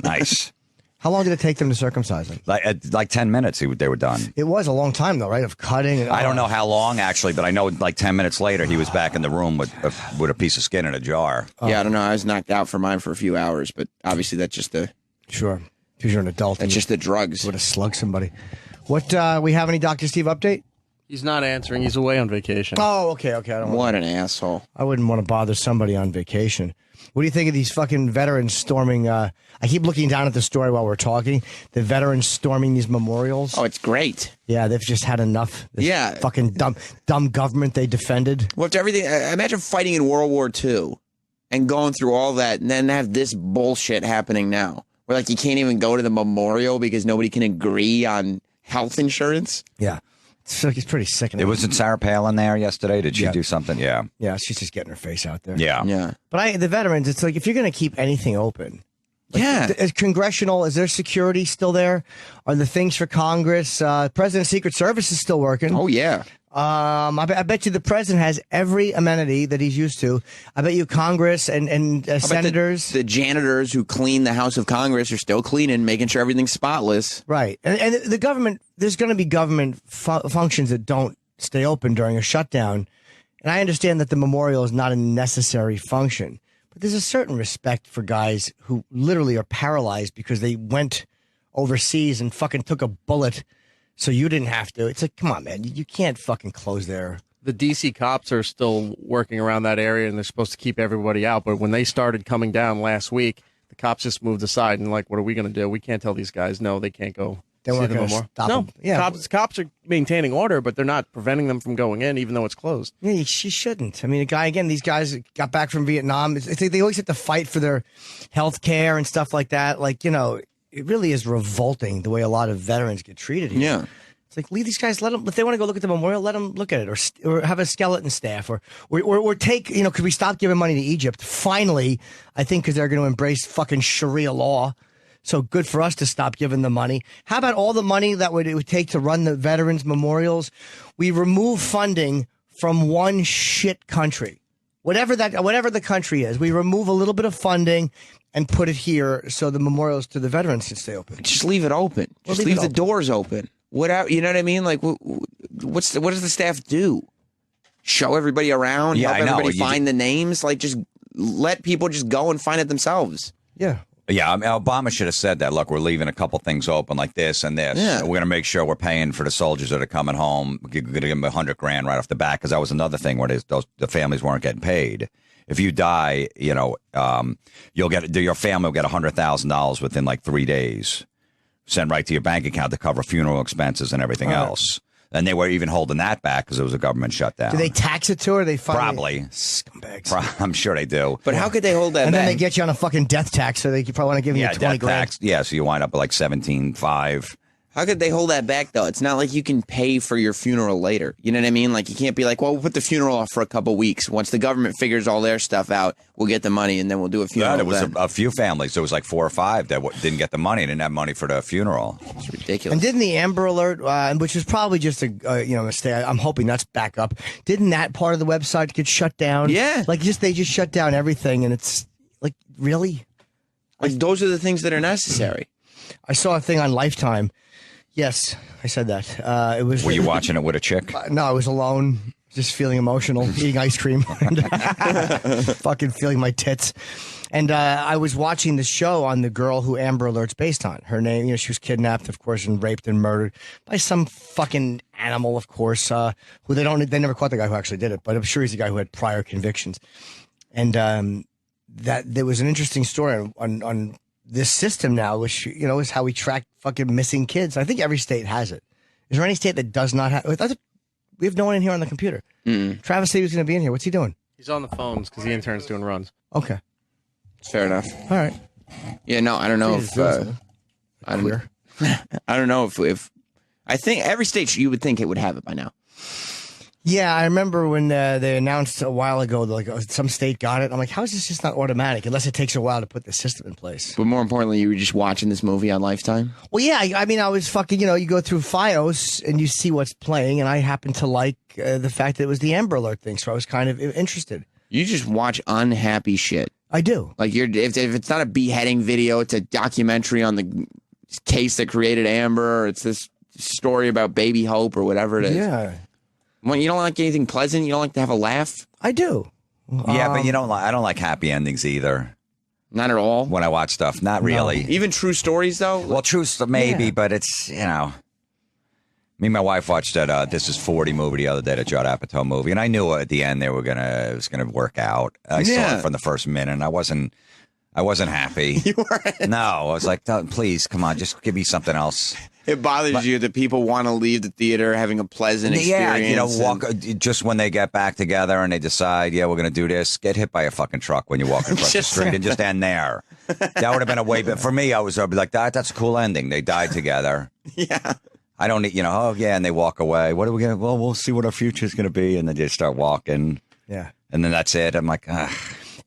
Speaker 13: Nice.
Speaker 3: How long did it take them to circumcise him?
Speaker 13: Like 10 minutes, they were done.
Speaker 3: It was a long time, though, right? Of cutting. And,
Speaker 13: I don't know how long, actually, but I know like 10 minutes later, he was back in the room with a piece of skin in a jar.
Speaker 8: Yeah, I don't know. I was knocked out for mine for a few hours, but obviously that's just the...
Speaker 3: Sure. Because you're an adult.
Speaker 8: That's just the drugs.
Speaker 3: Would have slugged somebody. What, we have any Dr. Steve update?
Speaker 9: He's not answering. He's away on vacation.
Speaker 3: Oh, okay.
Speaker 8: What an asshole.
Speaker 3: I wouldn't want to bother somebody on vacation. What do you think of these fucking veterans storming? I keep looking down at the story while we're talking. The veterans storming these memorials.
Speaker 8: Oh, it's great.
Speaker 3: Yeah, they've just had enough. This fucking dumb government they defended.
Speaker 8: Well, after everything, imagine fighting in World War II and going through all that, and then have this bullshit happening now, where like you can't even go to the memorial because nobody can agree on health insurance.
Speaker 3: Yeah. It's pretty sickening.
Speaker 13: It wasn't Sarah Palin there yesterday? Did she do something? Yeah.
Speaker 3: Yeah, she's just getting her face out there.
Speaker 13: Yeah.
Speaker 3: But the veterans, it's like if you're going to keep anything open. Is congressional, is there security still there? Are the things for Congress? President's Secret Service is still working.
Speaker 8: Oh, yeah.
Speaker 3: I bet you the president has every amenity that he's used to. I bet you Congress and senators.
Speaker 8: The janitors who clean the House of Congress are still cleaning, making sure everything's spotless.
Speaker 3: Right. And the government, there's going to be government functions that don't stay open during a shutdown. And I understand that the memorial is not a necessary function. But there's a certain respect for guys who literally are paralyzed because they went overseas and fucking took a bullet so you didn't have to. It's like, come on, man. You can't fucking close there.
Speaker 9: The DC cops are still working around that area, and they're supposed to keep everybody out. But when they started coming down last week, the cops just moved aside and like, what are we going to do? We can't tell these guys, no, they can't go.
Speaker 3: They weren't going to stop them.
Speaker 9: Yeah, cops are maintaining order, but they're not preventing them from going in, even though it's closed.
Speaker 3: Yeah, she shouldn't. I mean, these guys got back from Vietnam. They always have to fight for their health care and stuff like that. Like, it really is revolting the way a lot of veterans get treated here.
Speaker 8: Yeah.
Speaker 3: It's like, leave these guys, let them, if they want to go look at the memorial, let them look at it, or have a skeleton staff, or take, could we stop giving money to Egypt? Finally, I think because they're going to embrace fucking Sharia law. So good for us to stop giving them money. How about all the money that it would take to run the veterans memorials? We remove funding from one shit country, whatever the country is. We remove a little bit of funding and put it here so the memorials to the veterans can stay open.
Speaker 8: Just leave it open. Just leave the doors open. You know what I mean? Like, what does the staff do? Show everybody around?
Speaker 13: Yeah,
Speaker 8: help
Speaker 13: I know.
Speaker 8: Everybody find the names? Like, just let people just go and find it themselves.
Speaker 3: Yeah.
Speaker 13: Yeah, I mean, Obama should have said that. Look, we're leaving a couple things open like this and this.
Speaker 8: Yeah.
Speaker 13: We're going to make sure we're paying for the soldiers that are coming home. We're going to give them $100,000 right off the bat because that was another thing where the families weren't getting paid. If you die, your family will get $100,000 within like 3 days, sent right to your bank account to cover funeral expenses and everything else. And they were even holding that back because it was a government shutdown.
Speaker 3: Do they tax it to her? They
Speaker 13: probably
Speaker 3: scumbags.
Speaker 13: I'm sure they do.
Speaker 8: But how could they hold that
Speaker 3: and
Speaker 8: back?
Speaker 3: then they get you on a fucking death tax, so they probably want to give you $20,000.
Speaker 13: Tax. Yeah, so you wind up at like 17.5.
Speaker 8: How could they hold that back, though? It's not like you can pay for your funeral later. You know what I mean? Like, you can't be like, well, we'll put the funeral off for a couple weeks. Once the government figures all their stuff out, we'll get the money, and then we'll do a funeral.
Speaker 13: Yeah, there was a few families. There was like 4 or 5 that didn't get the money, didn't have money for the funeral.
Speaker 8: It's ridiculous.
Speaker 3: And didn't the Amber Alert, which was probably just a mistake, I'm hoping that's back up, didn't that part of the website get shut down?
Speaker 8: Yeah.
Speaker 3: Like, they just shut down everything, and it's like, really?
Speaker 8: Like, those are the things that are necessary.
Speaker 3: I saw a thing on Lifetime. Yes, I said that. It was.
Speaker 13: Were you watching it with a chick?
Speaker 3: No, I was alone, just feeling emotional, eating ice cream, and fucking feeling my tits. And I was watching the show on the girl who Amber Alert's based on. Her name, she was kidnapped, of course, and raped and murdered by some fucking animal, of course, who they never caught the guy who actually did it, but I'm sure he's the guy who had prior convictions. And that there was an interesting story on this system now, which, is how we track fucking missing kids. I think every state has it. Is there any state that does not have? We have no one in here on the computer. Travis said he was going to be in here. What's he doing?
Speaker 9: He's on the phones because the intern's doing runs.
Speaker 3: Okay.
Speaker 8: Fair enough.
Speaker 3: All right.
Speaker 8: Yeah, no, I don't know if I don't know if I think every state you would think it would have it by now.
Speaker 3: Yeah, I remember when they announced a while ago that like some state got it. I'm like, how is this just not automatic? Unless it takes a while to put the system in place.
Speaker 8: But more importantly, you were just watching this movie on Lifetime?
Speaker 3: Well, yeah. I mean, I was fucking, you go through FiOS and you see what's playing, and I happened to like the fact that it was the Amber Alert thing, so I was kind of interested.
Speaker 8: You just watch unhappy shit.
Speaker 3: I do.
Speaker 8: Like, if it's not a beheading video, it's a documentary on the case that created Amber, or it's this story about Baby Hope or whatever it is.
Speaker 3: Yeah.
Speaker 8: Well, you don't like anything pleasant? You don't like to have a laugh?
Speaker 3: I do.
Speaker 13: Yeah, but I don't like happy endings either.
Speaker 8: Not at all?
Speaker 13: When I watch stuff, not really.
Speaker 8: Even true stories, though?
Speaker 13: Well, true stuff, maybe, but it's, Me and my wife watched that This Is 40 movie the other day, the Judd Apatow movie, and I knew at the end it was gonna work out. I saw it from the first minute, and I wasn't happy.
Speaker 8: You weren't?
Speaker 13: No, I was like, please, come on, just give me something else.
Speaker 8: It bothers you that people want to leave the theater having a pleasant experience.
Speaker 13: Yeah, walk just when they get back together and they decide, we're going to do this, get hit by a fucking truck when you walk across the street and just end there. That would have been a way, but for me, I'd be like, that's a cool ending. They died together.
Speaker 8: Yeah.
Speaker 13: I don't need, and they walk away. What are we going to, well, we'll see what our future is going to be. And then they start walking.
Speaker 3: Yeah.
Speaker 13: And then that's it. I'm like,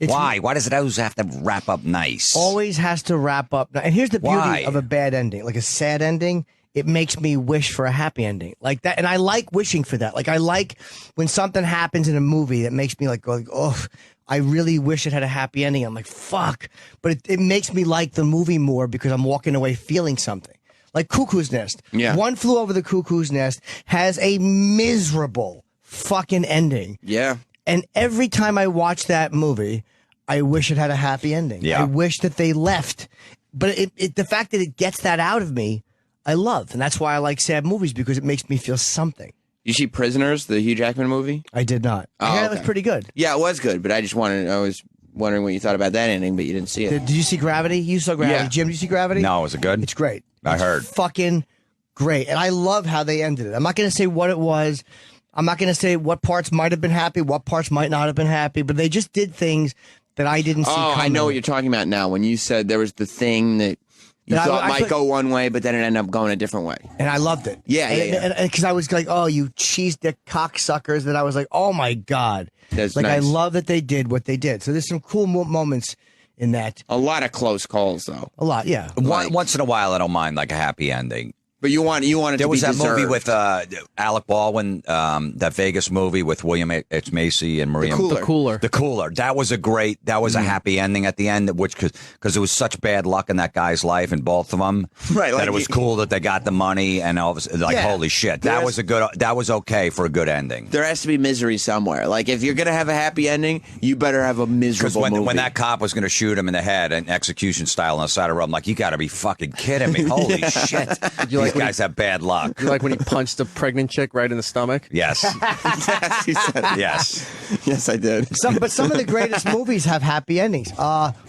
Speaker 13: why? Why does it always have to wrap up nice?
Speaker 3: Always has to wrap up. And here's the beauty of a bad ending, like a sad ending. It makes me wish for a happy ending like that. And I like wishing for that. Like I like when something happens in a movie that makes me like, oh, I really wish it had a happy ending. I'm like, fuck. But it makes me like the movie more because I'm walking away feeling something. Like Cuckoo's Nest.
Speaker 8: Yeah.
Speaker 3: One Flew Over the Cuckoo's Nest has a miserable fucking ending.
Speaker 8: Yeah.
Speaker 3: And every time I watch that movie, I wish it had a happy ending.
Speaker 13: Yeah.
Speaker 3: I wish that they left. But the fact that it gets that out of me, I love. And that's why I like sad movies, because it makes me feel something.
Speaker 8: You see Prisoners, the Hugh Jackman movie?
Speaker 3: I did not.
Speaker 8: Oh,
Speaker 3: It was pretty good.
Speaker 8: Yeah, it was good, but I was wondering what you thought about that ending, but you didn't see it.
Speaker 3: Did you see Gravity? You saw Gravity.
Speaker 8: Yeah.
Speaker 3: Jim, did you see Gravity?
Speaker 13: No, was it good?
Speaker 3: It's great.
Speaker 13: I heard.
Speaker 3: Fucking great. And I love how they ended it. I'm not going to say what it was. I'm not going to say what parts might have been happy, what parts might not have been happy, but they just did things that I didn't see coming.
Speaker 8: I know what you're talking about now. When you said there was the thing that you thought might go one way, but then it ended up going a different way.
Speaker 3: And I loved it.
Speaker 8: Yeah.
Speaker 3: Because I was like, oh, you cheese dick cocksuckers. That I was like, oh my God.
Speaker 8: That's
Speaker 3: like,
Speaker 8: nice.
Speaker 3: I love that they did what they did. So there's some cool moments in that.
Speaker 8: A lot of close calls, though.
Speaker 3: A lot, yeah.
Speaker 13: Once in a while, I don't mind like a happy ending.
Speaker 8: But you want it
Speaker 13: there
Speaker 8: to be
Speaker 13: was that
Speaker 8: deserved.
Speaker 13: movie with Alec Baldwin, that Vegas movie with William H. Macy and Maria.
Speaker 8: The Cooler.
Speaker 13: The Cooler. That was a happy ending at the end, which because it was such bad luck in that guy's life and both of them.
Speaker 8: Right.
Speaker 13: That
Speaker 8: Like
Speaker 13: it was cool that they got the money and all of a sudden, like, holy shit, that was okay for a good ending.
Speaker 8: There has to be misery somewhere. Like, if you're going to have a happy ending, you better have a miserable
Speaker 13: Because
Speaker 8: movie.
Speaker 13: when that cop was going to shoot him in the head and execution style on the side of the road, I'm like, you got to be fucking kidding me. Holy shit. These guys have bad luck.
Speaker 9: You like when he punched a pregnant chick right in the stomach?
Speaker 13: Yes.
Speaker 8: Yes, you said it.
Speaker 13: Yes,
Speaker 8: I did.
Speaker 3: But some of the greatest movies have happy endings.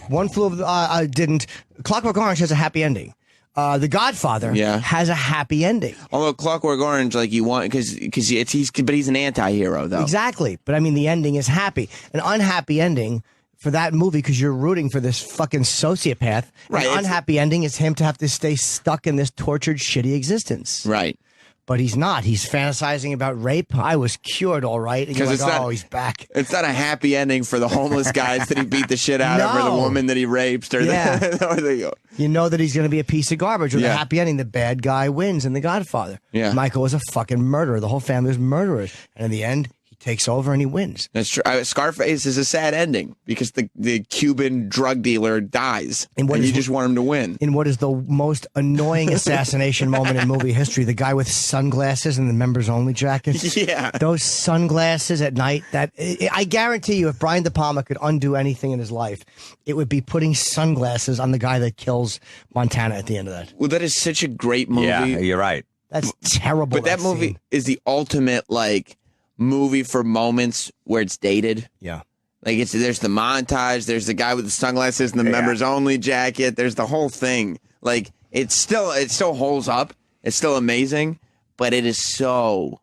Speaker 3: One Flew Over didn't. Clockwork Orange has a happy ending. The Godfather has a happy ending.
Speaker 8: Although Clockwork Orange, like you want, because he's an anti-hero though.
Speaker 3: Exactly. But I mean, the ending is happy. An unhappy ending for that movie, because you're rooting for this fucking sociopath.
Speaker 8: Right.
Speaker 3: An unhappy ending is him to have to stay stuck in this tortured, shitty existence.
Speaker 8: Right.
Speaker 3: But he's not. He's fantasizing about rape. I was cured, all right. And you're like, he's back.
Speaker 8: It's not a happy ending for the homeless guys that he beat the shit out of, or the woman that he raped, or
Speaker 3: you know that he's going to be a piece of garbage. Or the happy ending, the bad guy wins in The Godfather.
Speaker 8: Yeah.
Speaker 3: Michael was a fucking murderer. The whole family was murderers. And in the end, he takes over and he wins.
Speaker 8: That's true. Scarface is a sad ending because the Cuban drug dealer dies, and you just want him to win.
Speaker 3: In what is the most annoying assassination moment in movie history, the guy with sunglasses and the members-only jacket.
Speaker 8: Yeah.
Speaker 3: Those sunglasses at night, I guarantee you, if Brian De Palma could undo anything in his life, it would be putting sunglasses on the guy that kills Montana at the end of that.
Speaker 8: Well, that is such a great movie.
Speaker 13: Yeah, you're right.
Speaker 3: That's terrible.
Speaker 8: But that movie is the ultimate, movie for moments where it's dated.
Speaker 3: Yeah.
Speaker 8: Like there's the montage, there's the guy with the sunglasses and the members only jacket, there's the whole thing. Like it still holds up. It's still amazing, but it is so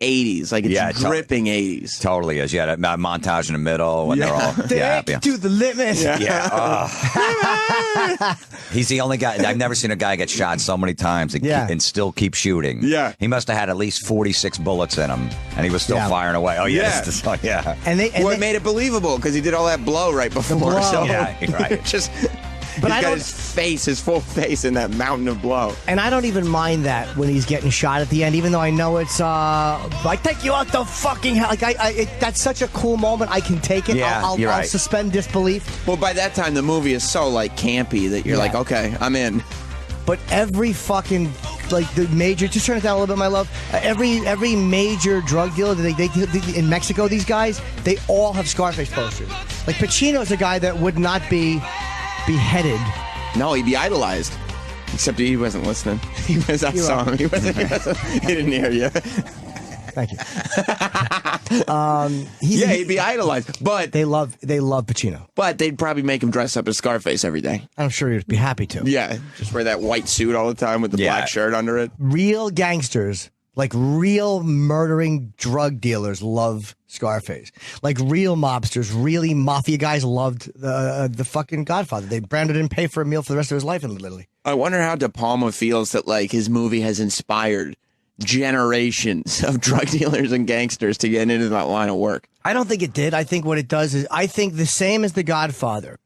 Speaker 8: 80s. Like it's dripping 80s.
Speaker 13: Totally is. Yeah, that montage in the middle when they're all
Speaker 3: to the limit.
Speaker 13: Yeah. He's the only guy. I've never seen a guy get shot so many times and still keep shooting.
Speaker 8: Yeah.
Speaker 13: He must have had at least 46 bullets in him, and he was still firing away. Oh, yeah.
Speaker 8: Yeah.
Speaker 3: And
Speaker 8: it made it believable because he did all that blow right before. So
Speaker 13: yeah, right.
Speaker 3: But
Speaker 8: he's got his full face in that mountain of blow.
Speaker 3: And I don't even mind that when he's getting shot at the end, even though I know it's, I take you out the fucking hell. Like, that's such a cool moment. I can take it.
Speaker 8: Yeah,
Speaker 3: I'll suspend disbelief.
Speaker 8: Well, by that time, the movie is so, campy that you're like, okay, I'm in.
Speaker 3: But every fucking, the major, just turn it down a little bit, my love. Every major drug dealer, they in Mexico, these guys, they all have Scarface posters. Like, Pacino's a guy that would not be beheaded.
Speaker 8: No, he'd be idolized. Except he wasn't listening. He was that song. He didn't hear you.
Speaker 3: Thank you.
Speaker 8: He'd be idolized. But
Speaker 3: they love Pacino.
Speaker 8: But they'd probably make him dress up as Scarface every day.
Speaker 3: I'm sure he'd be happy to.
Speaker 8: Yeah, just wear that white suit all the time with the black shirt under it.
Speaker 3: Real gangsters, like real murdering drug dealers, love Scarface. Like real mobsters, really mafia guys loved the fucking Godfather. Brandon didn't pay for a meal for the rest of his life, literally.
Speaker 8: I wonder how De Palma feels that like his movie has inspired generations of drug dealers and gangsters to get into that line of work.
Speaker 3: I don't think it did. I think what it does is, I think the same as The Godfather,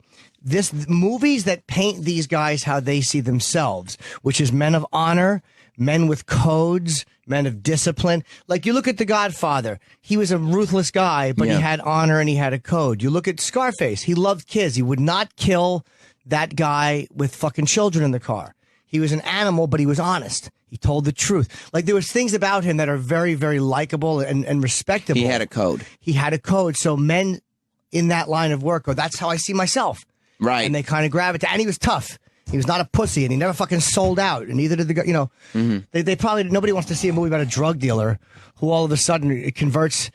Speaker 3: movies that paint these guys how they see themselves, which is men of honor, men with codes, men of discipline. Like you look at The Godfather, he was a ruthless guy, but he had honor and he had a code. You look at Scarface, he loved kids. He would not kill that guy with fucking children in the car. He was an animal, but he was honest. He told the truth. Like there was things about him that are very, very likable and respectable.
Speaker 8: He had a code.
Speaker 3: He had a code. So men in that line of work go, that's how I see myself.
Speaker 8: Right.
Speaker 3: And they kind of gravitate. And he was tough. He was not a pussy, and he never fucking sold out. And neither did the guy. They probably, nobody wants to see a movie about a drug dealer who all of a sudden converts,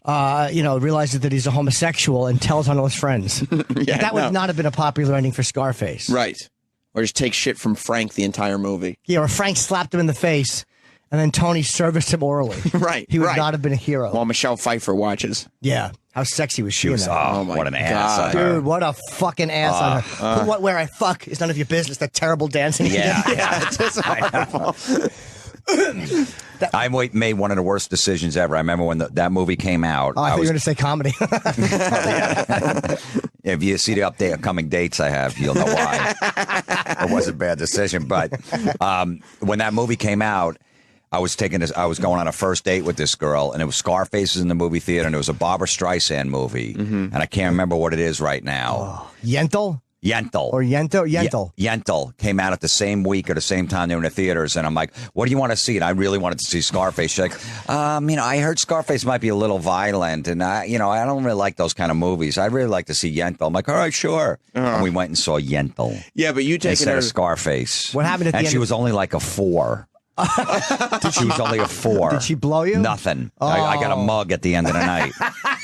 Speaker 3: realizes that he's a homosexual and tells on all his friends. That would not have been a popular ending for Scarface.
Speaker 8: Right. Or just take shit from Frank the entire movie.
Speaker 3: Yeah, or Frank slapped him in the face, and then Tony serviced him orally.
Speaker 8: Right.
Speaker 3: He would not have been a hero.
Speaker 8: While Michelle Pfeiffer watches.
Speaker 3: Yeah. How sexy was she in
Speaker 13: was,
Speaker 3: that?
Speaker 13: oh, what an ass on her.
Speaker 3: Dude, what a fucking ass on her. What, where I fuck is none of your business. That terrible dancing.
Speaker 13: Yeah.
Speaker 3: It's just horrible.
Speaker 13: I made one of the worst decisions ever. I remember when that movie came out.
Speaker 3: Oh, I thought you were going to say comedy.
Speaker 13: If you see the upcoming dates I have, you'll know why. It was a bad decision. But when that movie came out, I was going on a first date with this girl, and it was Scarface in the movie theater, and it was a Barbra Streisand movie, and I can't remember what it is right now.
Speaker 3: Oh. Yentl?
Speaker 13: Yentl.
Speaker 3: Or Yentl? Yentl.
Speaker 13: Yentl came out at the same week or the same time they were in the theaters, and I'm like, what do you want to see? And I really wanted to see Scarface. She's like, I heard Scarface might be a little violent, and I don't really like those kind of movies. I'd really like to see Yentl. I'm like, all right, sure. And we went and saw Yentl.
Speaker 8: Yeah, but you taking
Speaker 13: instead
Speaker 8: her
Speaker 13: of Scarface.
Speaker 3: What happened at the end?
Speaker 13: And she was only like a 4. She was only a 4.
Speaker 3: Did she blow you?
Speaker 13: Nothing. I got a mug at the end of the night.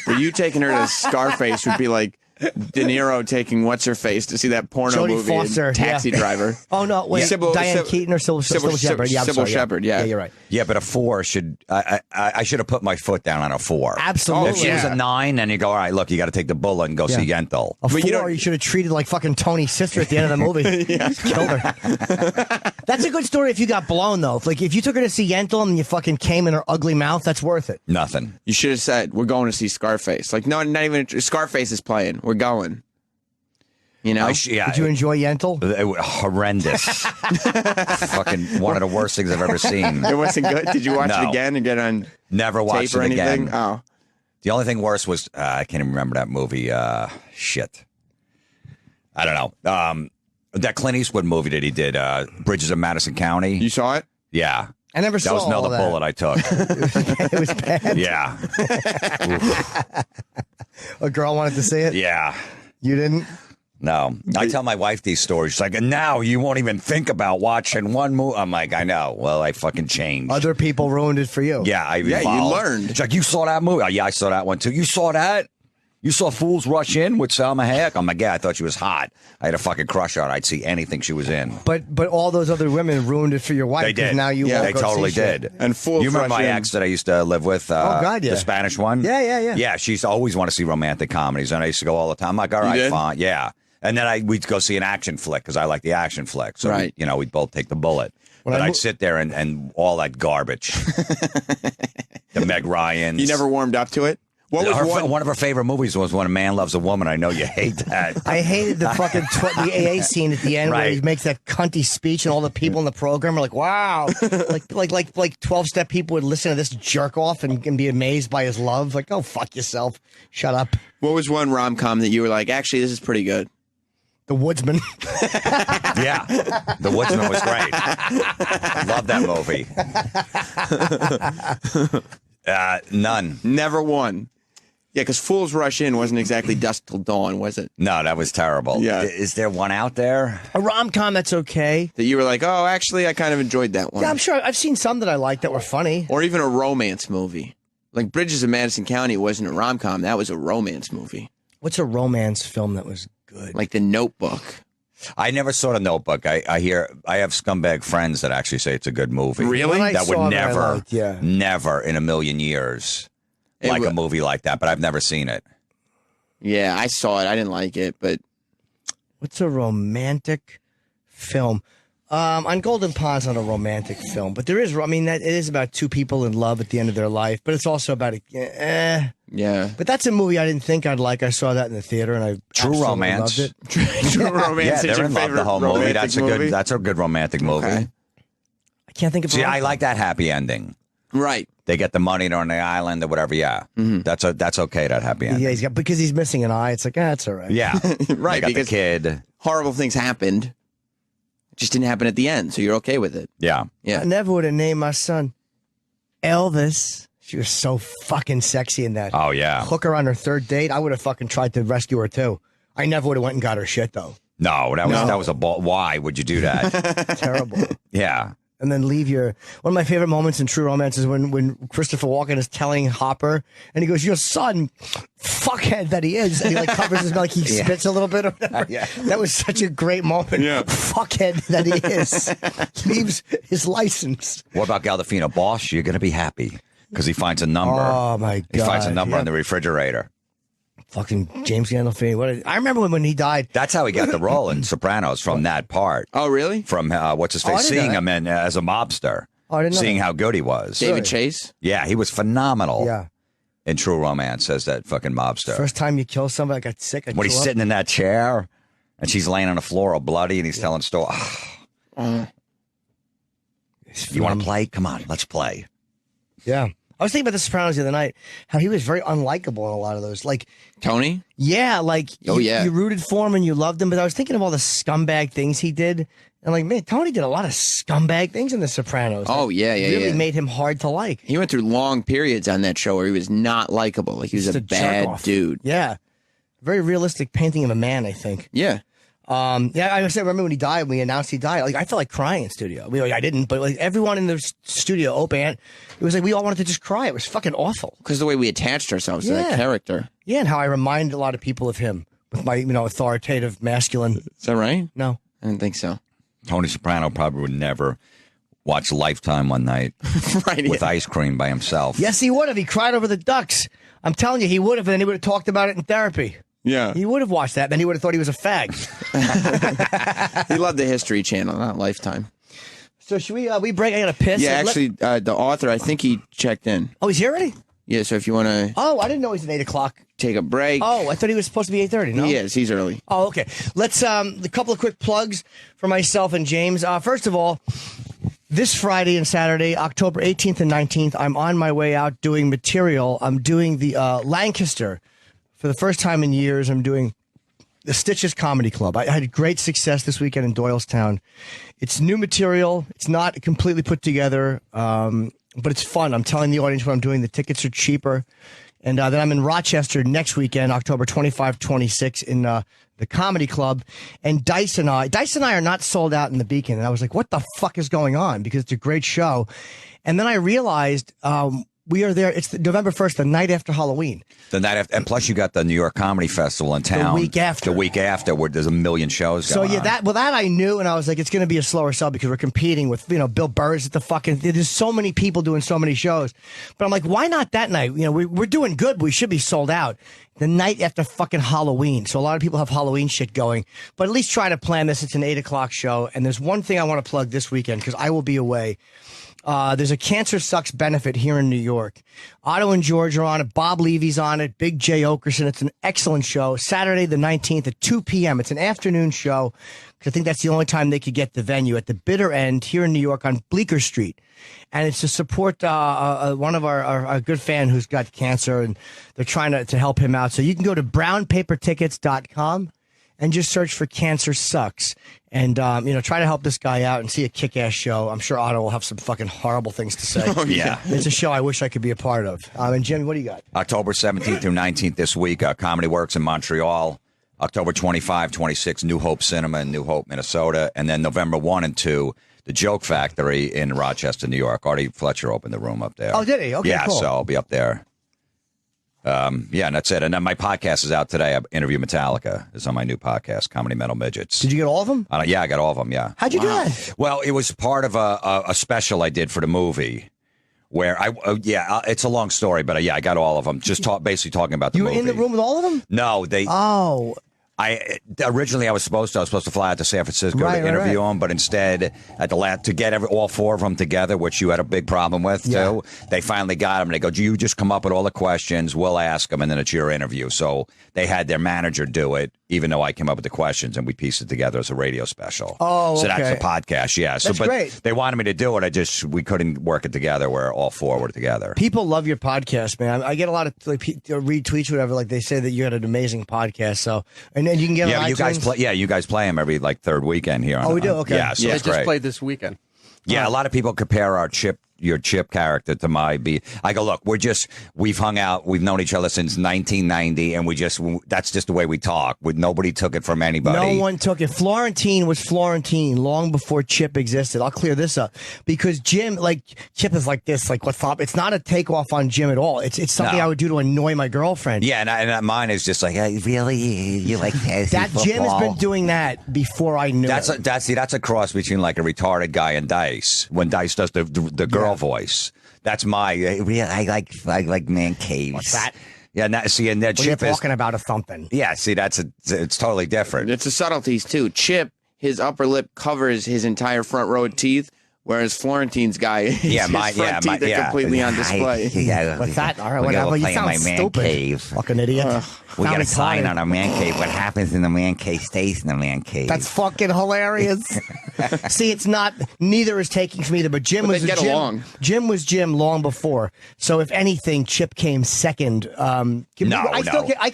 Speaker 8: Were you taking her to Scarface would be like De Niro taking what's-her-face to see that porno
Speaker 3: Jodie
Speaker 8: movie
Speaker 3: Foster,
Speaker 8: Taxi Driver.
Speaker 3: Oh, no, wait. Diane Keaton or Sybil Shepherd? Yeah,
Speaker 8: Sybil Shepherd, yeah.
Speaker 3: Yeah, you're right.
Speaker 13: Yeah, but a 4 should... I should have put my foot down on a 4.
Speaker 3: Absolutely.
Speaker 13: If she was a 9, then you go, all right, look, you got to take the bullet and go see Yentl.
Speaker 3: A 4, you should have treated like fucking Tony's sister at the end of the movie. Killed her. That's a good story if you got blown, though. If you took her to see Yentl and you fucking came in her ugly mouth, that's worth it.
Speaker 13: Nothing.
Speaker 8: You should have said, we're going to see Scarface. Like, no, not even... Scarface is playing. We're going. You know?
Speaker 3: Did you enjoy Yentl?
Speaker 13: It was horrendous. Fucking one of the worst things I've ever seen.
Speaker 8: It wasn't good? Did you watch it again and get on
Speaker 13: Never watched
Speaker 8: tape or
Speaker 13: it
Speaker 8: anything?
Speaker 13: again.
Speaker 8: Oh.
Speaker 13: The only thing worse was, I can't even remember that movie. Shit. I don't know. That Clint Eastwood movie that he did, Bridges of Madison County.
Speaker 8: You saw it?
Speaker 13: Yeah.
Speaker 3: I never saw
Speaker 13: that. Was another bullet I took.
Speaker 3: It was bad.
Speaker 13: Yeah.
Speaker 3: A girl wanted to see it?
Speaker 13: Yeah.
Speaker 3: You didn't?
Speaker 13: No. I tell my wife these stories. She's like, and now you won't even think about watching one movie. I'm like, I know. Well, I fucking changed.
Speaker 3: Other people ruined it for you.
Speaker 13: Yeah, I
Speaker 8: you learned.
Speaker 13: She's like, you saw that movie? Oh, yeah, I saw that one too. You saw that? You saw Fools Rush In with Salma Hayek? I'm like, yeah, I thought she was hot. I had a fucking crush on her. I'd see anything she was in.
Speaker 3: But all those other women ruined it for your wife.
Speaker 13: They did.
Speaker 3: Now you
Speaker 13: they
Speaker 3: go
Speaker 13: totally
Speaker 3: see
Speaker 13: did.
Speaker 3: Shit.
Speaker 8: And Fools
Speaker 13: You remember
Speaker 8: Rush
Speaker 13: my
Speaker 8: In.
Speaker 13: ex that I used to live with?
Speaker 3: Oh, God, yeah.
Speaker 13: The Spanish one?
Speaker 3: Yeah.
Speaker 13: Yeah, she's always want to see romantic comedies, and I used to go all the time. I'm like, all
Speaker 8: You
Speaker 13: right,
Speaker 8: did?
Speaker 13: fine. Yeah. And then we'd go see an action flick because I like the action flick. So,
Speaker 8: right.
Speaker 13: we'd both take the bullet. But I'd sit there and all that garbage. The Meg Ryans.
Speaker 8: You never warmed up to it? What was
Speaker 13: one of her favorite movies was When a Man Loves a Woman. I know you hate that.
Speaker 3: I hated the fucking the AA scene at the end where he makes that cunty speech and all the people in the program are like, wow. like 12-step people would listen to this jerk off and be amazed by his love. Like, oh, fuck yourself. Shut up.
Speaker 8: What was one rom-com that you were like, actually, this is pretty good?
Speaker 3: The Woodsman.
Speaker 13: Yeah. The Woodsman was great. Love that movie. None.
Speaker 8: Never one. Yeah, because Fools Rush In wasn't exactly Dusk Till Dawn, was it?
Speaker 13: No, that was terrible.
Speaker 8: Yeah.
Speaker 13: Is there one out there?
Speaker 3: A rom-com that's okay.
Speaker 8: That you were like, oh, actually, I kind of enjoyed that one.
Speaker 3: Yeah, I'm sure. I've seen some that I liked that were funny.
Speaker 8: Or even a romance movie. Like Bridges of Madison County wasn't a rom-com. That was a romance movie.
Speaker 3: What's a romance film that was good?
Speaker 8: Like The Notebook.
Speaker 13: I never saw The Notebook. I have scumbag friends that actually say it's a good movie.
Speaker 8: Really?
Speaker 13: That would never,
Speaker 3: yeah.
Speaker 13: never in a million years like a movie like that, but I've never seen it.
Speaker 8: Yeah, I saw it. I didn't like it, but...
Speaker 3: What's a romantic film? On Golden Pond's not a romantic film, but there is. I mean, it is about two people in love at the end of their life, but it's also about
Speaker 8: Yeah.
Speaker 3: But that's a movie I didn't think I'd like. I saw that in the theater, and I
Speaker 13: True Romance.
Speaker 3: loved it.
Speaker 8: True Romance.
Speaker 13: Yeah, they're in love the whole movie. That's a good romantic movie.
Speaker 8: Okay.
Speaker 3: I can't think of.
Speaker 13: See, I like that happy ending.
Speaker 8: Right.
Speaker 13: They get the money, they're on the island or whatever. Yeah, that's okay. That happy ending.
Speaker 3: Yeah, because he's missing an eye. It's like, that's all right.
Speaker 13: Yeah,
Speaker 8: right.
Speaker 13: They got
Speaker 8: Because
Speaker 13: the kid.
Speaker 8: horrible things happened. It just didn't happen at the end, so you're okay with it.
Speaker 13: Yeah.
Speaker 8: Yeah.
Speaker 3: I never would have named my son Elvis. She was so fucking sexy in that.
Speaker 13: Oh yeah.
Speaker 3: Hook her on her third date. I would have fucking tried to rescue her too. I never would have went and got her shit though.
Speaker 13: No, that was a ball. Why would you do that?
Speaker 3: Terrible.
Speaker 13: Yeah.
Speaker 3: And then leave your... One of my favorite moments in True Romance is when Christopher Walken is telling Hopper, and he goes, your son, fuckhead that he is. And he like covers his mouth, like he spits a little bit. Or whatever.
Speaker 13: Yeah.
Speaker 3: That was such a great moment.
Speaker 8: Yeah.
Speaker 3: Fuckhead that he is. Leaves his license.
Speaker 13: What about Galdafino? Boss, you're going to be happy because he finds a number.
Speaker 3: Oh, my God.
Speaker 13: He finds a number on the refrigerator.
Speaker 3: Fucking James Gandolfini. I remember when he died.
Speaker 13: That's how he got the role in Sopranos, from that part.
Speaker 8: Oh, really?
Speaker 13: From what's his
Speaker 3: Oh, I
Speaker 13: face,
Speaker 3: didn't know
Speaker 13: seeing
Speaker 3: that.
Speaker 13: him as a mobster,
Speaker 3: Oh, I didn't know
Speaker 13: seeing
Speaker 3: that.
Speaker 13: how good he was.
Speaker 8: David Chase?
Speaker 13: Yeah, he was phenomenal.
Speaker 3: Yeah.
Speaker 13: In True Romance as that fucking mobster.
Speaker 3: First time you kill somebody, I got sick.
Speaker 13: When he's sitting in that chair and she's laying on the floor all bloody and he's telling stories. You want to play? Come on, let's play.
Speaker 3: Yeah. I was thinking about The Sopranos the other night, how he was very unlikable in a lot of those. Like
Speaker 8: Tony?
Speaker 3: Yeah, like you rooted for him and you loved him, but I was thinking of all the scumbag things he did. And like, man, Tony did a lot of scumbag things in The Sopranos.
Speaker 8: Oh, yeah.
Speaker 3: Really made him hard to like.
Speaker 8: He went through long periods on that show where he was not likable. Like he was
Speaker 3: Just
Speaker 8: a bad
Speaker 3: jerk-off.
Speaker 8: dude.
Speaker 3: Yeah. Very realistic painting of a man, I think.
Speaker 8: Yeah.
Speaker 3: I remember when he died, when we announced he died, like I felt like crying in studio. I didn't, but like everyone in the studio, Opie, it was like we all wanted to just cry. It was fucking awful.
Speaker 8: Because the way we attached ourselves to that character.
Speaker 3: Yeah, and how I remind a lot of people of him with my, authoritative, masculine.
Speaker 8: Is that right?
Speaker 3: No.
Speaker 8: I didn't think so.
Speaker 13: Tony Soprano probably would never watch Lifetime one night with ice cream by himself.
Speaker 3: Yes, he would have. He cried over the Ducks. I'm telling you, he would have, and then he would have talked about it in therapy.
Speaker 8: Yeah.
Speaker 3: He would have watched that, then he would have thought he was a fag.
Speaker 8: He loved the History Channel, not Lifetime.
Speaker 3: So should we break? I got to piss.
Speaker 8: Yeah, actually, the author, I think he checked in.
Speaker 3: Oh, he's here already?
Speaker 8: Yeah, so if you want to
Speaker 3: Oh, I didn't know he's at 8 o'clock.
Speaker 8: take a break.
Speaker 3: Oh, I thought he was supposed to be 8:30. No,
Speaker 8: He is. He's early.
Speaker 3: Oh, okay. Let's a couple of quick plugs for myself and James. First of all, this Friday and Saturday, October 18th and 19th, I'm on my way out doing material. I'm doing the Lancaster. For the first time in years, I'm doing the Stitches Comedy Club. I had great success this weekend in Doylestown. It's new material. It's not completely put together, but it's fun. I'm telling the audience what I'm doing. The tickets are cheaper. And then I'm in Rochester next weekend, October 25, 26, in the Comedy Club. And Dice and I are not sold out in the Beacon. And I was like, what the fuck is going on? Because it's a great show. And then I realized we are there. It's November 1st, the night after Halloween.
Speaker 13: The night after, and plus you got the New York Comedy Festival in town.
Speaker 3: The week after.
Speaker 13: The week after, where there's a million shows
Speaker 3: So
Speaker 13: going
Speaker 3: yeah,
Speaker 13: on.
Speaker 3: that I knew, and I was like, it's going to be a slower sell because we're competing with Bill Burr's at the fucking. There's so many people doing so many shows, but I'm like, why not that night? We're doing good, but we should be sold out the night after fucking Halloween. So a lot of people have Halloween shit going, but at least try to plan this. It's an 8 o'clock show, and there's one thing I want to plug this weekend because I will be away. There's a Cancer Sucks benefit here in New York. Otto and George are on it. Bob Levy's on it. Big Jay Okerson. It's an excellent show. Saturday the 19th at 2 p.m. It's an afternoon show because I think that's the only time they could get the venue at the bitter end here in New York on Bleecker Street. And it's to support one of our good fan who's got cancer, and they're trying to help him out. So you can go to brownpapertickets.com and just search for Cancer Sucks. And, try to help this guy out and see a kick-ass show. I'm sure Otto will have some fucking horrible things to say.
Speaker 13: Oh, yeah.
Speaker 3: It's a show I wish I could be a part of. And Jimmy, what do you got?
Speaker 13: October 17th through 19th this week, Comedy Works in Montreal. October 25, 26, New Hope Cinema in New Hope, Minnesota. And then November 1 and 2, the Joke Factory in Rochester, New York. Artie Fletcher opened the room up there.
Speaker 3: Oh, did he? Okay,
Speaker 13: yeah,
Speaker 3: cool.
Speaker 13: so I'll be up there. Yeah, and that's it. And then my podcast is out today. I interview Metallica. It's on my new podcast, Comedy Metal Midgets.
Speaker 3: Did you get all of them?
Speaker 13: Yeah, I got all of them, yeah.
Speaker 3: How'd you do that?
Speaker 13: Well, it was part of a special I did for the movie where it's a long story, but I got all of them. Just basically talking about the movie.
Speaker 3: You were in the room with all of them?
Speaker 13: No, they...
Speaker 3: Oh...
Speaker 13: Originally I was supposed to fly out to San Francisco to interview them, but instead at the to get all four of them together, which you had a big problem with too. They finally got them. And they go, you just come up with all the questions, we'll ask them, and then it's your interview. So they had their manager do it, even though I came up with the questions, and we pieced it together as a radio special.
Speaker 3: Oh,
Speaker 13: so
Speaker 3: okay.
Speaker 13: that's the podcast. Yeah,
Speaker 3: That's great.
Speaker 13: They wanted me to do it. We couldn't work it together where all four were together.
Speaker 3: People love your podcast, man. I get a lot of retweets, whatever. Like they say that you had an amazing podcast. So and then you can get on
Speaker 13: you guys play them every third weekend here.
Speaker 3: We do. Okay.
Speaker 13: Yeah, so
Speaker 9: They
Speaker 13: it's
Speaker 9: just
Speaker 13: great.
Speaker 9: played this weekend.
Speaker 13: Yeah, a lot of people compare your Chip character to my B. I go, look, we've hung out, we've known each other since 1990, and that's just the way we talk. Nobody took it from anybody.
Speaker 3: No one took it. Florentine was Florentine long before Chip existed. I'll clear this up because Jim, Chip is like this, like what's up? It's not a takeoff on Jim at all. It's something I would do to annoy my girlfriend.
Speaker 13: Yeah, and mine is just like, hey, really, you like fantasy
Speaker 3: that
Speaker 13: football?
Speaker 3: Jim has been doing that before I knew.
Speaker 13: That's a cross between like a retarded guy and Dice. When Dice does the girl voice. That's I like man caves.
Speaker 3: What's that?
Speaker 13: Yeah, and that Chip
Speaker 3: is talking about something.
Speaker 13: Yeah, see, it's totally different.
Speaker 8: It's the subtleties too. Chip, his upper lip covers his entire front row of teeth, whereas Florentine's guy, his front teeth are completely on display.
Speaker 3: What's that? All right, whatever. You sound stupid.
Speaker 13: Cave.
Speaker 3: Fucking idiot.
Speaker 13: We got a sign on our man cave. What happens in the man cave stays in the man cave.
Speaker 3: That's fucking hilarious. See, it's not. Neither is taking from either. But Jim was
Speaker 8: get
Speaker 3: Jim.
Speaker 8: Along.
Speaker 3: Jim was Jim long before. So if anything, Chip came second. I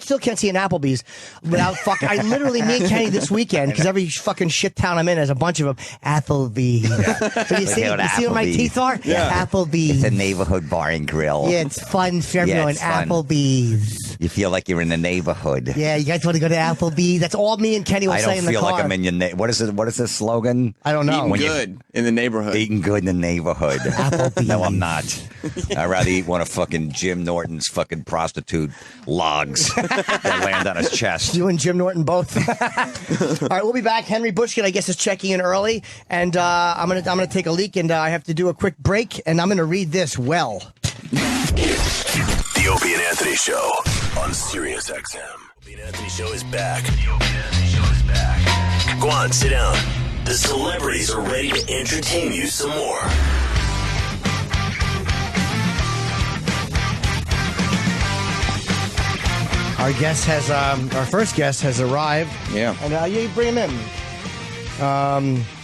Speaker 3: still can't see an Applebee's without fucking. I literally, me and Kenny this weekend, because every fucking shit town I'm in has a bunch of them. Applebee's. So you see what my teeth are?
Speaker 13: Yeah.
Speaker 3: Applebee's.
Speaker 13: It's a neighborhood bar and grill.
Speaker 3: Yeah, it's fun for everyone.
Speaker 13: it's fun.
Speaker 3: Applebee's.
Speaker 13: You feel like you're in the neighborhood.
Speaker 3: Yeah, you guys want to go to Applebee's? That's all me and Kenny will say in the car.
Speaker 13: I don't feel like I'm in your What is the slogan?
Speaker 3: I don't know.
Speaker 8: Eating good in the neighborhood.
Speaker 13: Eating good in the neighborhood.
Speaker 3: Applebee's.
Speaker 13: No, I'm not. I'd rather eat one of fucking Jim Norton's fucking prostitute logs that land on his chest.
Speaker 3: You and Jim Norton both. All right, we'll be back. Henry Bushkin, I guess, is checking in early, and I'm gonna take a leak, and I have to do a quick break, and I'm gonna read this well.
Speaker 15: The Opie and Anthony Show on Sirius XM. Opie and Anthony Show is back. The Opie and Anthony Show is back. Go on, sit down. The celebrities are ready to entertain you some more.
Speaker 3: Our first guest has arrived.
Speaker 8: Yeah.
Speaker 3: And you bring him in.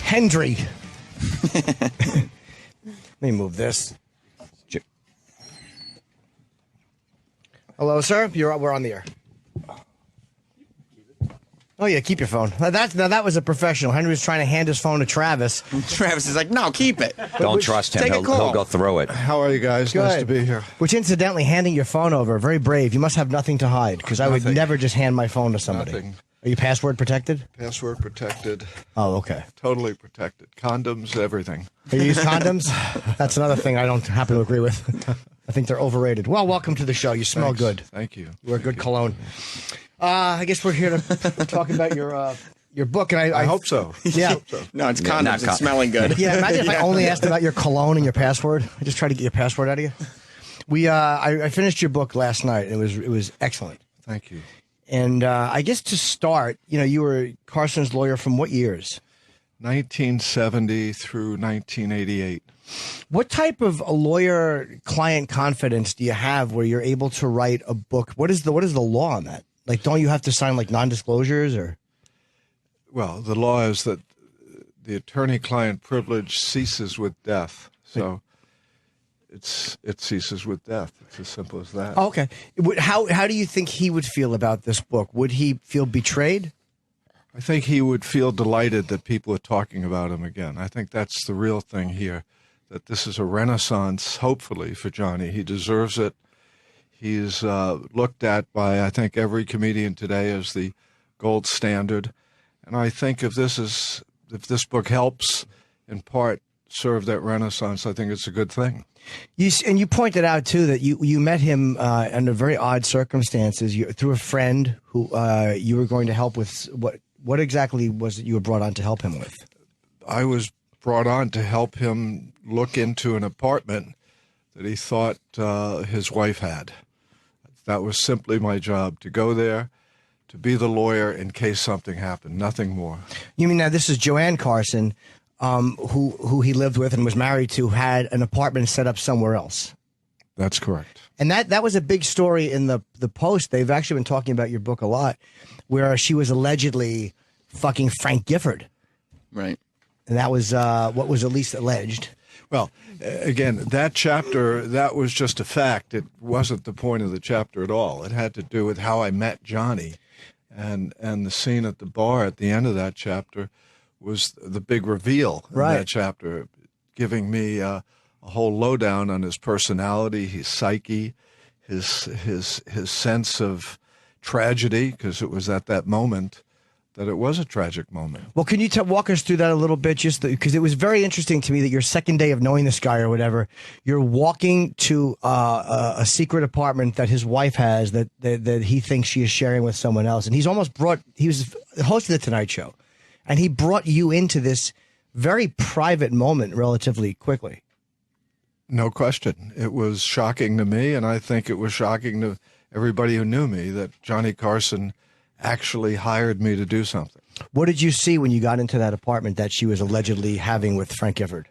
Speaker 3: Hendry. Let me move this. Hello, sir. We're on the air. Oh, yeah, keep your phone. Now that was a professional. Henry was trying to hand his phone to Travis.
Speaker 8: Travis is like, no, keep it.
Speaker 13: Don't trust him. He'll go through it.
Speaker 17: How are you guys?
Speaker 3: Good.
Speaker 17: Nice to be here.
Speaker 3: Which, incidentally, handing your phone over, very brave. You must have nothing to hide, because I would never just hand my phone to somebody.
Speaker 17: Nothing.
Speaker 3: Are you password protected?
Speaker 17: Password protected.
Speaker 3: Oh, okay.
Speaker 17: Totally protected. Condoms, everything.
Speaker 3: Do you use condoms? That's another thing I don't happen to agree with. I think they're overrated. Well, welcome to the show. You smell good.
Speaker 17: Thank you.
Speaker 3: You wear good cologne. I guess we're here to talk about your book, and I
Speaker 17: hope so.
Speaker 3: Yeah.
Speaker 17: Hope so.
Speaker 8: No, it's condoms. It's smelling good.
Speaker 3: Yeah, imagine if I only asked about your cologne and your password. I just tried to get your password out of you. I finished your book last night. It was excellent.
Speaker 17: Thank you.
Speaker 3: And I guess to start, you were Carson's lawyer from what years?
Speaker 17: 1970 through 1988.
Speaker 3: What type of a lawyer-client confidence do you have where you're able to write a book? What is the law on that? Like, don't you have to sign like non-disclosures or?
Speaker 17: Well, the law is that the attorney-client privilege ceases with death. So it ceases with death. It's as simple as that.
Speaker 3: Oh, okay. How do you think he would feel about this book? Would he feel betrayed?
Speaker 17: I think he would feel delighted that people are talking about him again. I think that's the real thing here, that this is a renaissance, hopefully, for Johnny. He deserves it. He's looked at by, I think, every comedian today as the gold standard. And I think if this book helps in part served that renaissance, I think it's a good thing.
Speaker 3: You pointed out too that you met him under very odd circumstances through a friend who you were going to help with. What exactly was it you were brought on to help him with?
Speaker 17: I was brought on to help him look into an apartment that he thought his wife had. That was simply my job, to go there, to be the lawyer in case something happened, nothing more.
Speaker 3: You mean now this is Joanne Carson, who he lived with and was married to, had an apartment set up somewhere else.
Speaker 17: That's correct.
Speaker 3: And that was a big story in the Post. They've actually been talking about your book a lot, where she was allegedly fucking Frank Gifford.
Speaker 8: Right.
Speaker 3: And that was what was at least alleged.
Speaker 17: Well, again, that chapter, that was just a fact. It wasn't the point of the chapter at all. It had to do with how I met Johnny. And the scene at the bar at the end of that chapter was the big reveal in that chapter, giving me a whole lowdown on his personality, his psyche, his sense of tragedy, because it was at that moment that it was a tragic moment.
Speaker 3: Well, can you walk us through that a little bit, just because it was very interesting to me that your second day of knowing this guy or whatever, you're walking to a secret apartment that his wife has that he thinks she is sharing with someone else, and he was the host of the Tonight Show, and he brought you into this very private moment relatively quickly.
Speaker 17: No question. It was shocking to me, and I think it was shocking to everybody who knew me that Johnny Carson actually hired me to do something.
Speaker 3: What did you see when you got into that apartment that she was allegedly having with Frank Gifford?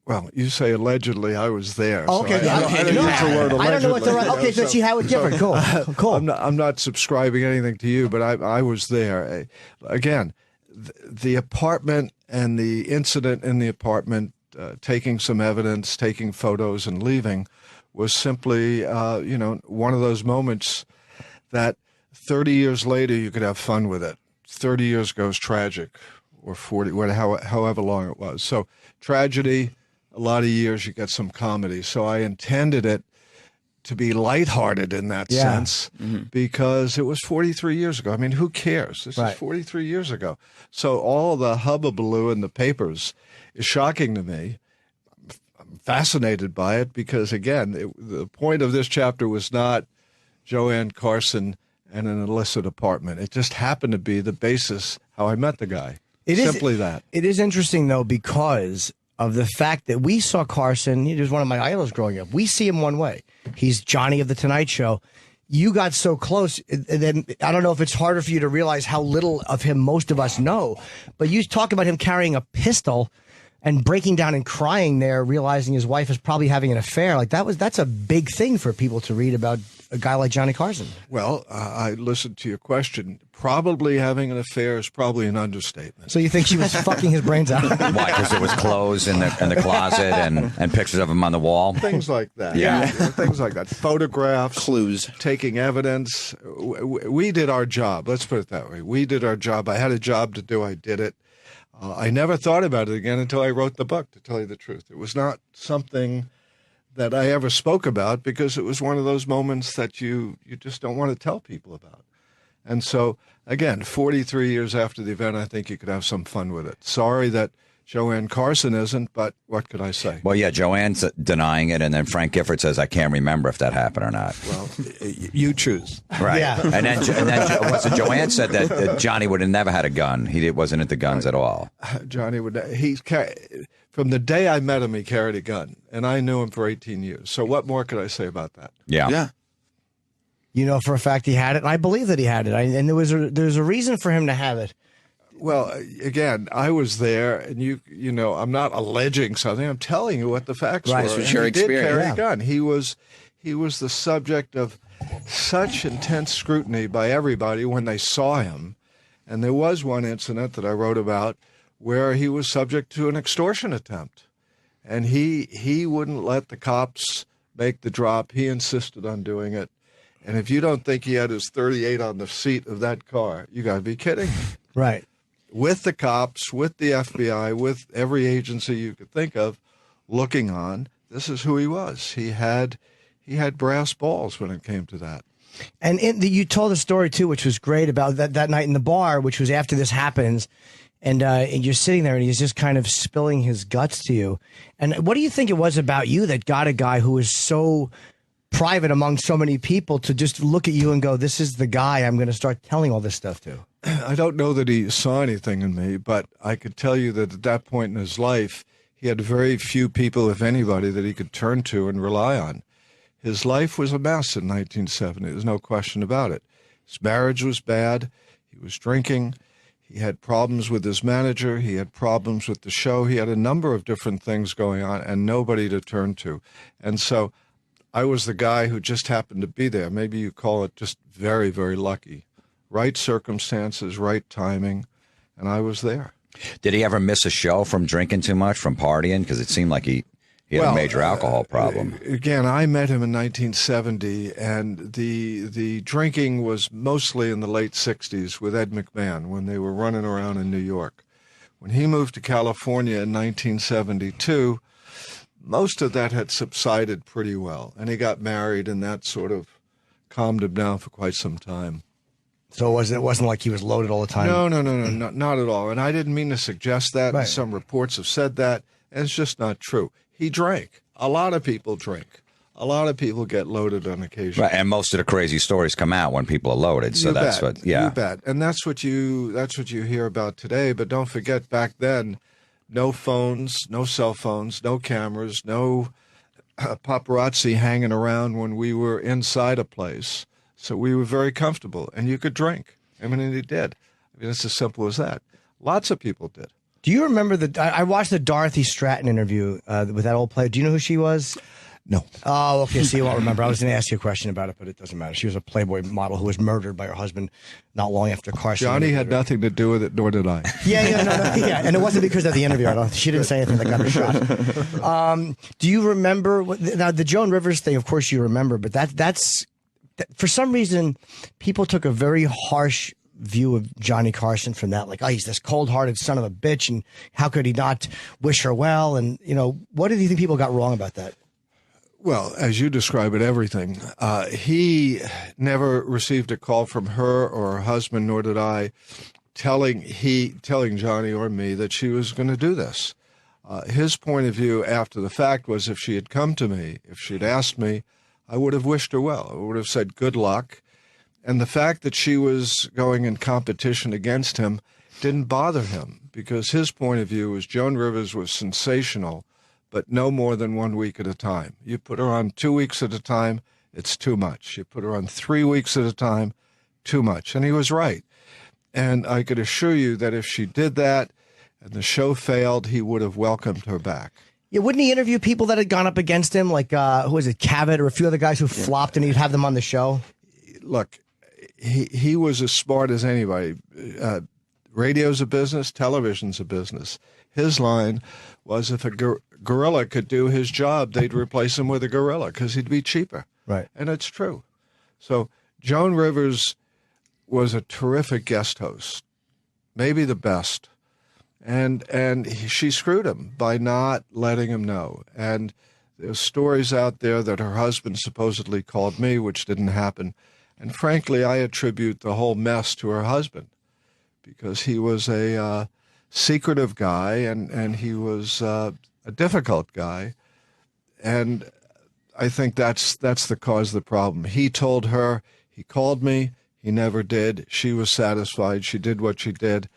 Speaker 17: Well, you say allegedly, I was there.
Speaker 3: Oh, okay,
Speaker 17: so I don't use the word allegedly.
Speaker 3: I don't know what the right. Okay, so she had with Gifford. Cool, cool.
Speaker 17: I'm not subscribing anything to you, but I was there. Again, the apartment and the incident in the apartment, taking some evidence, taking photos, and leaving, was simply, one of those moments that 30 years later you could have fun with it. 30 years ago is tragic, or 40, however long it was. So tragedy, a lot of years you get some comedy. So I intended it to be lighthearted in that sense, because it was 43 years ago. I mean, who cares? This is 43 years ago. So all the hubbubaloo in the papers is shocking to me. I'm fascinated by it because, again, the point of this chapter was not Joanne Carson and an illicit apartment. It just happened to be the basis how I met the guy. Simply that.
Speaker 3: It is interesting, though, because of the fact that we saw Carson. He was one of my idols growing up. We see him one way. He's Johnny of the Tonight Show. You got so close, and then I don't know if it's harder for you to realize how little of him most of us know, but you talk about him carrying a pistol and breaking down and crying there, realizing his wife is probably having an affair. Like that's a big thing for people to read about a guy like Johnny Carson.
Speaker 17: Well, I listened to your question. Probably having an affair is probably an understatement.
Speaker 3: So you think she was fucking his brains out?
Speaker 13: Why? Because there was clothes in the closet and pictures of him on the wall.
Speaker 17: Things like that.
Speaker 13: Yeah.
Speaker 17: Things like that. Photographs,
Speaker 8: clues,
Speaker 17: taking evidence. We did our job. Let's put it that way. We did our job. I had a job to do. I did it. I never thought about it again until I wrote the book, to tell you the truth. It was not something that I ever spoke about because it was one of those moments that you just don't want to tell people about. And so, again, 43 years after the event, I think you could have some fun with it. Sorry that Joanne Carson isn't, but what could I say?
Speaker 13: Well, yeah, Joanne's denying it, and then Frank Gifford says, I can't remember if that happened or not.
Speaker 17: Well, you choose.
Speaker 13: Right.
Speaker 3: Yeah.
Speaker 13: And then Joanne said that Johnny would have never had a gun. He wasn't into guns at all.
Speaker 17: Johnny from the day I met him, he carried a gun, and I knew him for 18 years. So what more could I say about that?
Speaker 13: Yeah.
Speaker 8: Yeah.
Speaker 3: You know for a fact he had it, and I believe that he had it. And there's a reason for him to have it.
Speaker 17: Well, again, I was there, and you know, I'm not alleging something. I'm telling you what the facts were.
Speaker 8: This was your
Speaker 17: he did
Speaker 8: experience.
Speaker 17: carry a gun. He was the subject of such intense scrutiny by everybody when they saw him. And there was one incident that I wrote about where he was subject to an extortion attempt, and he wouldn't let the cops make the drop. He insisted on doing it. And if you don't think he had his .38 on the seat of that car, you got to be kidding me.
Speaker 3: Right.
Speaker 17: With the cops, with the FBI, with every agency you could think of looking on, this is who he was. He had brass balls when it came to that.
Speaker 3: And you told a story, too, which was great about that night in the bar, which was after this happens. And you're sitting there and he's just kind of spilling his guts to you. And what do you think it was about you that got a guy who is so private among so many people to just look at you and go, this is the guy I'm going to start telling all this stuff to?
Speaker 17: I don't know that he saw anything in me, but I could tell you that at that point in his life, he had very few people, if anybody, that he could turn to and rely on. His life was a mess in 1970. There's no question about it. His marriage was bad. He was drinking. He had problems with his manager. He had problems with the show. He had a number of different things going on and nobody to turn to. And so I was the guy who just happened to be there. Maybe you call it just very, very lucky. Right circumstances, right timing, and I was there.
Speaker 13: Did he ever miss a show from drinking too much, from partying? Because it seemed like he had a major alcohol problem.
Speaker 17: Again, I met him in 1970, and the drinking was mostly in the late 60s with Ed McMahon when they were running around in New York. When he moved to California in 1972, most of that had subsided pretty well, and he got married, and that sort of calmed him down for quite some time.
Speaker 3: So it wasn't like he was loaded all the time?
Speaker 17: No, not at all. And I didn't mean to suggest that. Right. Some reports have said that, and it's just not true. He drank. A lot of people drink. A lot of people get loaded on occasion.
Speaker 13: Right, and most of the crazy stories come out when people are loaded. So that's what,
Speaker 17: You bet. And that's what you hear about today. But don't forget, back then, no phones, no cell phones, no cameras, no paparazzi hanging around when we were inside a place. So we were very comfortable, and you could drink. I mean, and he did. I mean, it's as simple as that. Lots of people did.
Speaker 3: Do you remember I watched the Dorothy Stratton interview with that old player. Do you know who she was?
Speaker 17: No.
Speaker 3: Oh, okay. So you won't remember. I was going to ask you a question about it, but it doesn't matter. She was a Playboy model who was murdered by her husband not long after Carson.
Speaker 17: Johnny had nothing to do with it, nor did I.
Speaker 3: Yeah, and it wasn't because of the interview. She didn't say anything that got her shot. Do you remember now the Joan Rivers thing? Of course, you remember, but that's for some reason people took a very harsh view of Johnny Carson from that, like, oh, he's this cold-hearted son of a bitch, and how could he not wish her well? And what do you think people got wrong about that?
Speaker 17: Well, as you describe it, everything. He never received a call from her or her husband, nor did I, telling Johnny or me that she was going to do this. His point of view after the fact was, if she had come to me, if she'd asked me, I would have wished her well. I would have said good luck. And the fact that she was going in competition against him didn't bother him, because his point of view was Joan Rivers was sensational, but no more than 1 week at a time. You put her on 2 weeks at a time, it's too much. You put her on 3 weeks at a time, too much. And he was right. And I could assure you that if she did that and the show failed, he would have welcomed her back.
Speaker 3: Yeah, wouldn't he interview people that had gone up against him, like, who was it, Cavett, or a few other guys who flopped, and he'd have them on the show?
Speaker 17: Look, he was as smart as anybody. Radio's a business, television's a business. His line was, if a gorilla could do his job, they'd replace him with a gorilla because he'd be cheaper.
Speaker 3: Right.
Speaker 17: And it's true. So Joan Rivers was a terrific guest host, maybe the best. And she screwed him by not letting him know. And there's stories out there that her husband supposedly called me, which didn't happen. And frankly, I attribute the whole mess to her husband, because he was a secretive guy and he was a difficult guy. And I think that's the cause of the problem. He told her, he called me, he never did. She was satisfied. She did what she did.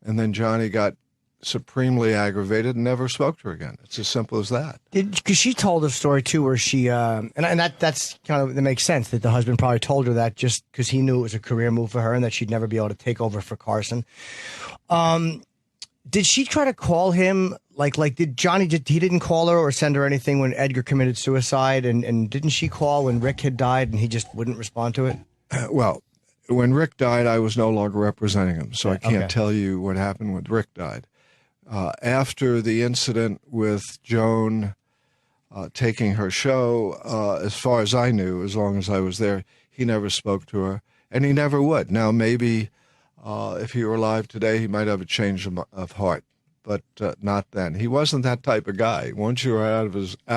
Speaker 17: And then Johnny got supremely aggravated and never spoke to her again. It's as simple as that.
Speaker 3: Because she told a story too where she and that's kind of, that makes sense that the husband probably told her that just because he knew it was a career move for her and that she'd never be able to take over for Carson. Did she try to call him? Like did Johnny, he didn't call her or send her anything when Edgar committed suicide, and didn't she call when Rick had died and he just wouldn't respond to it?
Speaker 17: Well, when Rick died, I was no longer representing him, so I can't tell you what happened when Rick died. After the incident with Joan taking her show, as far as I knew, as long as I was there, he never spoke to her, and he never would. Now, maybe if he were alive today, he might have a change of heart, but not then. He wasn't that type of guy. Once you were out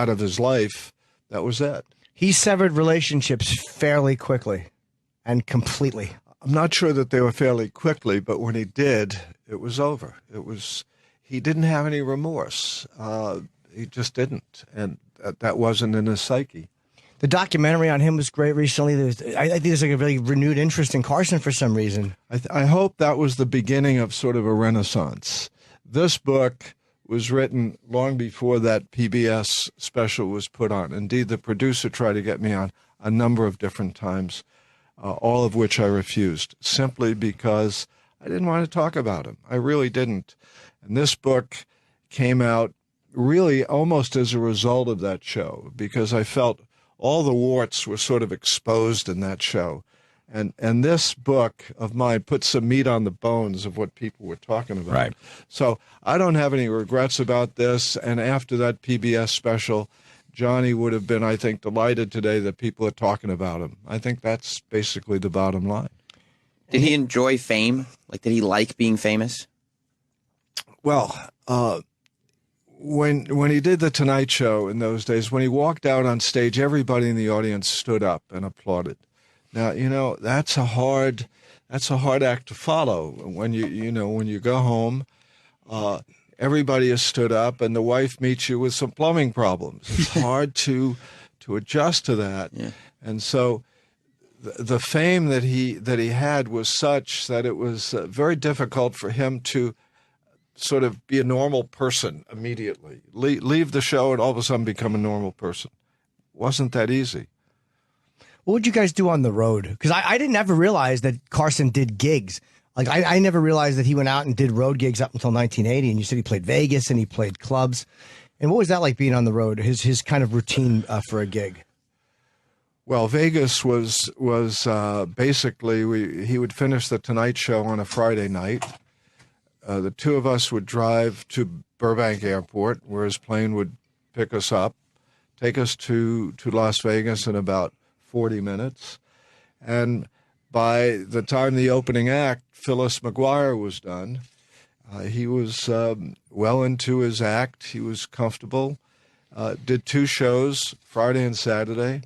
Speaker 17: of his life, that was it.
Speaker 3: He severed relationships fairly quickly and completely.
Speaker 17: I'm not sure that they were fairly quickly, but when he did, It was over. He didn't have any remorse. He just didn't, and that wasn't in his psyche.
Speaker 3: The documentary on him was great recently. I think there's like a really renewed interest in Carson for some reason.
Speaker 17: I hope that was the beginning of sort of a renaissance. This book was written long before that PBS special was put on. Indeed, the producer tried to get me on a number of different times, all of which I refused, simply because I didn't want to talk about him. I really didn't. And this book came out really almost as a result of that show, because I felt all the warts were sort of exposed in that show. And this book of mine put some meat on the bones of what people were talking about.
Speaker 13: Right.
Speaker 17: So I don't have any regrets about this. And after that PBS special, Johnny would have been, I think, delighted today that people are talking about him. I think that's basically the bottom line.
Speaker 8: Did he enjoy fame? Like, did he like being famous?
Speaker 17: Well, when he did the Tonight Show in those days, when he walked out on stage, everybody in the audience stood up and applauded. Now, that's a hard act to follow. When you go home, everybody has stood up, and the wife meets you with some plumbing problems. It's hard to adjust to that, yeah. And so the fame that he had was such that it was very difficult for him to sort of be a normal person immediately. Leave the show and all of a sudden become a normal person. Wasn't that easy.
Speaker 3: What would you guys do on the road? Because I didn't ever realize that Carson did gigs. Like, I never realized that he went out and did road gigs up until 1980. And you said he played Vegas and he played clubs. And what was that like being on the road, his kind of routine for a gig?
Speaker 17: Well, Vegas was basically, he would finish the Tonight Show on a Friday night. The two of us would drive to Burbank Airport, where his plane would pick us up, take us to Las Vegas in about 40 minutes. And by the time the opening act, Phyllis McGuire, was done, he was well into his act. He was comfortable. Did 2 shows, Friday and Saturday.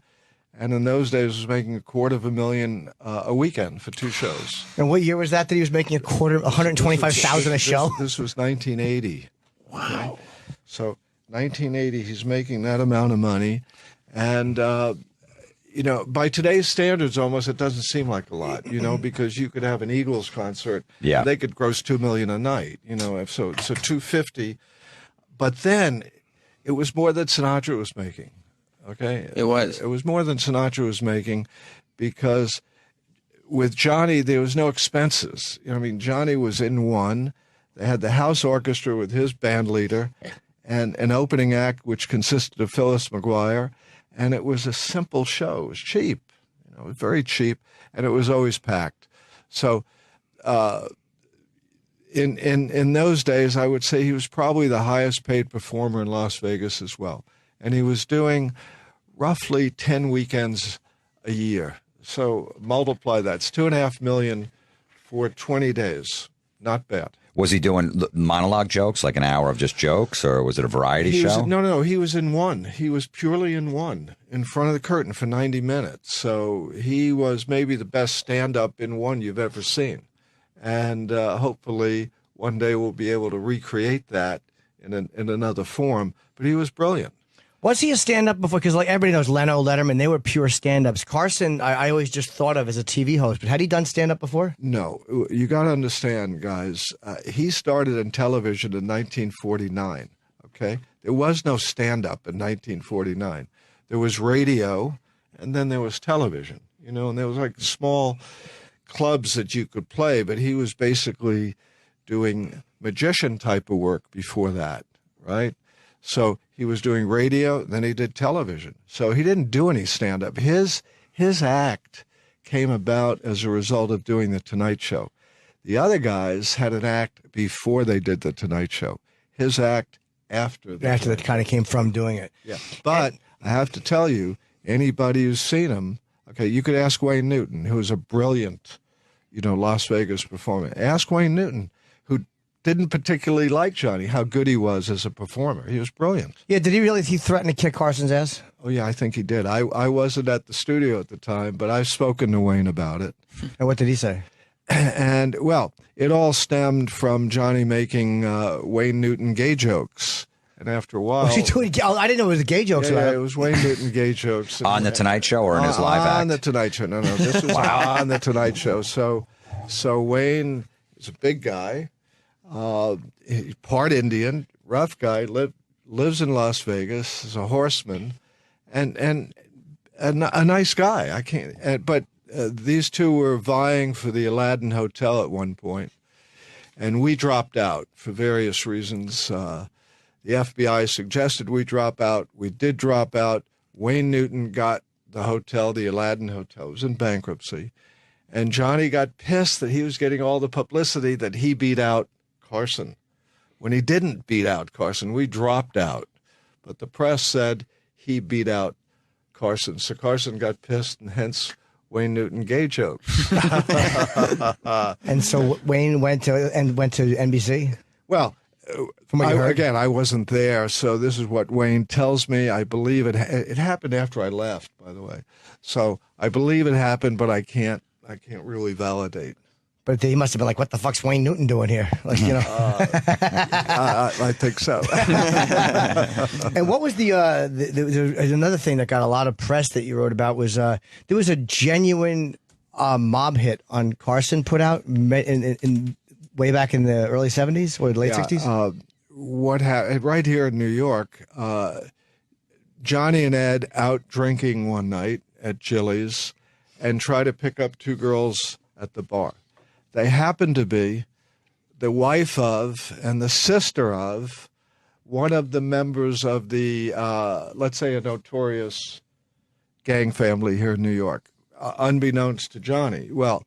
Speaker 17: And in those days was making $250,000 a weekend for 2 shows.
Speaker 3: And what year was that he was making $125,000 a show?
Speaker 17: This was 1980. Wow. Okay? So 1980, he's making that amount of money. And, by today's standards, almost, it doesn't seem like a lot, because you could have an Eagles concert.
Speaker 13: Yeah.
Speaker 17: They could gross $2 million a night, so $250. But then it was more than Sinatra was making. Okay,
Speaker 8: it was
Speaker 17: more than Sinatra was making, because with Johnny there was no expenses. Johnny was in one. They had the house orchestra with his band leader, and an opening act which consisted of Phyllis McGuire, and it was a simple show. It was cheap, it was very cheap, and it was always packed. So, in those days, I would say he was probably the highest paid performer in Las Vegas as well, and he was doing roughly 10 weekends a year. So multiply that. It's $2.5 million for 20 days. Not bad.
Speaker 13: Was he doing monologue jokes, like an hour of just jokes, or was it a variety show?
Speaker 17: No. He was in one. He was purely in one, in front of the curtain for 90 minutes. So he was maybe the best stand-up in one you've ever seen. And hopefully one day we'll be able to recreate that in another form. But he was brilliant.
Speaker 3: Was he a stand-up before? Because everybody knows Leno, Letterman, they were pure stand-ups. Carson, I always just thought of as a TV host, but had he done stand-up before?
Speaker 17: No. You got to understand, guys, he started in television in 1949, okay? There was no stand-up in 1949. There was radio, and then there was television, and there was like small clubs that you could play, but he was basically doing magician type of work before that, right? So he was doing radio, then he did television. So he didn't do any stand-up. His act came about as a result of doing the Tonight Show. The other guys had an act before they did the Tonight Show. His act after
Speaker 3: that kind of came from doing it.
Speaker 17: Yeah. But I have to tell you, anybody who's seen him, okay, you could ask Wayne Newton, who's a brilliant, Las Vegas performer. Ask Wayne Newton, who didn't particularly like Johnny, how good he was as a performer. He was brilliant.
Speaker 3: Yeah, did he threaten to kick Carson's ass?
Speaker 17: Oh, yeah, I think he did. I wasn't at the studio at the time, but I've spoken to Wayne about it.
Speaker 3: And what did he say?
Speaker 17: And, well, it all stemmed from Johnny making Wayne Newton gay jokes. And after a while...
Speaker 3: Was he doing, I didn't know it was gay jokes.
Speaker 17: Yeah, it was Wayne Newton gay jokes.
Speaker 13: On The Tonight Show or in his live act?
Speaker 17: On The Tonight Show. No, this was on The Tonight Show. So Wayne is a big guy, part Indian, rough guy, lives in Las Vegas, is a horseman, and a nice guy. I can't. But these two were vying for the Aladdin Hotel at one point, and we dropped out for various reasons. The FBI suggested we drop out. We did drop out. Wayne Newton got the hotel, the Aladdin Hotel. It was in bankruptcy. And Johnny got pissed that he was getting all the publicity that he beat out Carson. When he didn't beat out Carson, we dropped out. But the press said he beat out Carson. So Carson got pissed, and hence Wayne Newton gay jokes.
Speaker 3: And so Wayne went to NBC?
Speaker 17: Well,
Speaker 3: from what you heard?
Speaker 17: Again, I wasn't there, so this is what Wayne tells me. I believe it happened after I left, by the way. So I believe it happened, but I can't really validate.
Speaker 3: But he must have been like, "What the fuck's Wayne Newton doing here?" Like, you know.
Speaker 17: I think so.
Speaker 3: And what was there's another thing that got a lot of press that you wrote about was there was a genuine mob hit on Carson put out in way back in the early 70s or late 60s?
Speaker 17: What happened right here in New York, Johnny and Ed out drinking one night at Jilly's and try to pick up two girls at the bar. They happen to be the wife of and the sister of one of the members of the, let's say, a notorious gang family here in New York, unbeknownst to Johnny. Well,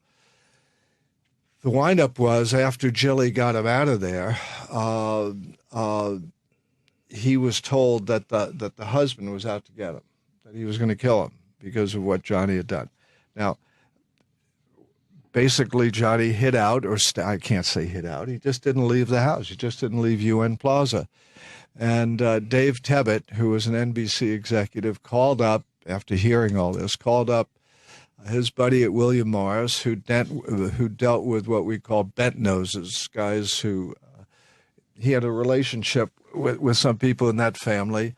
Speaker 17: the windup was after Jilly got him out of there, he was told that the husband was out to get him, that he was going to kill him because of what Johnny had done. Now, basically, Johnny hid out, I can't say hid out. He just didn't leave the house. He just didn't leave UN Plaza. And Dave Tebbett, who was an NBC executive, called up after hearing all this, called up his buddy at William Morris, who dealt with what we call bent noses, guys who he had a relationship with some people in that family.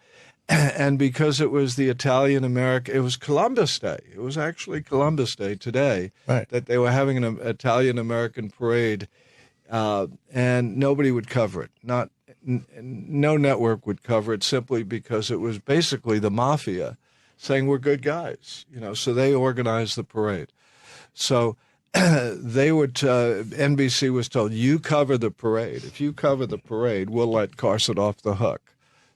Speaker 17: And because it was the Italian-American, it was Columbus Day. It was actually Columbus Day today, right, that they were having an Italian-American parade, and nobody would cover it. No network would cover it simply because it was basically the mafia saying we're good guys, so they organized the parade. So NBC was told, you cover the parade. If you cover the parade, we'll let Carson off the hook.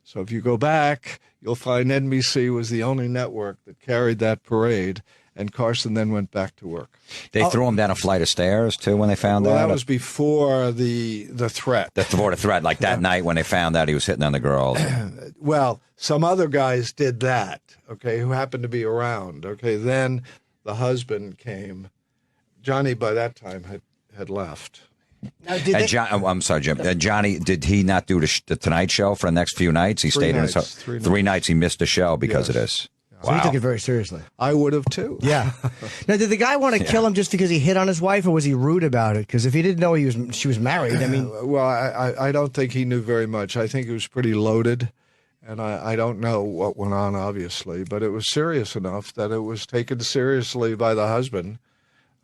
Speaker 17: So if you go back, you'll find NBC was the only network that carried that parade, and Carson then went back to work.
Speaker 13: They threw him down a flight of stairs, too, when they found out?
Speaker 17: That was before the threat.
Speaker 13: Before the threat, like that night when they found out he was hitting on the girls.
Speaker 17: Well, some other guys did that, okay, who happened to be around. Okay, then the husband came. Johnny, by that time, had left.
Speaker 13: I'm sorry, Jim. Johnny, did he not do the Tonight Show for the next few nights? He stayed in his house. 3 nights he missed the show because of this.
Speaker 3: So he took it very seriously.
Speaker 17: I would have, too.
Speaker 3: Yeah. Now, did the guy want to kill him just because he hit on his wife, or was he rude about it? Because if he didn't know she was married, I mean...
Speaker 17: Well, I don't think he knew very much. I think he was pretty loaded, and I don't know what went on, obviously, but it was serious enough that it was taken seriously by the husband,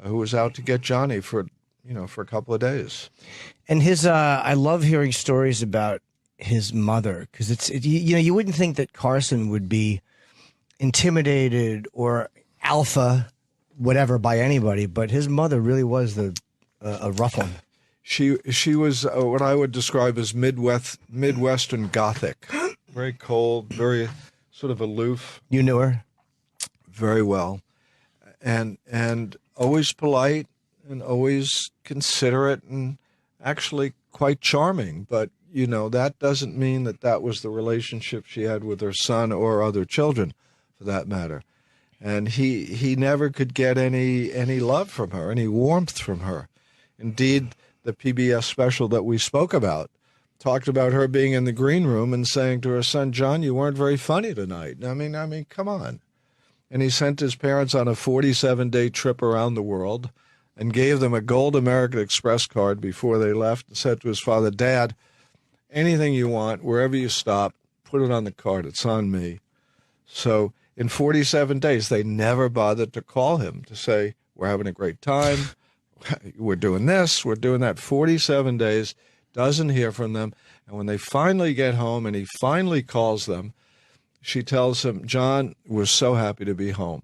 Speaker 17: who was out to get Johnny for a couple of days.
Speaker 3: And I love hearing stories about his mother, because you wouldn't think that Carson would be intimidated or alpha, whatever, by anybody, but his mother really was a rough one.
Speaker 17: She was what I would describe as Midwestern Gothic, very cold, very sort of aloof.
Speaker 3: You knew her
Speaker 17: very well, and always polite and always considerate and actually quite charming. But that doesn't mean that was the relationship she had with her son or other children, for that matter. And he never could get any love from her, any warmth from her. Indeed, the PBS special that we spoke about talked about her being in the green room and saying to her son, John, you weren't very funny tonight. I mean, come on. And he sent his parents on a 47-day trip around the world, and gave them a gold American Express card before they left and said to his father, Dad, anything you want, wherever you stop, put it on the card. It's on me. So in 47 days, they never bothered to call him to say, we're having a great time. We're doing this. We're doing that. 47 days, doesn't hear from them. And when they finally get home and he finally calls them, she tells him, John, we're so happy to be home.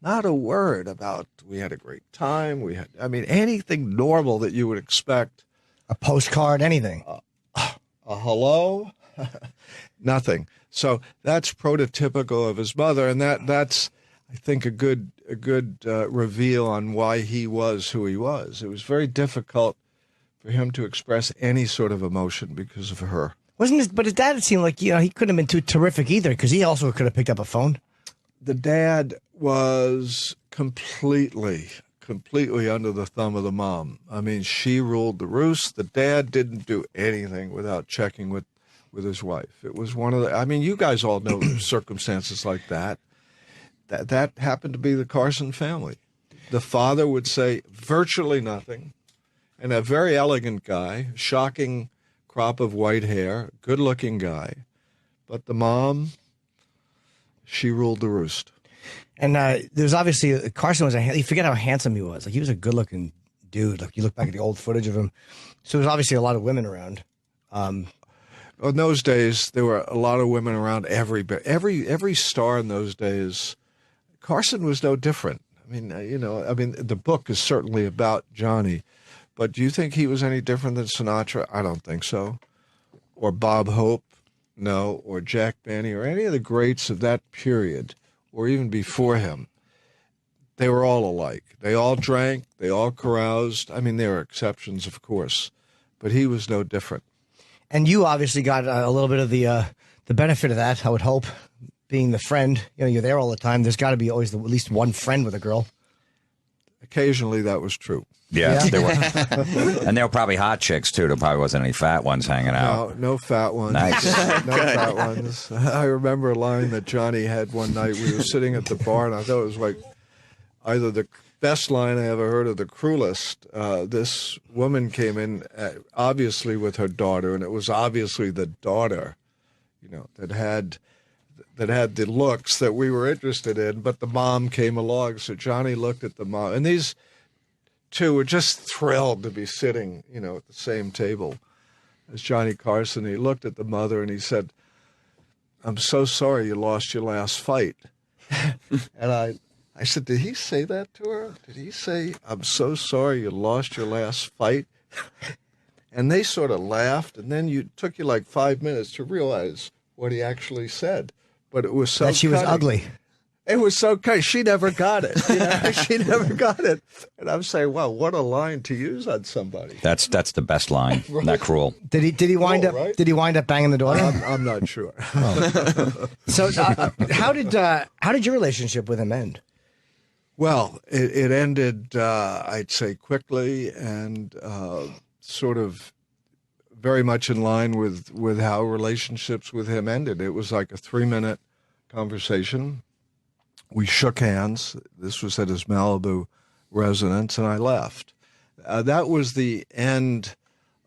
Speaker 17: Not a word about we had a great time. Anything normal that you would expect.
Speaker 3: A postcard, anything.
Speaker 17: A hello? Nothing. So that's prototypical of his mother, and that's, I think, a good reveal on why he was who he was. It was very difficult for him to express any sort of emotion because of her.
Speaker 3: But his dad, it seemed like, he couldn't have been too terrific either, because he also could have picked up a phone.
Speaker 17: The dad was completely under the thumb of the mom. She ruled the roost. The dad didn't do anything without checking with his wife. It was one of the, you guys all know circumstances like that. That happened to be the Carson family. The father would say virtually nothing, and a very elegant guy, shocking crop of white hair, good-looking guy. But the mom, she ruled the roost.
Speaker 3: And there's obviously, Carson you forget how handsome he was. Like, he was a good-looking dude. Like, you look back at the old footage of him. So there's obviously a lot of women around.
Speaker 17: In those days, there were a lot of women around every star in those days. Carson was no different. The book is certainly about Johnny, but do you think he was any different than Sinatra? I don't think so. Or Bob Hope? No. Or Jack Benny? Or any of the greats of that period, or even before him. They were all alike. They all drank. They all caroused. There were exceptions, of course, but he was no different.
Speaker 3: And you obviously got a little bit of the benefit of that, I would hope, being the friend. You're there all the time. There's got to be always at least one friend with a girl.
Speaker 17: Occasionally, that was true.
Speaker 13: Yeah. There were, and there were probably hot chicks, too. There probably wasn't any fat ones hanging out.
Speaker 17: No fat ones.
Speaker 13: Nice.
Speaker 17: No fat ones. I remember a line that Johnny had one night. We were sitting at the bar, and I thought it was like either the best line I ever heard or the cruelest. This woman came in, obviously with her daughter, and it was obviously the daughter, that had the looks that we were interested in, but the mom came along. So Johnny looked at the mom, and these two were just thrilled to be sitting, at the same table as Johnny Carson. He looked at the mother and he said, I'm so sorry you lost your last fight. And I said, did he say that to her? Did he say, I'm so sorry you lost your last fight? And they sort of laughed, and then it took you like 5 minutes to realize what he actually said. But it was so
Speaker 3: that she was ugly.
Speaker 17: It was so crazy. She never got it. She never got it. And I'm saying, wow, what a line to use on somebody.
Speaker 13: That's the best line.
Speaker 17: Right.
Speaker 13: Not cruel.
Speaker 3: Did he wind up?
Speaker 17: Right?
Speaker 3: Did he wind up banging the daughter?
Speaker 17: I'm not sure.
Speaker 3: So how did your relationship with him end?
Speaker 17: Well, it ended, I'd say, quickly and sort of very much in line with how relationships with him ended. It was like a 3-minute conversation. We shook hands. This was at his Malibu residence, and I left. That was the end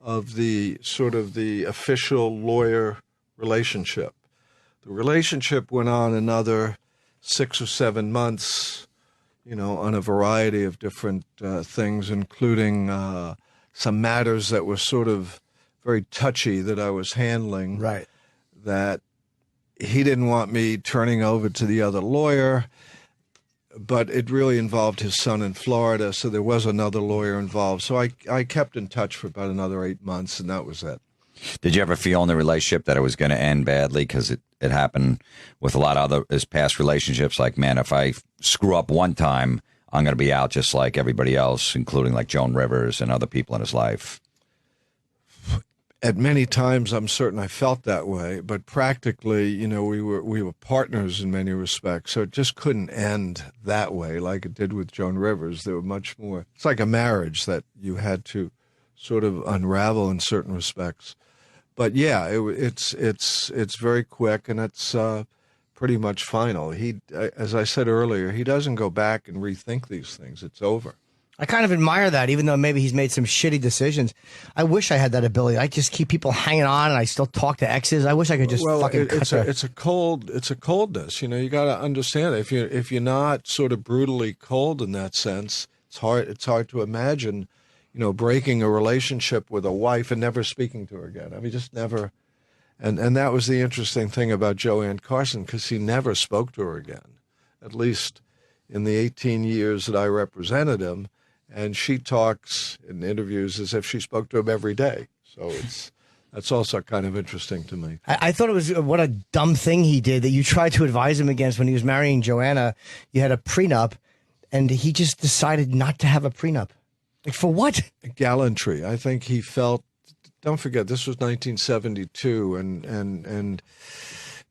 Speaker 17: of the sort of the official lawyer relationship. The relationship went on another 6 or 7 months, on a variety of different things, including some matters that were sort of very touchy that I was handling.
Speaker 3: Right.
Speaker 17: That he didn't want me turning over to the other lawyer, but it really involved his son in Florida, so there was another lawyer involved. So I kept in touch for about another 8 months, and that was it.
Speaker 13: Did you ever feel in the relationship that it was going to end badly? Because it happened with a lot of his past relationships. Like, man, if I screw up one time, I'm going to be out just like everybody else, including like Joan Rivers and other people in his life.
Speaker 17: At many times, I'm certain I felt that way, but practically, we were partners in many respects, so it just couldn't end that way like it did with Joan Rivers. There were much more. It's like a marriage that you had to sort of unravel in certain respects. But yeah, it's very quick, and it's pretty much final. As I said earlier, he doesn't go back and rethink these things. It's over.
Speaker 3: I kind of admire that, even though maybe he's made some shitty decisions. I wish I had that ability. I just keep people hanging on, and I still talk to exes. I wish I could just fucking cut
Speaker 17: it's a coldness. You know, you got to understand it. If you're not sort of brutally cold in that sense, it's hard to imagine, you know, breaking a relationship with a wife and never speaking to her again. I mean, just never. And that was the interesting thing about Joanne Carson, because he never spoke to her again, at least in the 18 years that I represented him. And she talks in interviews as if she spoke to him every day. So that's also kind of interesting to me.
Speaker 3: I thought it was what a dumb thing he did that you tried to advise him against when he was marrying Joanna. You had a prenup, and he just decided not to have a prenup. Like, for what?
Speaker 17: Gallantry. I think he felt. Don't forget, this was 1972, and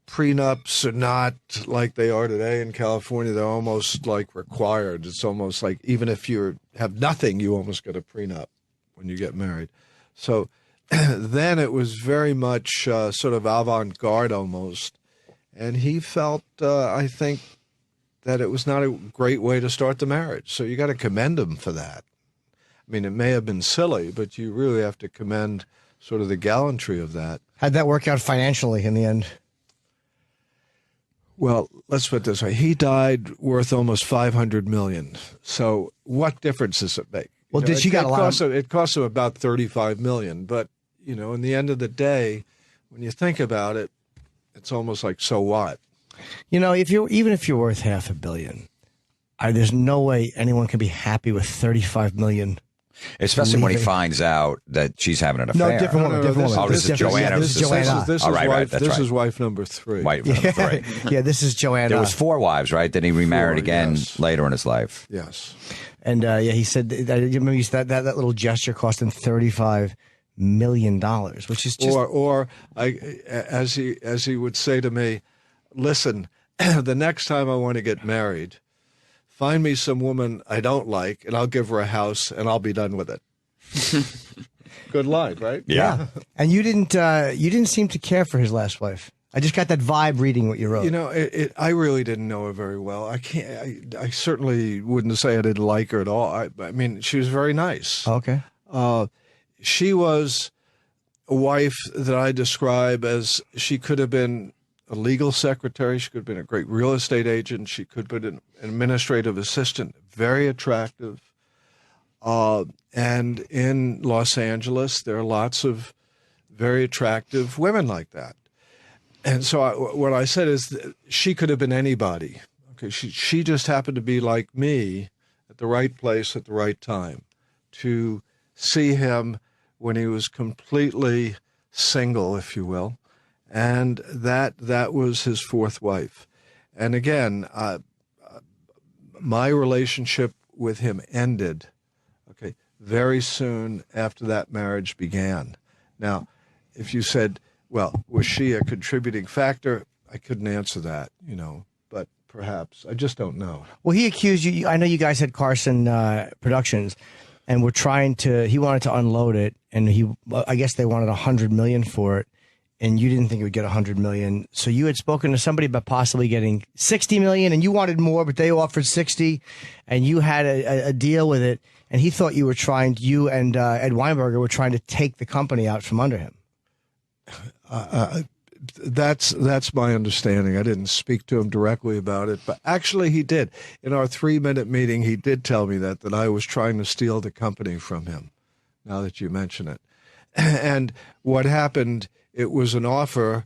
Speaker 17: prenups are not like they are today in California. They're almost like required. It's almost like even if you have nothing, you almost get a prenup when you get married. So then it was very much sort of avant-garde almost. And he felt, I think, that it was not a great way to start the marriage. So you got to commend him for that. I mean, it may have been silly, but you really have to commend sort of the gallantry of that.
Speaker 3: How'd that work out financially in the end?
Speaker 17: Well, let's put it this way. He died worth almost $500 million. So what difference does it make?
Speaker 3: Well, did she got a lot of...
Speaker 17: It cost him about $35 million. But, you know, in the end of the day, when you think about it, it's almost like, so what?
Speaker 3: You know, even if you're worth $500 million, there's no way anyone can be happy with $35 million.
Speaker 13: Especially when he finds out that she's having an affair.
Speaker 3: No, different woman.
Speaker 13: Oh, this is Joanna.
Speaker 17: This is Joanna. This is wife number 3.
Speaker 13: Wife number 3.
Speaker 3: Yeah, this is Joanna.
Speaker 13: There was 4 wives, right? Then he remarried again later in his life.
Speaker 17: Yes.
Speaker 3: And he said that little gesture cost him $35 million, which is just...
Speaker 17: Or as he would say to me, listen, the next time I want to get married, find me some woman I don't like, and I'll give her a house, and I'll be done with it. Good line, right?
Speaker 3: Yeah. And you didn't seem to care for his last wife. I just got that vibe reading what you wrote.
Speaker 17: You know, I really didn't know her very well. I certainly wouldn't say I didn't like her at all. I mean, she was very nice.
Speaker 3: Okay.
Speaker 17: She was a wife that I describe as she could have been a legal secretary. She could have been a great real estate agent. She could have been an administrative assistant. Very attractive. And in Los Angeles, there are lots of very attractive women like that. And so what I said is that she could have been anybody. Okay, she just happened to be like me at the right place at the right time to see him when he was completely single, if you will. And that was his 4th wife. And again, my relationship with him ended, okay, very soon after that marriage began. Now, if you said, well, was she a contributing factor? I couldn't answer that, you know, but perhaps. I just don't know.
Speaker 3: Well, he accused you. I know you guys had Carson Productions, and he wanted to unload it, and I guess they wanted $100 million for it. And you didn't think it would get $100 million. So you had spoken to somebody about possibly getting $60 million, and you wanted more, but they offered $60, and you had a deal with it. And he thought you and Ed Weinberger were trying to take the company out from under him.
Speaker 17: That's my understanding. I didn't speak to him directly about it, but actually he did. In our 3-minute meeting, he did tell me that I was trying to steal the company from him, now that you mention it. And what happened, it was an offer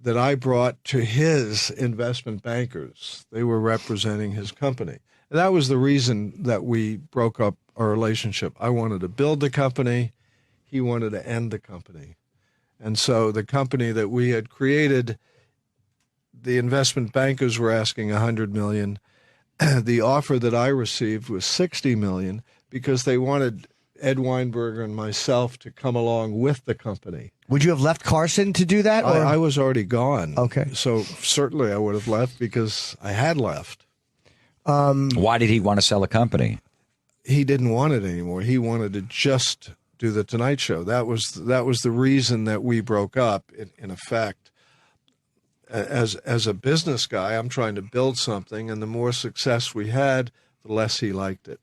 Speaker 17: that I brought to his investment bankers. They were representing his company. And that was the reason that we broke up our relationship. I wanted to build the company. He wanted to end the company. And so the company that we had created, the investment bankers were asking $100 million. The offer that I received was $60 million because they wanted Ed Weinberger and myself to come along with the company.
Speaker 3: Would you have left Carson to do that? Or?
Speaker 17: I was already gone.
Speaker 3: Okay.
Speaker 17: So certainly I would have left because I had left.
Speaker 13: Why did he want to sell the company?
Speaker 17: He didn't want it anymore. He wanted to just do the Tonight Show. That was the reason that we broke up. In effect, as a business guy, I'm trying to build something, and the more success we had, the less he liked it.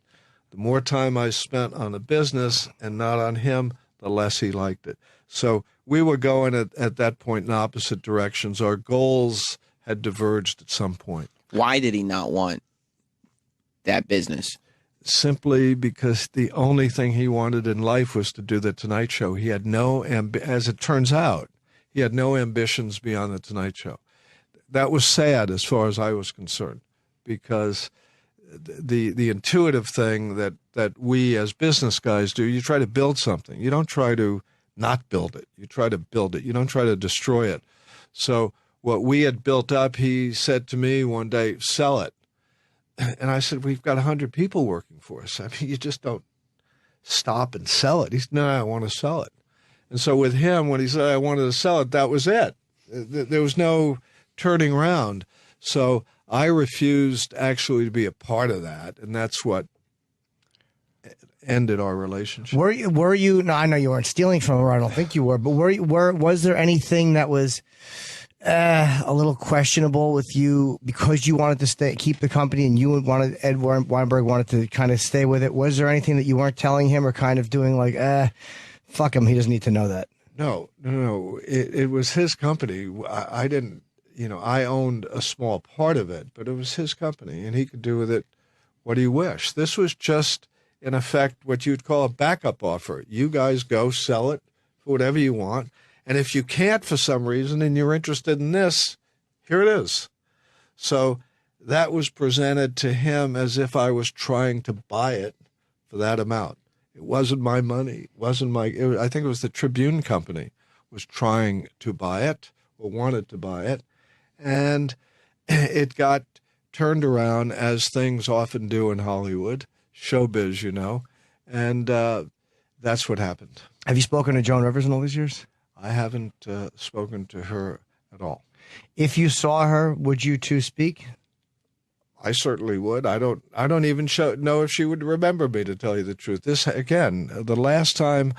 Speaker 17: The more time I spent on the business and not on him, the less he liked it. So we were going at that point in opposite directions. Our goals had diverged at some point.
Speaker 8: Why did he not want that business?
Speaker 17: Simply because the only thing he wanted in life was to do the Tonight Show. He had no, as it turns out, he had no ambitions beyond the Tonight Show. That was sad as far as I was concerned, because the intuitive thing that we as business guys do, you try to build something. You don't try to not build it. You try to build it. You don't try to destroy it. So what we had built up, he said to me one day, sell it. And I said, we've got 100 people working for us. I mean, you just don't stop and sell it. He said, no, I want to sell it. And so with him, when he said I wanted to sell it, that was it. There was no turning around. So I refused actually to be a part of that, and that's what ended our relationship.
Speaker 3: Were you? No, I know you weren't stealing from her. I don't think you were. But was there anything that was a little questionable with you because you wanted to keep the company, and Ed Weinberg wanted to kind of stay with it? Was there anything that you weren't telling him or kind of doing like, fuck him, he doesn't need to know that?
Speaker 17: No. It was his company. I didn't. I owned a small part of it, but it was his company, and he could do with it what he wished. This was just, in effect, what you'd call a backup offer. You guys go sell it for whatever you want, and if you can't for some reason and you're interested in this, here it is. So that was presented to him as if I was trying to buy it for that amount. It wasn't my money. I think it was the Tribune Company was trying to buy it or wanted to buy it. And it got turned around, as things often do in Hollywood, showbiz, and that's what happened.
Speaker 3: Have you spoken to Joan Rivers in all these years?
Speaker 17: I haven't spoken to her at all.
Speaker 3: If you saw her, would you two speak?
Speaker 17: I certainly would. I don't even know if she would remember me, to tell you the truth. This, again, the last time...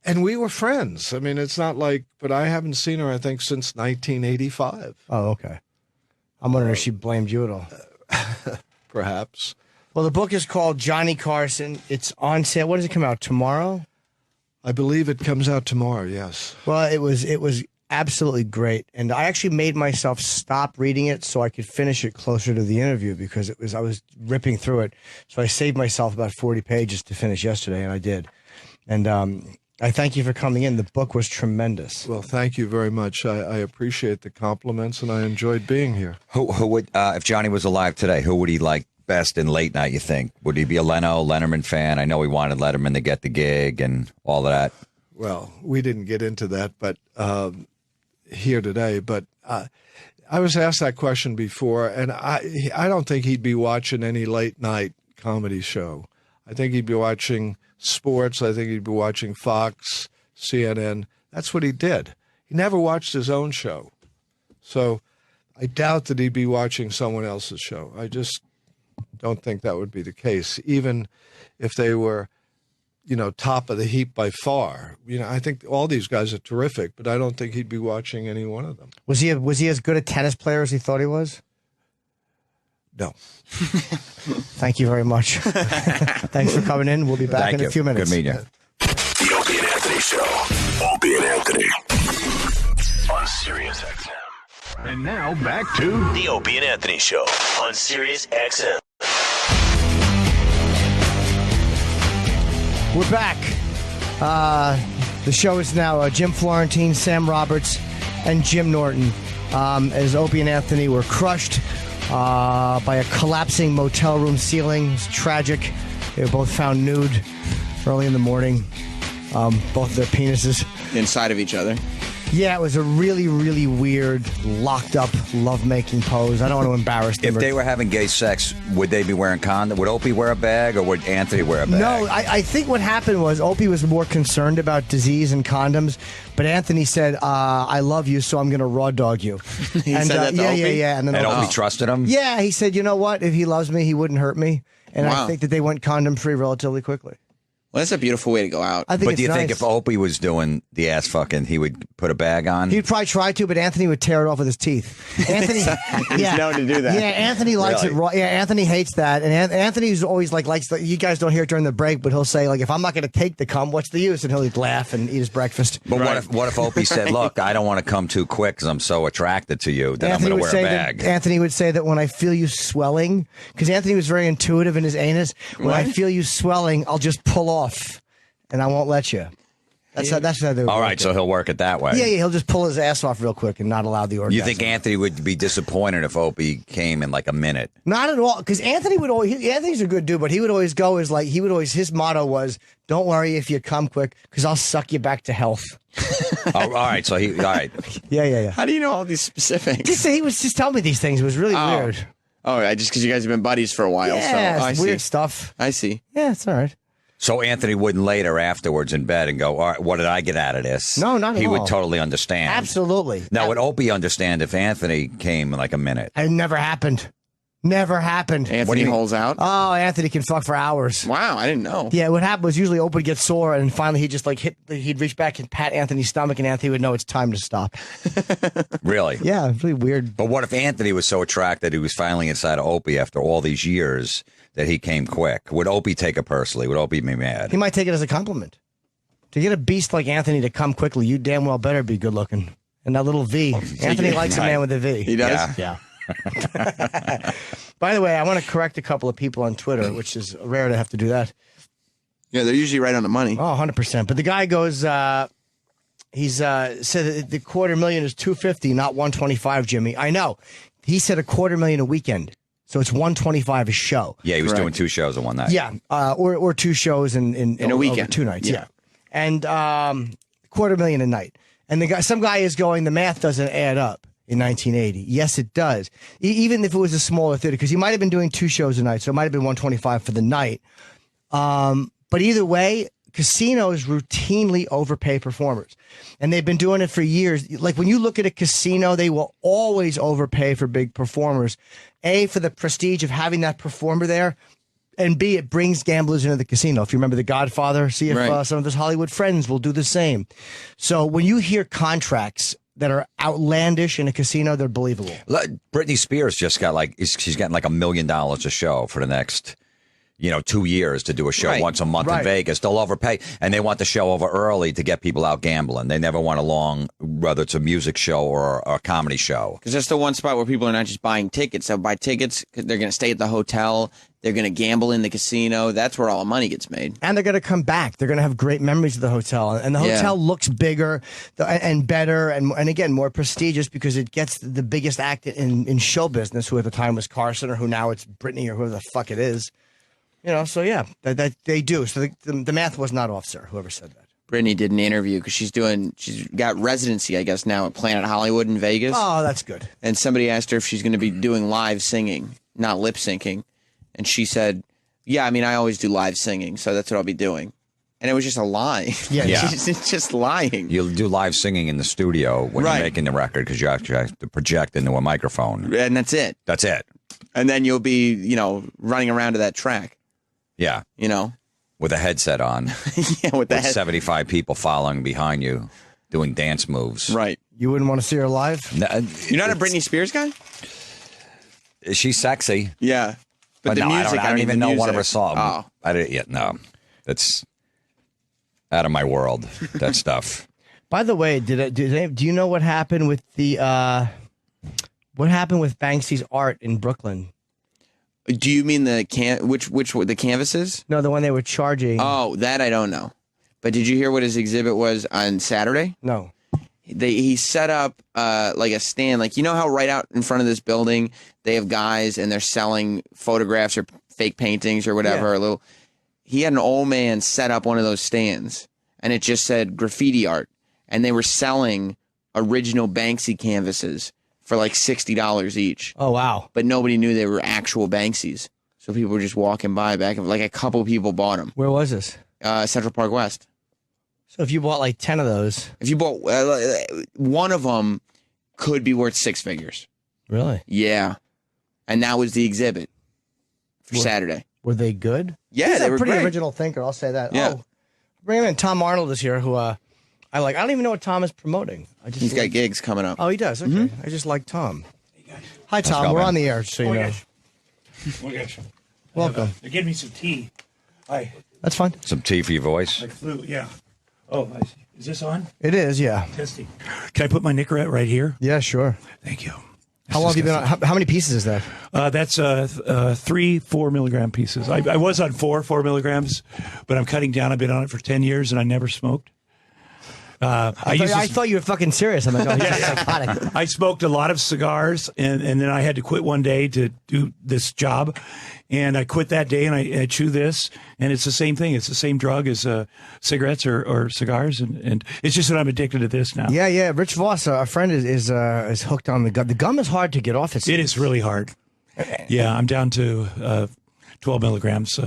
Speaker 17: And we were friends. I mean, it's not like, but I haven't seen her, I think, since 1985.
Speaker 3: Oh, okay. I'm wondering if she blamed you at all.
Speaker 17: Perhaps.
Speaker 3: Well, the book is called Johnny Carson. It's on sale. What does it come out, tomorrow?
Speaker 17: I believe it comes out tomorrow, yes.
Speaker 3: Well, it was absolutely great. And I actually made myself stop reading it so I could finish it closer to the interview, because I was ripping through it. So I saved myself about 40 pages to finish yesterday, and I did. And I thank you for coming in. The book was tremendous.
Speaker 17: Well, thank you very much. I appreciate the compliments, and I enjoyed being here.
Speaker 13: Who would, if Johnny was alive today, who would he like best in late night, you think? Would he be a Letterman fan? I know he wanted Letterman to get the gig and all of that.
Speaker 17: Well, we didn't get into that, but here today. But I was asked that question before, and I don't think he'd be watching any late night comedy show. I think he'd be watching sports. I think he'd be watching Fox, CNN. That's what he did. He never watched his own show. So I doubt that he'd be watching someone else's show. I just don't think that would be the case, even if they were, top of the heap by far. I think all these guys are terrific, but I don't think he'd be watching any one of them.
Speaker 3: Was he as good a tennis player as he thought he was?
Speaker 17: No.
Speaker 3: Thank you very much. Thanks for coming in. We'll be back in a few minutes.
Speaker 13: Good meeting you.
Speaker 15: The Opie and Anthony Show. Opie and Anthony on Sirius XM.
Speaker 7: And now back to
Speaker 15: The Opie and Anthony Show on Sirius XM.
Speaker 3: We're back. The show is now Jim Florentine, Sam Roberts, and Jim Norton. As Opie and Anthony were crushed by a collapsing motel room ceiling. It's tragic. They were both found nude early in the morning. Both of their penises
Speaker 8: inside of each other.
Speaker 3: Yeah, it was a really, really weird, locked-up, lovemaking pose. I don't want to embarrass them.
Speaker 13: If they were having gay sex, would they be wearing condoms? Would Opie wear a bag, or would Anthony wear a bag?
Speaker 3: No, I think what happened was Opie was more concerned about disease and condoms, but Anthony said, I love you, so I'm going to raw dog you.
Speaker 8: He said that to Opie?
Speaker 3: Yeah.
Speaker 13: And Opie trusted him?
Speaker 3: Yeah, he said, you know what? If he loves me, he wouldn't hurt me. And I think that they went condom-free relatively quickly.
Speaker 8: Well, that's a beautiful way to go out.
Speaker 3: I think
Speaker 13: But
Speaker 3: it's
Speaker 13: do you think
Speaker 3: nice.
Speaker 13: if Opie was doing the ass fucking, he would put a bag on?
Speaker 3: He'd probably try to, but Anthony would tear it off with his teeth. Anthony,
Speaker 8: He's known to do that.
Speaker 3: Yeah, Anthony likes
Speaker 13: Really?
Speaker 3: it raw. Yeah, Anthony hates that, and Anthony's always likes. You guys don't hear it during the break, but he'll say if I'm not going to take the cum, what's the use? And he'll laugh and eat his breakfast.
Speaker 13: But what if Opie said, "Look, I don't want to come too quick because I'm so attracted to you that
Speaker 3: Anthony
Speaker 13: I'm
Speaker 3: would
Speaker 13: going to wear
Speaker 3: say
Speaker 13: a bag."
Speaker 3: that Anthony would say that when I feel you swelling, because Anthony was very intuitive in his anus. When I feel you swelling, I'll just pull off, and I won't let you. That's how they would
Speaker 13: All
Speaker 3: work
Speaker 13: right,
Speaker 3: it.
Speaker 13: so he'll work it that way.
Speaker 3: Yeah, he'll just pull his ass off real quick and not allow the orgasm.
Speaker 13: You think Anthony would be disappointed if Opie came in like a minute?
Speaker 3: Not at all, because Anthony would always. Anthony's a good dude, but he would always go his motto was, "Don't worry if you come quick, because I'll suck you back to health."
Speaker 13: All right, so all right.
Speaker 3: Yeah.
Speaker 8: How do you know all these specifics?
Speaker 3: He was just telling me these things. It was really weird.
Speaker 8: Oh, just because you guys have been buddies for a while.
Speaker 3: Yeah,
Speaker 8: so I
Speaker 3: it's
Speaker 8: see.
Speaker 3: weird stuff.
Speaker 8: I see.
Speaker 3: Yeah, it's all right.
Speaker 13: So Anthony wouldn't later afterwards in bed and go, "All right, what did I get out of this?"
Speaker 3: No, not at
Speaker 13: He
Speaker 3: all.
Speaker 13: would totally understand.
Speaker 3: Absolutely.
Speaker 13: Now, would Opie understand if Anthony came in like a minute?
Speaker 3: It never happened. Never happened.
Speaker 8: Anthony holds out.
Speaker 3: Oh, Anthony can fuck for hours.
Speaker 8: Wow, I didn't know.
Speaker 3: Yeah, what happened was usually Opie would get sore, and finally he'd just he'd reach back and pat Anthony's stomach, and Anthony would know it's time to stop.
Speaker 13: Really?
Speaker 3: Yeah, it's really weird.
Speaker 13: But what if Anthony was so attracted he was finally inside of Opie after all these years that he came quick? Would Opie take it personally? Would Opie be mad?
Speaker 3: He might take it as a compliment. To get a beast like Anthony to come quickly, you damn well better be good looking. And that little V. Anthony likes a man with a V.
Speaker 8: He does?
Speaker 3: Yeah. By the way, I want to correct a couple of people on Twitter, which is rare to have to do that.
Speaker 8: Yeah, they're usually right on the money.
Speaker 3: Oh, 100%. But the guy goes, he's said that the $250,000 is $250,000, not $125,000, Jimmy. I know. He said $250,000 a weekend. So it's $125,000 a show.
Speaker 13: Yeah, he was doing 2 shows in one night.
Speaker 3: Yeah, or 2 shows in
Speaker 8: a weekend.
Speaker 3: over 2 nights. Yeah, and $250,000 a night. And some guy is going, the math doesn't add up in 1980. Yes, it does. Even if it was a smaller theater, because he might have been doing 2 shows a night, so it might have been $125,000 for the night. But either way, casinos routinely overpay performers. And they've been doing it for years. Like when you look at a casino, they will always overpay for big performers. A, for the prestige of having that performer there. And B, it brings gamblers into the casino. If you remember The Godfather, see if some of his Hollywood friends will do the same. So when you hear contracts that are outlandish in a casino, they're believable.
Speaker 13: Britney Spears just got she's getting like $1 million a show for the next 2 years to do a show once a month in Vegas. They'll overpay, and they want the show over early to get people out gambling. They never want a long, whether it's a music show or a comedy show.
Speaker 8: Because that's the one spot where people are not just buying tickets. They'll buy tickets, they're going to stay at the hotel, they're going to gamble in the casino. That's where all the money gets made.
Speaker 3: And they're going to come back. They're going to have great memories of the hotel. And the hotel looks bigger and better and again, more prestigious because it gets the biggest act in show business, who at the time was Carson or who now it's Britney or whoever the fuck it is. So yeah, that they do. So the math was not off, sir, whoever said that.
Speaker 8: Brittany did an interview because she's got residency, I guess, now at Planet Hollywood in Vegas.
Speaker 3: Oh, that's good.
Speaker 8: And somebody asked her if she's going to be doing live singing, not lip syncing. And she said, yeah, I mean, I always do live singing, so that's what I'll be doing. And it was just a lie.
Speaker 13: Yeah.
Speaker 8: She's just lying.
Speaker 13: You'll do live singing in the studio when you're making the record because you actually have to project into a microphone.
Speaker 8: And that's it.
Speaker 13: That's it.
Speaker 8: And then you'll be, running around to that track.
Speaker 13: Yeah. With a headset on.
Speaker 8: Yeah, with
Speaker 13: 75 people following behind you doing dance moves.
Speaker 8: Right.
Speaker 3: You wouldn't want to see her live?
Speaker 8: No, you're not a Britney Spears guy?
Speaker 13: She's sexy.
Speaker 8: Yeah. But the
Speaker 13: no,
Speaker 8: music,
Speaker 13: I don't even know one of her
Speaker 8: music.
Speaker 13: songs.
Speaker 8: Oh.
Speaker 13: I didn't yet. No. That's out of my world, that stuff.
Speaker 3: By the way, do you know what happened with Banksy's art in Brooklyn?
Speaker 8: Do you mean the the canvases?
Speaker 3: No, the one they were charging.
Speaker 8: Oh, that I don't know. But did you hear what his exhibit was on Saturday?
Speaker 3: No.
Speaker 8: He set up like a stand, like how right out in front of this building they have guys and they're selling photographs or fake paintings or whatever.
Speaker 3: Yeah.
Speaker 8: He had an old man set up one of those stands, and it just said graffiti art, and they were selling original Banksy canvases for like $60 each.
Speaker 3: Oh, wow.
Speaker 8: But nobody knew they were actual Banksys. So people were just walking by back. Like a couple people bought them.
Speaker 3: Where was this?
Speaker 8: Central Park West.
Speaker 3: So if you bought like 10 of those.
Speaker 8: If you bought one of them could be worth 6 figures.
Speaker 3: Really?
Speaker 8: Yeah. And that was the exhibit for Saturday.
Speaker 3: Were they good?
Speaker 8: Yeah,
Speaker 3: He's
Speaker 8: they
Speaker 3: a
Speaker 8: were
Speaker 3: pretty
Speaker 8: great.
Speaker 3: original thinker. I'll say that.
Speaker 8: Yeah.
Speaker 3: Oh, bring him in. Tom Arnold is here, who I like. I don't even know what Tom is promoting.
Speaker 8: He's got gigs coming up.
Speaker 3: Oh, he does. Okay, I just like Tom. Hi, Tom.
Speaker 13: go,
Speaker 3: We're
Speaker 13: man.
Speaker 3: on the air, so you know. Welcome.
Speaker 18: They're giving me some tea. Hi.
Speaker 3: That's fine.
Speaker 13: Some tea for your voice.
Speaker 18: Like flu, yeah. Oh, I see. Is this on?
Speaker 3: It is, yeah.
Speaker 18: Testing. Can I put my Nicorette right here?
Speaker 3: Yeah, sure.
Speaker 18: Thank you.
Speaker 3: How long have you been on? How many pieces is that?
Speaker 18: That's 3 4-milligram pieces. I was on 4 milligrams, but I'm cutting down. I've been on it for 10 years, and I never smoked.
Speaker 3: I thought you were fucking serious. I'm like, oh, he's psychotic.
Speaker 18: I smoked a lot of cigars, and then I had to quit one day to do this job. And I quit that day, and I chew this, and it's the same thing. It's the same drug as cigarettes or cigars, and it's just that I'm addicted to this now.
Speaker 3: Yeah. Rich Voss, our friend, is hooked on the gum. The gum is hard to get off.
Speaker 18: It is really hard. Yeah, I'm down to 12 milligrams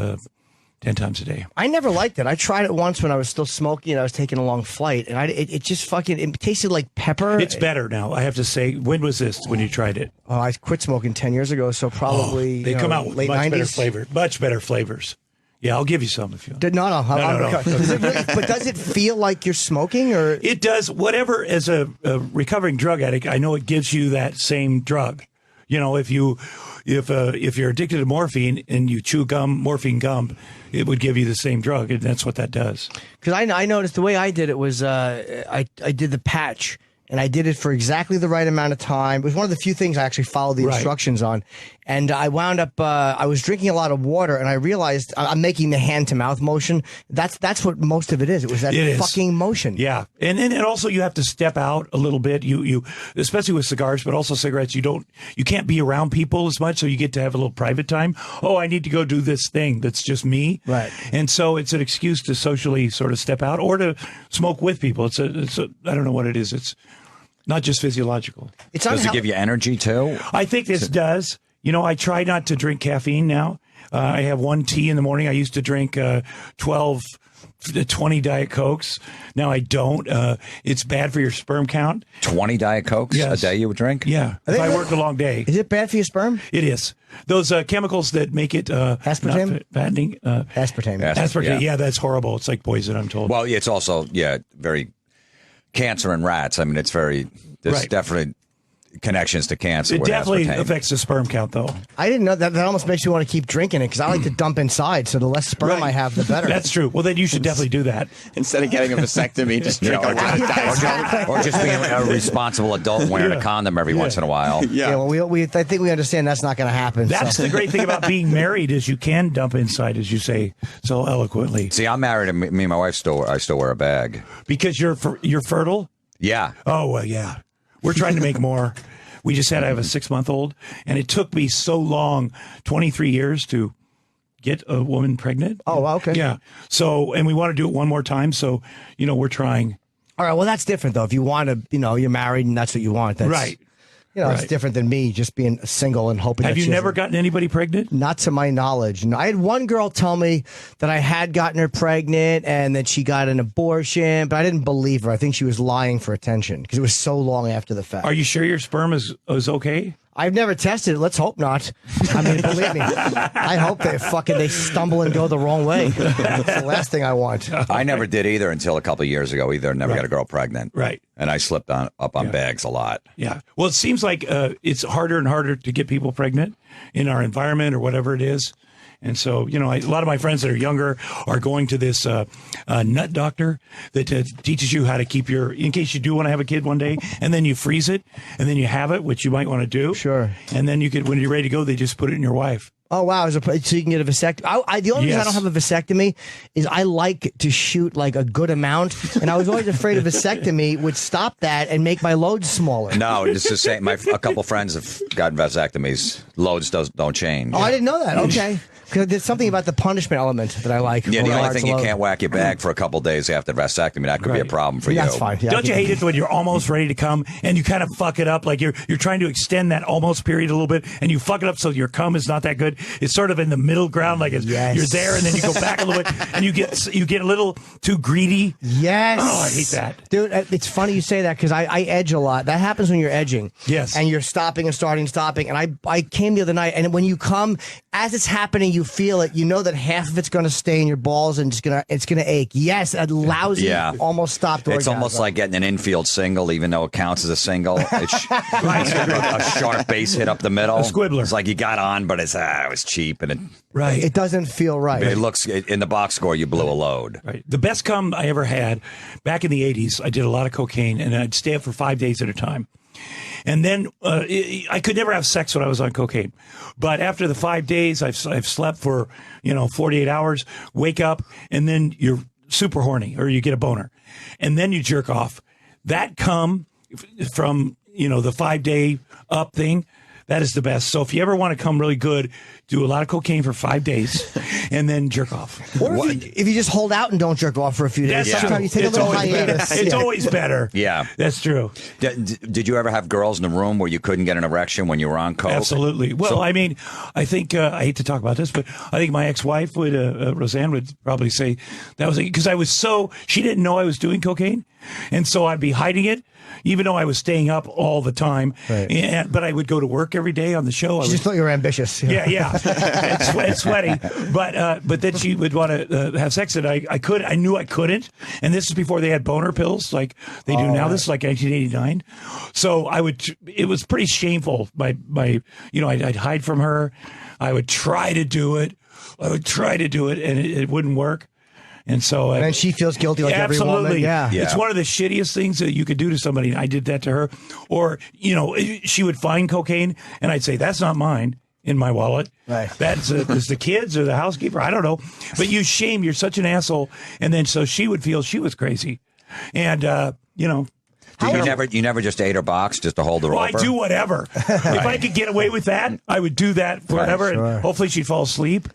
Speaker 18: 10 times a day.
Speaker 3: I never liked it. I tried it once when I was still smoking and I was taking a long flight, and it just fucking it tasted like pepper.
Speaker 18: It's better now, I have to say. When was this when you tried it?
Speaker 3: Oh, I quit smoking 10 years ago, so probably
Speaker 18: they come out with
Speaker 3: late
Speaker 18: much
Speaker 3: 90s.
Speaker 18: better flavor, much better flavors. Yeah, I'll give you some if you want.
Speaker 3: No.
Speaker 18: No.
Speaker 3: Does it really, but does it feel like you're smoking, or
Speaker 18: it does? Whatever. As a recovering drug addict, I know it gives you that same drug. You know, if you're addicted to morphine and you chew morphine gum, it would give you the same drug, and that's what that does.
Speaker 3: Because I noticed the way I did it was I did the patch, and I did it for exactly the right amount of time. It was one of the few things I actually followed the instructions on. And I wound up, I was drinking a lot of water, and I realized I'm making the hand-to-mouth motion. That's what most of it is. It was that fucking motion.
Speaker 18: Yeah. And also you have to step out a little bit. You especially with cigars, but also cigarettes, you can't be around people as much, so you get to have a little private time. Oh, I need to go do this thing that's just me.
Speaker 3: Right.
Speaker 18: And so it's an excuse to socially sort of step out or to smoke with people. It's a I don't know what it is. It's not just physiological.
Speaker 13: Does it give you energy too?
Speaker 18: I think this does. You know, I try not to drink caffeine now. I have 1 tea in the morning. I used to drink 12 to 20 Diet Cokes. Now I don't. It's bad for your sperm count. 20
Speaker 13: Diet Cokes a day you would drink?
Speaker 18: Yeah. If I work a long day.
Speaker 3: Is it bad for your sperm?
Speaker 18: It is. Those chemicals that make it
Speaker 3: aspartame?
Speaker 18: fattening. Aspartame. Yeah, that's horrible. It's like poison, I'm told.
Speaker 13: Well, it's also, very cancer in rats. I mean, there's definitely connections to cancer.
Speaker 18: It
Speaker 13: with
Speaker 18: definitely
Speaker 13: aspartame.
Speaker 18: affects the sperm count, though.
Speaker 3: I didn't know that. That almost makes me want to keep drinking it because I like to dump inside. So the less sperm I have, the better.
Speaker 18: That's true. Well, then you should definitely do that.
Speaker 8: Instead of getting a vasectomy, just drink a lot of Diet
Speaker 13: or just being a responsible adult wearing a condom every once in a while.
Speaker 3: Well, I think we understand that's not going to happen.
Speaker 18: That's the great thing about being married is you can dump inside, as you say so eloquently.
Speaker 13: See, I'm married, and me and my wife I still wear a bag
Speaker 18: because you're fertile.
Speaker 13: Yeah.
Speaker 18: Oh well, yeah. We're trying to make more. We just had I have a 6-month-old, and it took me so long, 23 years, to get a woman pregnant.
Speaker 3: Oh, okay.
Speaker 18: Yeah. So, and we want to do it one more time. So, we're trying.
Speaker 3: All right. Well, that's different though. If you want to, you're married and that's what you want. That's,
Speaker 18: right.
Speaker 3: It's different than me just being single and hoping.
Speaker 18: Have you never gotten anybody pregnant?
Speaker 3: Not to my knowledge. No, I had one girl tell me that I had gotten her pregnant and that she got an abortion, but I didn't believe her. I think she was lying for attention because it was so long after the fact.
Speaker 18: Are you sure your sperm is okay?
Speaker 3: I've never tested it. Let's hope not. I mean, believe me. I hope they stumble and go the wrong way. That's the last thing I want.
Speaker 13: I never did either until a couple of years ago. Never got a girl pregnant.
Speaker 18: Right.
Speaker 13: And I slipped up on bags a lot.
Speaker 18: Yeah. Well, it seems like it's harder and harder to get people pregnant in our environment or whatever it is. And so, a lot of my friends that are younger are going to this nut doctor that teaches you how to keep in case you do want to have a kid one day, and then you freeze it, and then you have it, which you might want to do.
Speaker 3: Sure.
Speaker 18: And then when you're ready to go, they just put it in your wife.
Speaker 3: Oh, wow. So you can get a vasectomy. The only reason I don't have a vasectomy is I like to shoot like a good amount. And I was always afraid a vasectomy would stop that and make my loads smaller.
Speaker 13: No, it's the same. A couple friends have gotten vasectomies. Loads don't change.
Speaker 3: Oh, I didn't know that. Okay. Because there's something about the punishment element that I like.
Speaker 13: Yeah, the only thing you can't whack your bag for a couple days after vasectomy. That could be a problem for you.
Speaker 3: That's fine. Yeah,
Speaker 18: don't you hate it when you're almost ready to come and you kind of fuck it up? Like you're trying to extend that almost period a little bit and you fuck it up so your cum is not that good but it's sort of in the middle ground, like you're there, and then you go back a little bit, and you get a little too greedy.
Speaker 3: Yes.
Speaker 18: Oh, I hate that,
Speaker 3: dude. It's funny you say that because I edge a lot. That happens when you're edging.
Speaker 18: Yes.
Speaker 3: And you're stopping and stopping. And I came the other night, and when you come, as it's happening, you feel it. You know that half of it's going to stay in your balls, and it's gonna ache. Yes, a lousy, almost stopped orgasm.
Speaker 13: It's almost like getting an infield single, even though it counts as a single. It's a sharp base hit up the middle.
Speaker 18: A squibbler.
Speaker 13: It's like you got on, but it was cheap, and
Speaker 3: it doesn't feel right.
Speaker 13: It looks in the box score you blew a load.
Speaker 18: Right. The best cum I ever had back in the 80s. I did a lot of cocaine, and I'd stay up for 5 days at a time. And then I could never have sex when I was on cocaine. But after the 5 days, I've slept for 48 hours. Wake up, and then you're super horny, or you get a boner, and then you jerk off. That cum from the 5 day up thing. That is the best. So if you ever want to come really good, do a lot of cocaine for 5 days and then jerk off.
Speaker 3: Or if you just hold out and don't jerk off for a few days. Sometimes you take a little hiatus.
Speaker 18: It's always better.
Speaker 13: Yeah.
Speaker 18: That's true.
Speaker 13: Did you ever have girls in the room where you couldn't get an erection when you were on coke?
Speaker 18: Absolutely. Well, I mean, I think, I hate to talk about this, but I think my ex-wife would, Roseanne would probably say that was because she didn't know I was doing cocaine. And so I'd be hiding it, even though I was staying up all the time. Right. But I would go to work every day on the show.
Speaker 3: She just thought you were ambitious.
Speaker 18: Yeah. and sweaty. But then she would want to have sex, and I knew I couldn't. And this is before they had boner pills like they do now. Right. This is like 1989. So it was pretty shameful. I'd hide from her. I would try to do it. And it wouldn't work. And so,
Speaker 3: and then she feels guilty like every woman. Yeah.
Speaker 18: It's one of the shittiest things that you could do to somebody. I did that to her. Or, she would find cocaine, and I'd say, that's not mine in my wallet.
Speaker 3: Right.
Speaker 18: That's the kids or the housekeeper. I don't know. But you're such an asshole. And then so she would feel she was crazy. And,
Speaker 13: You never just ate her box just to hold her over?
Speaker 18: I do whatever. If I could get away with that, I would do that forever.
Speaker 3: Sure.
Speaker 18: And hopefully she'd fall asleep.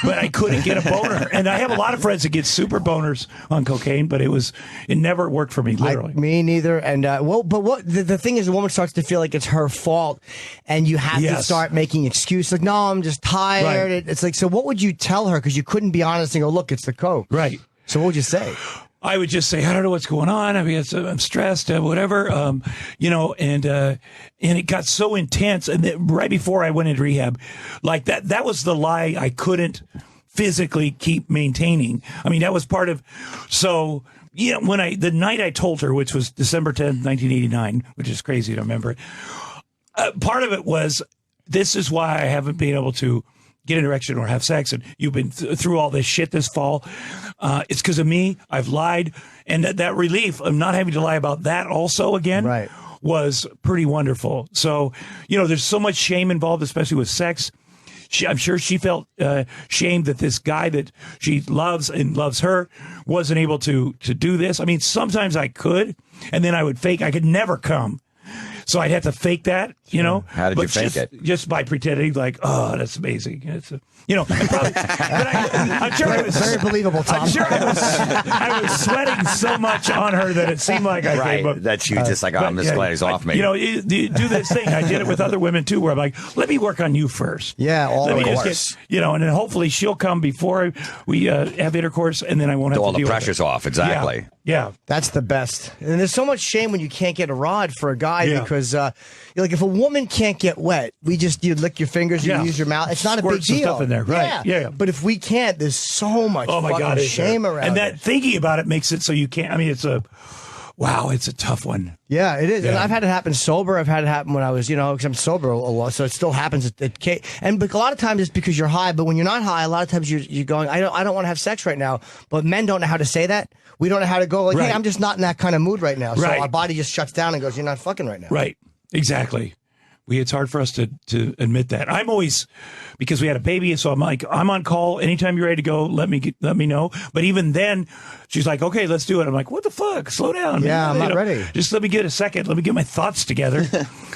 Speaker 18: But I couldn't get a boner. And I have a lot of friends that get super boners on cocaine, but it never worked for me, literally.
Speaker 3: Me neither. And the thing is, the woman starts to feel like it's her fault, and you have to start making excuses. Like, no, I'm just tired. Right. It's like, so what would you tell her? Because you couldn't be honest and go, look, it's the coke.
Speaker 18: Right.
Speaker 3: So what would you say?
Speaker 18: I would just say, I don't know what's going on. I mean, I'm stressed, whatever, and it got so intense. And then right before I went into rehab, like that was the lie I couldn't physically keep maintaining. I mean, that was part of, so, the night I told her, which was December 10th, 1989, which is crazy to remember it, part of it was, this is why I haven't been able to get an erection or have sex, and you've been through all this shit this fall. It's because of me. I've lied. And that relief of not having to lie about that also again was pretty wonderful. So, there's so much shame involved, especially with sex. I'm sure she felt shamed that this guy that she loves and loves her wasn't able to do this. I mean, sometimes I could, and then I would fake. I could never come. So I'd have to fake that,
Speaker 13: How did you fake it?
Speaker 18: Just by pretending like, oh, that's amazing. It's I'm sure it was
Speaker 3: very believable, Tom.
Speaker 18: I'm sure I was sweating so much on her that it seemed like I came up.
Speaker 13: That you just like, I'm just glad he's off me.
Speaker 18: You do this thing. I did it with other women too, where I'm like, let me work on you first.
Speaker 3: Yeah,
Speaker 18: of course. And then hopefully she'll come before we have intercourse, and then I won't have to deal with it.
Speaker 13: All the pressure's off. Exactly.
Speaker 18: Yeah.
Speaker 3: That's the best. And there's so much shame when you can't get a rod for a guy because, if a woman can't get wet, you lick your fingers, you use your mouth. It's not a big deal.
Speaker 18: Stuff in there. Right. Yeah.
Speaker 3: But if we can't, there's so much shame around
Speaker 18: and that thinking about it makes it so you can't. I mean, it's a tough one.
Speaker 3: Yeah, it is. Yeah. And I've had it happen sober. I've had it happen when I was, because I'm sober a lot, so it still happens. But a lot of times it's because you're high. But when you're not high, a lot of times you're going, I don't want to have sex right now. But men don't know how to say that. We don't know how to go like, hey, I'm just not in that kind of mood right now. So our body just shuts down and goes, you're not fucking right now.
Speaker 18: Right. Exactly. It's hard for us to admit that. I'm always, because we had a baby, so I'm like, I'm on call. Anytime you're ready to go, let me know. But even then, she's like, okay, let's do it. I'm like, what the fuck? Slow down.
Speaker 3: Yeah, I'm not ready.
Speaker 18: Just let me get a second. Let me get my thoughts together.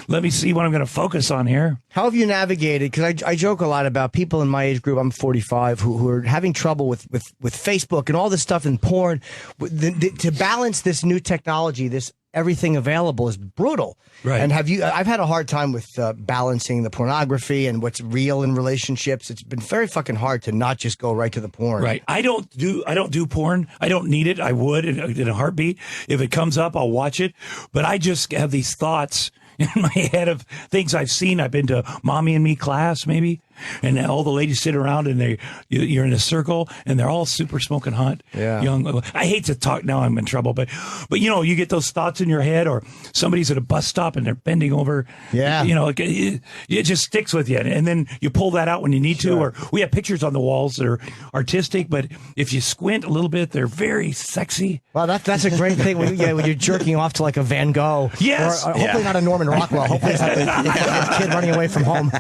Speaker 18: Let me see what I'm going to focus on here.
Speaker 3: How have you navigated? Because I joke a lot about people in my age group. I'm 45 who are having trouble with Facebook and all this stuff and porn. To balance this new technology, this everything available is brutal.
Speaker 18: Right.
Speaker 3: And I've had a hard time with balancing the pornography and what's real in relationships. It's been very fucking hard to not just go right to the porn.
Speaker 18: Right. I don't do porn. I don't need it. I would in a heartbeat. If it comes up, I'll watch it. But I just have these thoughts in my head of things I've seen. I've been to Mommy and Me class, maybe, and all the ladies sit around and you're in a circle and they're all super smoking hot.
Speaker 3: Yeah.
Speaker 18: Young. I hate to talk now. I'm in trouble, but you get those thoughts in your head, or somebody's at a bus stop and they're bending over.
Speaker 3: Yeah.
Speaker 18: It just sticks with you, and then you pull that out when you need to. Or we have pictures on the walls that are artistic, but if you squint a little bit, they're very sexy.
Speaker 3: Well, that's a great thing when you're jerking off to like a Van Gogh.
Speaker 18: Yes.
Speaker 3: Or hopefully not a Norman Rockwell. Hopefully it's not the kid running away from home.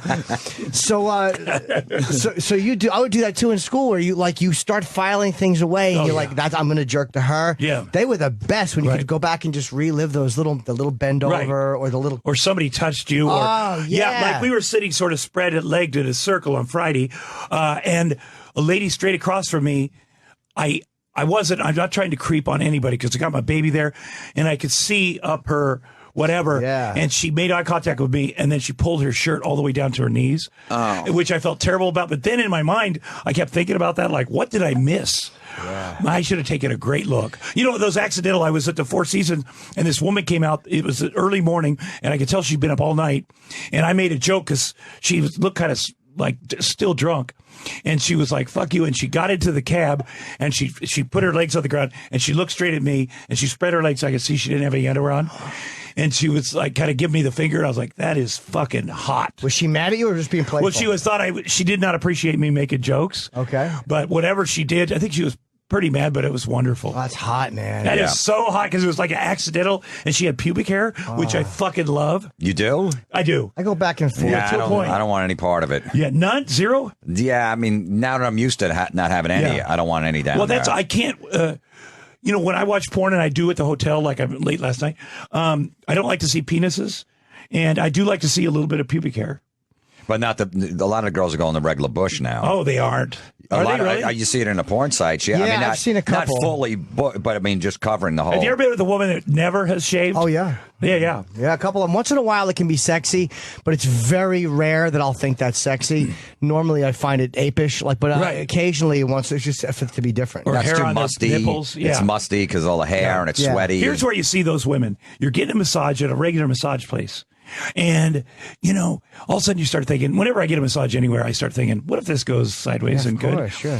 Speaker 3: So you do. I would do that too in school, where you start filing things away, and you're like, I'm going to jerk to her.
Speaker 18: Yeah.
Speaker 3: They were the best when you could go back and just relive the little bend over or the little.
Speaker 18: Or somebody touched you. Or, like we were sitting sort of spread legged in a circle on Friday, and a lady straight across from me, I'm not trying to creep on anybody because I got my baby there, and I could see up her whatever, and she made eye contact with me, and then she pulled her shirt all the way down to her knees, which I felt terrible about. But then in my mind, I kept thinking about that, like, what did I miss? Yeah. I should have taken a great look. Those accidental, I was at the Four Seasons, and this woman came out. It was early morning, and I could tell she'd been up all night, and I made a joke because she looked kind of like still drunk. And she was like, fuck you. And she got into the cab and she put her legs on the ground and she looked straight at me and she spread her legs so I could see she didn't have any underwear on. And she was like, kind of give me the finger. I was like, that is fucking hot.
Speaker 3: Was she mad at you or just being playful?
Speaker 18: Well, she did not appreciate me making jokes.
Speaker 3: Okay.
Speaker 18: But whatever she did, I think she was pretty mad, but it was wonderful.
Speaker 3: Oh, that's hot, man.
Speaker 18: That is so hot because it was like an accidental, and she had pubic hair, which I fucking love.
Speaker 13: You do?
Speaker 18: I do.
Speaker 3: I go back and forth
Speaker 13: to
Speaker 18: a point.
Speaker 13: I don't want any part of it.
Speaker 18: Yeah, none? Zero?
Speaker 13: Yeah, I mean, now that I'm used to not having any, I don't want any down there.
Speaker 18: I can't... when I watch porn, and I do at the hotel, like I'm late last night, I don't like to see penises, and I do like to see a little bit of pubic hair.
Speaker 13: But not a lot of girls are going the regular bush now.
Speaker 18: Oh, they aren't.
Speaker 13: Are
Speaker 18: they really?
Speaker 13: You see it in the porn sites. Yeah, I mean,
Speaker 3: I've seen a couple.
Speaker 13: Not fully, but I mean, just covering the whole.
Speaker 18: Have you ever been with a woman that never has shaved?
Speaker 3: Oh, yeah.
Speaker 18: Yeah.
Speaker 3: Yeah, a couple of them. Once in a while, it can be sexy, but it's very rare that I'll think that's sexy. Normally, I find it apish, occasionally, it's just to be different.
Speaker 18: Or
Speaker 13: that's
Speaker 18: hair
Speaker 13: too
Speaker 18: on
Speaker 13: musty.
Speaker 18: the nipples. Yeah.
Speaker 13: It's musty because all the hair and it's sweaty.
Speaker 18: Here's where you see those women. You're getting a massage at a regular massage place. And, all of a sudden you start thinking, whenever I get a massage anywhere, I start thinking, what if this goes sideways and good?
Speaker 3: Course, sure.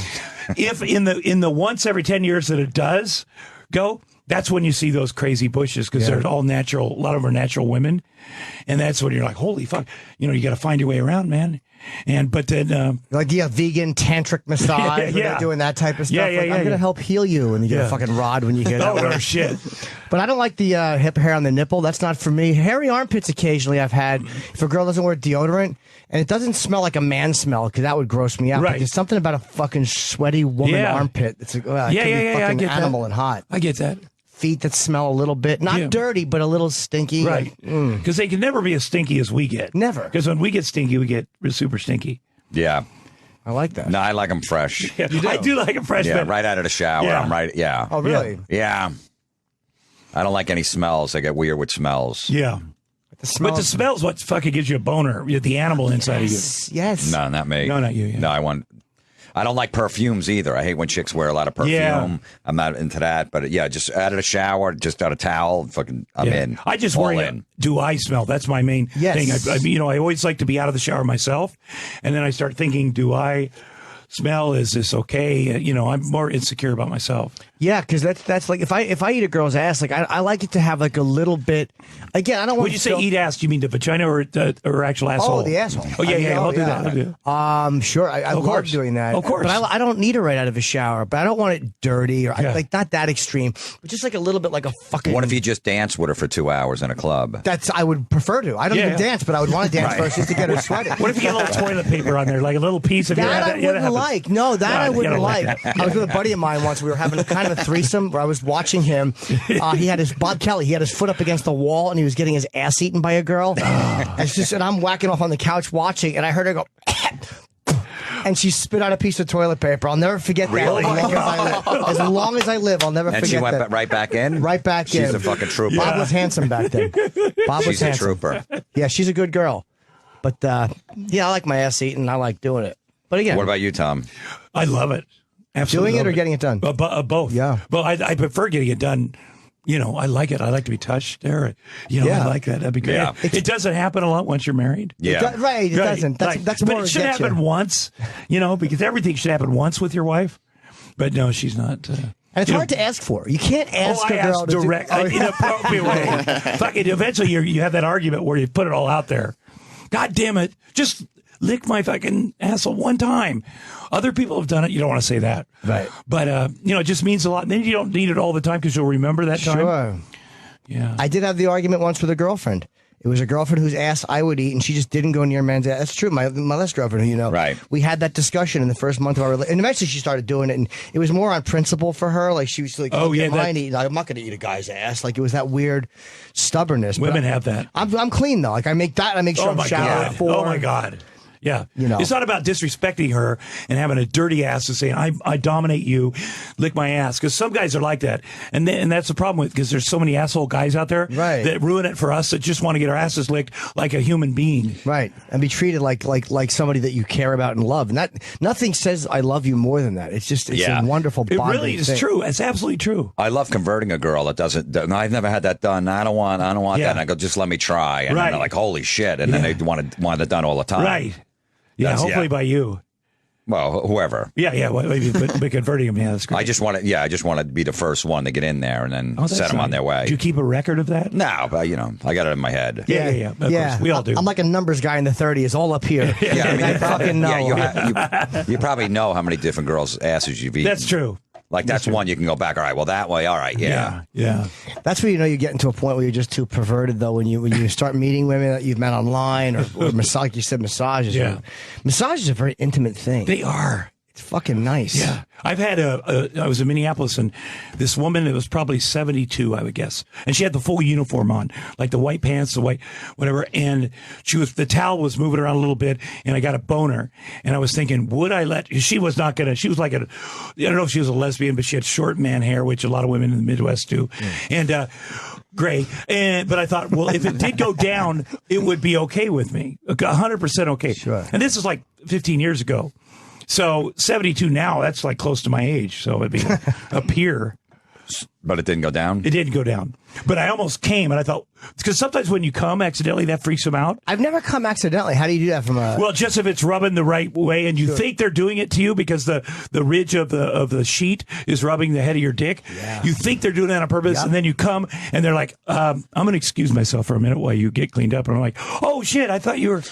Speaker 18: If in the once every 10 years that it does go, that's when you see those crazy bushes because they're all natural. A lot of them are natural women. And that's when you're like, holy fuck, you got to find your way around, man. But then
Speaker 3: vegan tantric massage, they're doing that type of stuff. I'm going to help heal you, and you get a fucking rod when you hear that.
Speaker 18: Oh no shit!
Speaker 3: But I don't like the hip hair on the nipple. That's not for me. Hairy armpits occasionally I've had. If a girl doesn't wear deodorant and it doesn't smell like a man smell, because that would gross me out.
Speaker 18: Right.
Speaker 3: But there's something about a fucking sweaty woman armpit. It's like, fucking animal and hot.
Speaker 18: I get that.
Speaker 3: Feet that smell a little bit, not dirty, but a little stinky.
Speaker 18: Right. Because they can never be as stinky as we get.
Speaker 3: Never.
Speaker 18: Because when we get stinky, we get super stinky.
Speaker 13: Yeah.
Speaker 3: I like that.
Speaker 13: No, I like them fresh.
Speaker 18: Yeah, I do like them fresh.
Speaker 13: Yeah,
Speaker 18: but
Speaker 13: right out of the shower.
Speaker 18: Yeah.
Speaker 13: I'm right. Yeah.
Speaker 3: Oh, really?
Speaker 13: Yeah. I don't like any smells. I get weird with smells.
Speaker 18: Yeah. But the smell's what fucking gives you a boner. The animal inside of you.
Speaker 3: Yes.
Speaker 13: No, not me.
Speaker 18: No, not you. Yeah.
Speaker 13: No, I don't like perfumes either. I hate when chicks wear a lot of perfume.
Speaker 18: Yeah.
Speaker 13: I'm not into that. But just out of the shower, just out of towel, I'm in.
Speaker 18: I just worry, do I smell? That's my main thing. I always like to be out of the shower myself. And then I start thinking, do I smell? Is this okay? I'm more insecure about myself.
Speaker 3: Yeah, because that's like if I eat a girl's ass, like I like it to have like a little bit. Again, I don't want.
Speaker 18: When you say eat ass, do you mean the vagina or actual asshole?
Speaker 3: Oh, the asshole.
Speaker 18: Oh yeah, I'll do that.
Speaker 3: Sure, I love doing that.
Speaker 18: Of course,
Speaker 3: but I don't need it right out of a shower. But I don't want it dirty or like not that extreme, but just like a little bit like a fucking.
Speaker 13: What if you just dance with her for 2 hours in a club?
Speaker 3: I would prefer to. I don't even dance, but I would want to dance first just to get her sweating.
Speaker 18: What if you get a little toilet paper on there, like a little piece of
Speaker 3: that? I wouldn't like. No, that I wouldn't like. I was with a buddy of mine once. We were having kind of a threesome where I was watching him. He had Bob Kelly. He had his foot up against the wall and he was getting his ass eaten by a girl. And I'm whacking off on the couch watching, and I heard her go. And she spit out a piece of toilet paper. I'll never forget
Speaker 13: Really?
Speaker 3: that. As long as I live, I'll never forget that.
Speaker 13: And she went right back in?
Speaker 3: Right back in.
Speaker 13: She's a fucking trooper.
Speaker 3: Bob was handsome back then. Bob was
Speaker 13: She's a
Speaker 3: handsome.
Speaker 13: trooper.
Speaker 3: Yeah, she's a good girl. But, yeah, I like my ass eaten. I like doing it. But again.
Speaker 13: What about you, Tom?
Speaker 18: I love it. Absolutely.
Speaker 3: Doing it or getting it done?
Speaker 18: Both. Yeah. Well, I prefer getting it done. You know, I like it. I like to be touched there. You know, I like that. That'd be great.
Speaker 13: Yeah.
Speaker 18: It doesn't happen a lot once you're married.
Speaker 13: Yeah.
Speaker 3: Right, it doesn't. That's
Speaker 18: but
Speaker 3: more
Speaker 18: it should
Speaker 3: get
Speaker 18: happen
Speaker 3: you.
Speaker 18: once, you know, because everything should happen once with your wife. But no, she's not.
Speaker 3: And it's hard to ask for. You can't ask
Speaker 18: I
Speaker 3: a girl
Speaker 18: ask
Speaker 3: to
Speaker 18: direct,
Speaker 3: do,
Speaker 18: in an appropriate way. Fucking eventually you have that argument where you put it all out there. God damn it. Just lick my fucking asshole one time. Other people have done it. You don't want to say that.
Speaker 3: Right.
Speaker 18: But, you know, it just means a lot. And then you don't need it all the time because you'll remember that time.
Speaker 3: Sure.
Speaker 18: Yeah.
Speaker 3: I did have the argument once with a girlfriend. It was a girlfriend whose ass I would eat, and she just didn't go near a man's ass. That's true. My last girlfriend, you know.
Speaker 13: Right.
Speaker 3: We had that discussion in the first month of our relationship. And eventually she started doing it, and it was more on principle for her. Like, she was like,
Speaker 18: Oh, yeah,
Speaker 3: I'm not going to eat a guy's ass. Like, it was that weird stubbornness.
Speaker 18: Women
Speaker 3: But
Speaker 18: have that.
Speaker 3: I'm clean, though. Like, I make sure I'm showered for.
Speaker 18: Oh, my God. Yeah.
Speaker 3: You know.
Speaker 18: It's not about disrespecting her and having a dirty ass and saying, I dominate you, lick my ass. Because some guys are like that. And that's the problem with because there's so many asshole guys out there that ruin it for us that just want to get our asses licked like a human being.
Speaker 3: Right. And be treated like somebody that you care about and love. And that nothing says I love you more than that. It's a wonderful
Speaker 18: It
Speaker 3: bonding
Speaker 18: really is
Speaker 3: thing.
Speaker 18: true. It's absolutely true.
Speaker 13: I love converting a girl that doesn't. No, I've never had that done. I don't want that. And I go, just let me try. And then they're like, holy shit. And then they want it done all the time.
Speaker 18: Right. Yeah, hopefully by you.
Speaker 13: Well, whoever.
Speaker 18: Yeah. Well, but converting them, that's great.
Speaker 13: I just want to be the first one to get in there and then set them on their way.
Speaker 18: Do you keep a record of that?
Speaker 13: No, but I got it in my head.
Speaker 18: Yeah. Of course. We all do.
Speaker 3: I'm like a numbers guy in the 30s, all up here.
Speaker 13: Yeah, I mean,
Speaker 3: I fucking know.
Speaker 13: you probably know how many different girls' asses you've eaten.
Speaker 18: That's true.
Speaker 13: Like that's one you can go back. All right, well that way. All right, yeah.
Speaker 3: That's where you know you're getting to a point where you're just too perverted. Though when you start meeting women that you've met online or massage, like you said, massages.
Speaker 18: Yeah.
Speaker 3: Massage is a very intimate thing.
Speaker 18: They are.
Speaker 3: It's fucking nice.
Speaker 18: Yeah. I've had I was in Minneapolis and this woman, it was probably 72, I would guess. And she had the full uniform on, like the white pants, the white, whatever. And the towel was moving around a little bit and I got a boner. And I was thinking, she was like I don't know if she was a lesbian, but she had short man hair, which a lot of women in the Midwest do. And, gray. But I thought, well, if it did go down, it would be okay with me. 100% okay.
Speaker 3: Sure.
Speaker 18: And this is like 15 years ago. So 72 now, that's like close to my age. So it'd be a peer.
Speaker 13: But it didn't go down?
Speaker 18: It didn't go down. But I almost came, and I thought, because sometimes when you come accidentally, that freaks them out.
Speaker 3: I've never come accidentally. How do you do that from a...
Speaker 18: Well, just if it's rubbing the right way, and you think they're doing it to you because the ridge of the sheet is rubbing the head of your dick.
Speaker 3: Yeah.
Speaker 18: You think they're doing that on purpose, and then you come, and they're like, I'm going to excuse myself for a minute while you get cleaned up. And I'm like, oh, shit, I thought you were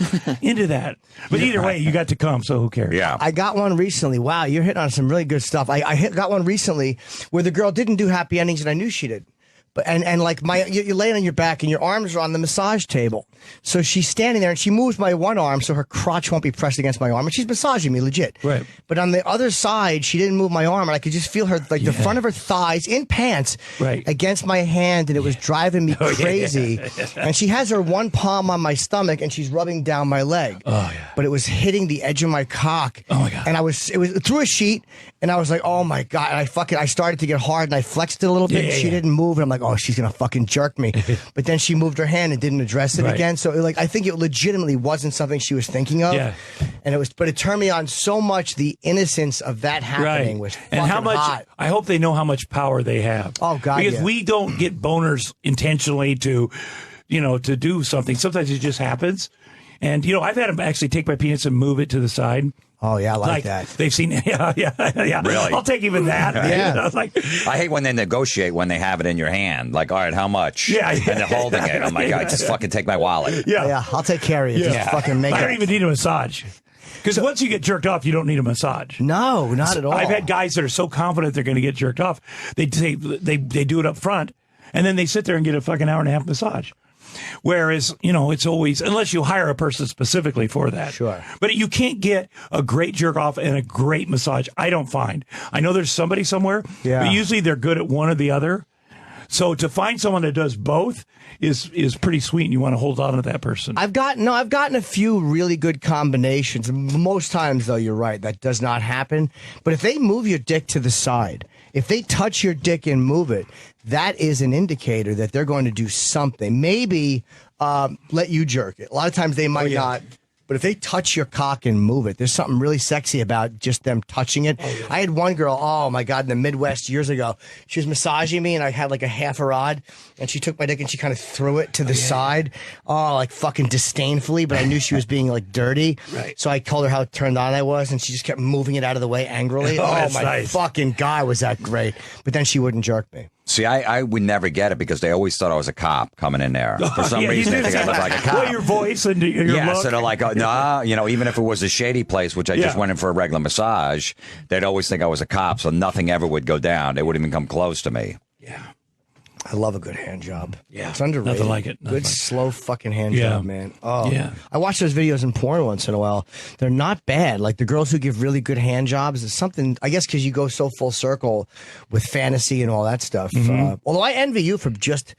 Speaker 18: into that. But either way, you got to come, so who cares?
Speaker 13: Yeah.
Speaker 3: I got one recently. Wow, you're hitting on some really good stuff. I got one recently where the girl didn't do happy endings, and I knew she did. But and like you're laying on your back and your arms are on the massage table. So she's standing there and she moves my one arm so her crotch won't be pressed against my arm. And she's massaging me legit.
Speaker 18: Right.
Speaker 3: But on the other side, she didn't move my arm and I could just feel her the front of her thighs in pants against my hand and it was driving me crazy. And she has her one palm on my stomach and she's rubbing down my leg.
Speaker 18: Oh yeah.
Speaker 3: But it was hitting the edge of my cock.
Speaker 18: Oh my God.
Speaker 3: And it was through a sheet and I was like, oh my God. And I started to get hard and I flexed it a little bit. And she didn't move and I'm like, oh, she's gonna fucking jerk me. But then she moved her hand and didn't address it again. So I think it legitimately wasn't something she was thinking of.
Speaker 18: Yeah.
Speaker 3: And but it turned me on so much. The inness of that happening was fucking
Speaker 18: and how much
Speaker 3: hot.
Speaker 18: I hope they know how much power they have.
Speaker 3: Oh God.
Speaker 18: Because we don't get boners intentionally to do something. Sometimes it just happens. And I've had them actually take my penis and move it to the side.
Speaker 3: Oh yeah, I like that.
Speaker 18: They've seen, yeah.
Speaker 13: Really?
Speaker 18: I'll take even that.
Speaker 3: Yeah.
Speaker 13: I hate when they negotiate when they have it in your hand. Like, all right, how much?
Speaker 18: Yeah.
Speaker 13: And they're holding it. I'm like, just fucking take my wallet.
Speaker 3: Yeah, I'll take care of you. Just fucking make
Speaker 18: I
Speaker 3: it.
Speaker 18: don't even need a massage. Because once you get jerked off, you don't need a massage.
Speaker 3: No, not at all.
Speaker 18: I've had guys that are so confident they're going to get jerked off, they do it up front, and then they sit there and get a fucking hour and a half massage. Whereas, it's always, unless you hire a person specifically for that.
Speaker 3: Sure.
Speaker 18: But you can't get a great jerk off and a great massage, I don't find. I know there's somebody somewhere, but usually they're good at one or the other. So to find someone that does both is pretty sweet, and you want to hold on to that person.
Speaker 3: I've gotten a few really good combinations. Most times, though, you're right, that does not happen. But if they move your dick to the side, if they touch your dick and move it, that is an indicator that they're going to do something. Maybe let you jerk it. A lot of times they might not. But if they touch your cock and move it, there's something really sexy about just them touching it. Oh, yeah. I had one girl, oh my God, in the Midwest years ago. She was massaging me and I had like a half a rod and she took my dick and she kind of threw it to the side. Oh, like fucking disdainfully, but I knew she was being like dirty. Right. So I told her how turned on I was and she just kept moving it out of the way angrily. Oh my fucking God, was that great. But then she wouldn't jerk me.
Speaker 13: See, I would never get it because they always thought I was a cop coming in there. For some reason, they think I look like a cop.
Speaker 18: Well, your voice and your look.
Speaker 13: So they're like, nah, even if it was a shady place, which I just went in for a regular massage, they'd always think I was a cop, so nothing ever would go down. They wouldn't even come close to me.
Speaker 18: Yeah.
Speaker 3: I love a good hand job.
Speaker 18: Yeah.
Speaker 3: It's underrated.
Speaker 18: Nothing like it.
Speaker 3: Good, slow fucking hand job, man. Oh, yeah. I watch those videos in porn once in a while. They're not bad. Like the girls who give really good hand jobs is something, I guess, because you go so full circle with fantasy and all that stuff. Although I envy you for just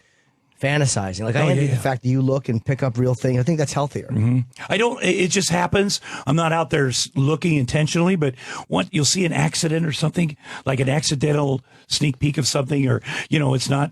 Speaker 3: fantasizing. Like I envy the fact that you look and pick up real things. I think that's healthier.
Speaker 18: I don't. It just happens. I'm not out there looking intentionally, but you'll see an accident or something, like an accidental sneak peek of something, or it's not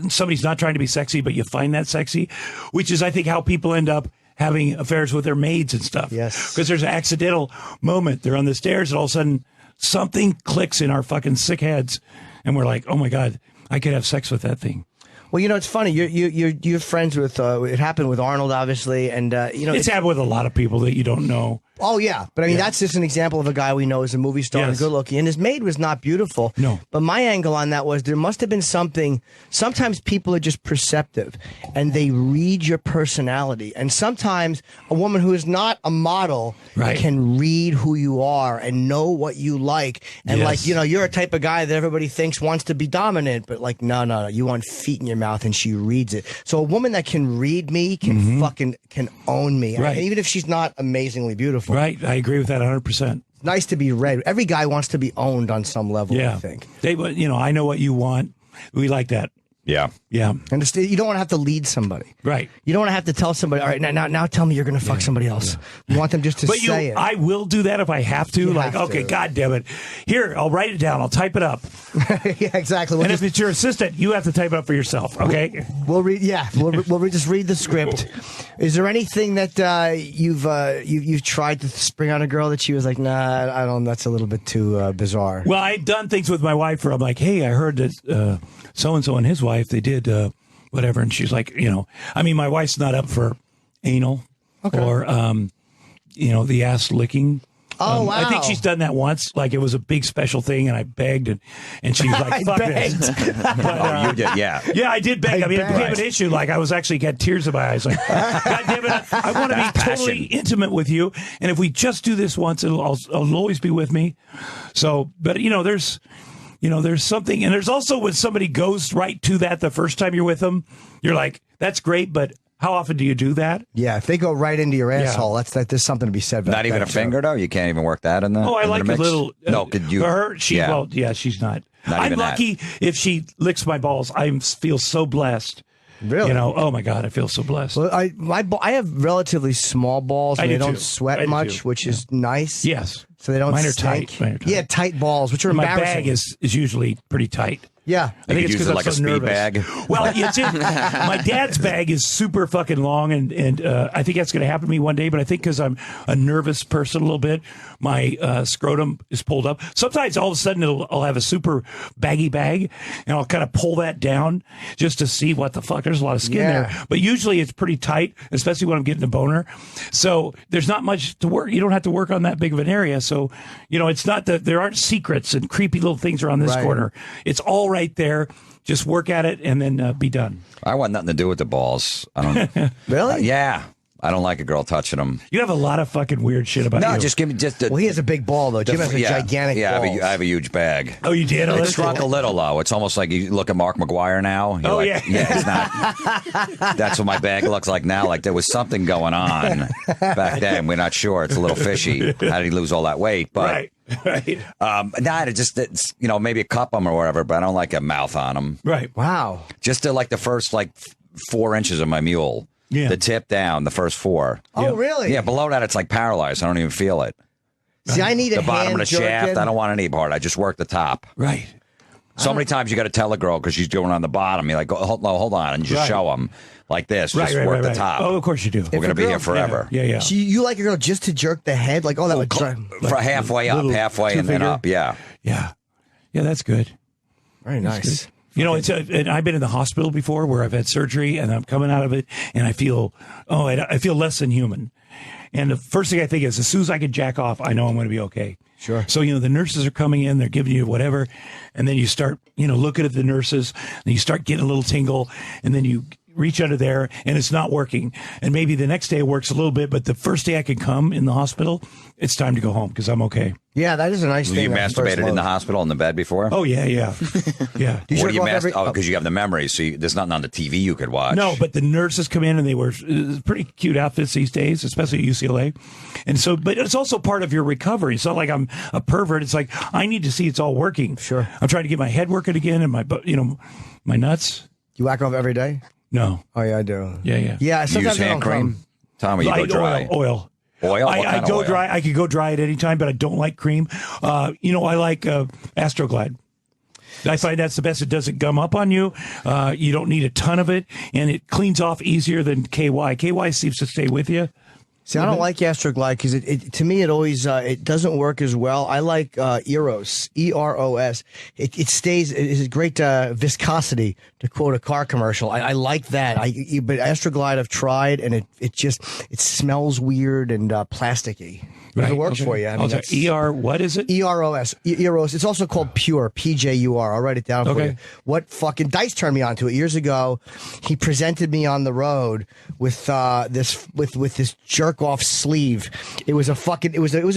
Speaker 18: somebody's not trying to be sexy, but you find that sexy, which is I think how people end up having affairs with their maids and stuff. Yes, because there's an accidental moment. They're on the stairs, and all of a sudden something clicks in our fucking sick heads, and we're like, oh my God, I could have sex with that thing.
Speaker 3: Well, it's funny. You're friends with. It happened with Arnold, obviously, and
Speaker 18: it's happened with a lot of people that you don't know.
Speaker 3: Oh yeah, but I mean that's just an example of a guy we know is a movie star and good looking, and his maid was not beautiful.
Speaker 18: No,
Speaker 3: but my angle on that was there must have been something. Sometimes people are just perceptive, and they read your personality, and sometimes a woman who is not a model can read who you are and know what you like, and you're a type of guy that everybody thinks wants to be dominant, but like no, you want feet in your mouth, and she reads it. So a woman that can read me can fucking own me, even if she's not amazingly beautiful.
Speaker 18: Right, I agree with that 100%.
Speaker 3: Nice to be read. Every guy wants to be owned on some level, I think.
Speaker 18: I know what you want. We like that.
Speaker 13: Yeah.
Speaker 3: Yeah. And you don't want to have to lead somebody.
Speaker 18: Right.
Speaker 3: You don't want to have to tell somebody, all right, now tell me you're going to fuck somebody else. You want them just to say it.
Speaker 18: I will do that if I have to. Okay, God damn it. Here, I'll write it down. I'll type it up.
Speaker 3: Yeah, exactly.
Speaker 18: If it's your assistant, you have to type it up for yourself, okay?
Speaker 3: We'll read, we'll just read the script. Is there anything that you've tried to spring on a girl that she was like, nah, I don't, that's a little bit too bizarre?
Speaker 18: Well, I've done things with my wife where I'm like, hey, I heard that so-and-so and his wife, they did whatever, and she's like, my wife's not up for anal or the ass licking.
Speaker 3: Oh, wow.
Speaker 18: I think she's done that once. Like it was a big special thing, and I begged, and she's like, "Fuck this."
Speaker 13: But, you did, yeah.
Speaker 18: Yeah, I did beg. I mean, it became an issue. Like I was actually got tears in my eyes. Like, God damn it, I want to be totally intimate with you, and if we just do this once, it'll always be with me. So, but there's something, and there's also when somebody goes right to that the first time you're with them, you're like, that's great, but how often do you do that?
Speaker 3: Yeah, if they go right into your asshole, there's something to be said about that.
Speaker 13: Not even a finger, though? You can't even work that in the
Speaker 18: I like a little.
Speaker 13: No, could you?
Speaker 18: For her, she's not. I'm lucky if she licks my balls. I feel so blessed.
Speaker 3: Really?
Speaker 18: Oh my God, I feel so blessed.
Speaker 3: Well, I have relatively small balls and they don't sweat much, which is nice.
Speaker 18: Yes.
Speaker 3: So they don't
Speaker 18: Mine are
Speaker 3: stink.
Speaker 18: tight.
Speaker 3: Yeah, tight balls, which are
Speaker 18: my
Speaker 3: embarrassing.
Speaker 18: bag is usually pretty tight.
Speaker 3: Yeah.
Speaker 18: I think it's because I'm
Speaker 13: like
Speaker 18: so
Speaker 13: a speed
Speaker 18: nervous.
Speaker 13: bag.
Speaker 18: Well, my dad's bag is super fucking long, and I think that's going to happen to me one day, but I think because I'm a nervous person a little bit, my scrotum is pulled up. Sometimes all of a sudden I'll have a super baggy bag, and I'll kind of pull that down just to see what the fuck. There's a lot of skin there. But usually it's pretty tight, especially when I'm getting a boner. So there's not much to work. You don't have to work on that big of an area. So, it's not that there aren't secrets and creepy little things around this corner. It's all right there. Just work at it and then be done.
Speaker 13: I want nothing to do with the balls. I don't.
Speaker 3: Really?
Speaker 13: Yeah. I don't like a girl touching them.
Speaker 18: You have a lot of fucking weird shit about you.
Speaker 13: No, just give me just.
Speaker 3: Well, he has a big ball though. Jim has a gigantic.
Speaker 13: Yeah,
Speaker 3: balls.
Speaker 13: I have a huge bag.
Speaker 18: Oh, you did? Oh,
Speaker 13: It's shrunk a little though. It's almost like you look at Mark McGuire now. You're like, it's not. That's what my bag looks like now. Like there was something going on back then. We're not sure. It's a little fishy. How did he lose all that weight? But
Speaker 18: right.
Speaker 13: It's maybe a cup them or whatever. But I don't like a mouth on them.
Speaker 18: Right.
Speaker 3: Wow.
Speaker 13: Just to like the first 4 inches of my mule.
Speaker 18: Yeah.
Speaker 13: The tip down, the first 4.
Speaker 3: Oh, really?
Speaker 13: Yeah, below that, it's like paralyzed. I don't even feel it.
Speaker 3: See, I need
Speaker 13: the
Speaker 3: a
Speaker 13: bottom
Speaker 3: hand
Speaker 13: of the shaft.
Speaker 3: jerkin.
Speaker 13: I don't want any part. I just work the top.
Speaker 18: Right.
Speaker 13: So many times you got to tell a girl because she's doing on the bottom. You're like, hold on, and just show them like this. Just work the top.
Speaker 18: Oh, of course you do.
Speaker 13: We're going to be here forever.
Speaker 18: Yeah.
Speaker 3: So you like a girl just to jerk the head? Like, that would drive.
Speaker 13: For halfway up, halfway, and then up. Yeah.
Speaker 18: Yeah, that's good.
Speaker 3: Very nice.
Speaker 18: You know, and I've been in the hospital before where I've had surgery and I'm coming out of it and I feel less than human. And the first thing I think is as soon as I can jack off, I know I'm going to be okay.
Speaker 3: Sure.
Speaker 18: So, the nurses are coming in, they're giving you whatever. And then you start, looking at the nurses and you start getting a little tingle and then you reach under there and it's not working. And maybe the next day it works a little bit, but the first day I could come in the hospital, it's time to go home because I'm okay.
Speaker 3: Yeah, that is a nice thing.
Speaker 13: You masturbated in the hospital in the bed before?
Speaker 18: Oh, yeah. Yeah.
Speaker 13: What do you because you have the memory, so there's nothing on the TV you could watch.
Speaker 18: No, but the nurses come in and they wear pretty cute outfits these days, especially at UCLA. And so, but it's also part of your recovery. It's not like I'm a pervert. It's like I need to see it's all working.
Speaker 3: Sure.
Speaker 18: I'm trying to get my head working again and my nuts.
Speaker 3: You whack off every day?
Speaker 18: No.
Speaker 3: Oh, yeah, I do.
Speaker 18: Yeah.
Speaker 3: Yeah, sometimes
Speaker 13: use hand cream? Tommy, you go dry.
Speaker 18: Oil.
Speaker 13: Oil? What kind
Speaker 18: I
Speaker 13: of
Speaker 18: go
Speaker 13: oil?
Speaker 18: dry. I could go dry at any time, but I don't like cream. I like Astroglide. I find that's the best. It doesn't gum up on you. You don't need a ton of it, and it cleans off easier than KY. KY seems to stay with you.
Speaker 3: See, I don't like Astroglide because to me it always it doesn't work as well. I like Eros, EROS. It stays. It is great viscosity, to quote a car commercial. I like that. But Astroglide I've tried and it smells weird and plasticky. Right. It works for you. I mean,
Speaker 18: what is it?
Speaker 3: EROS. Eros. It's also called Pure, PJUR. I'll write it down for you. What fucking Dice turned me onto it years ago. He presented me on the road with this jerk off sleeve. It was a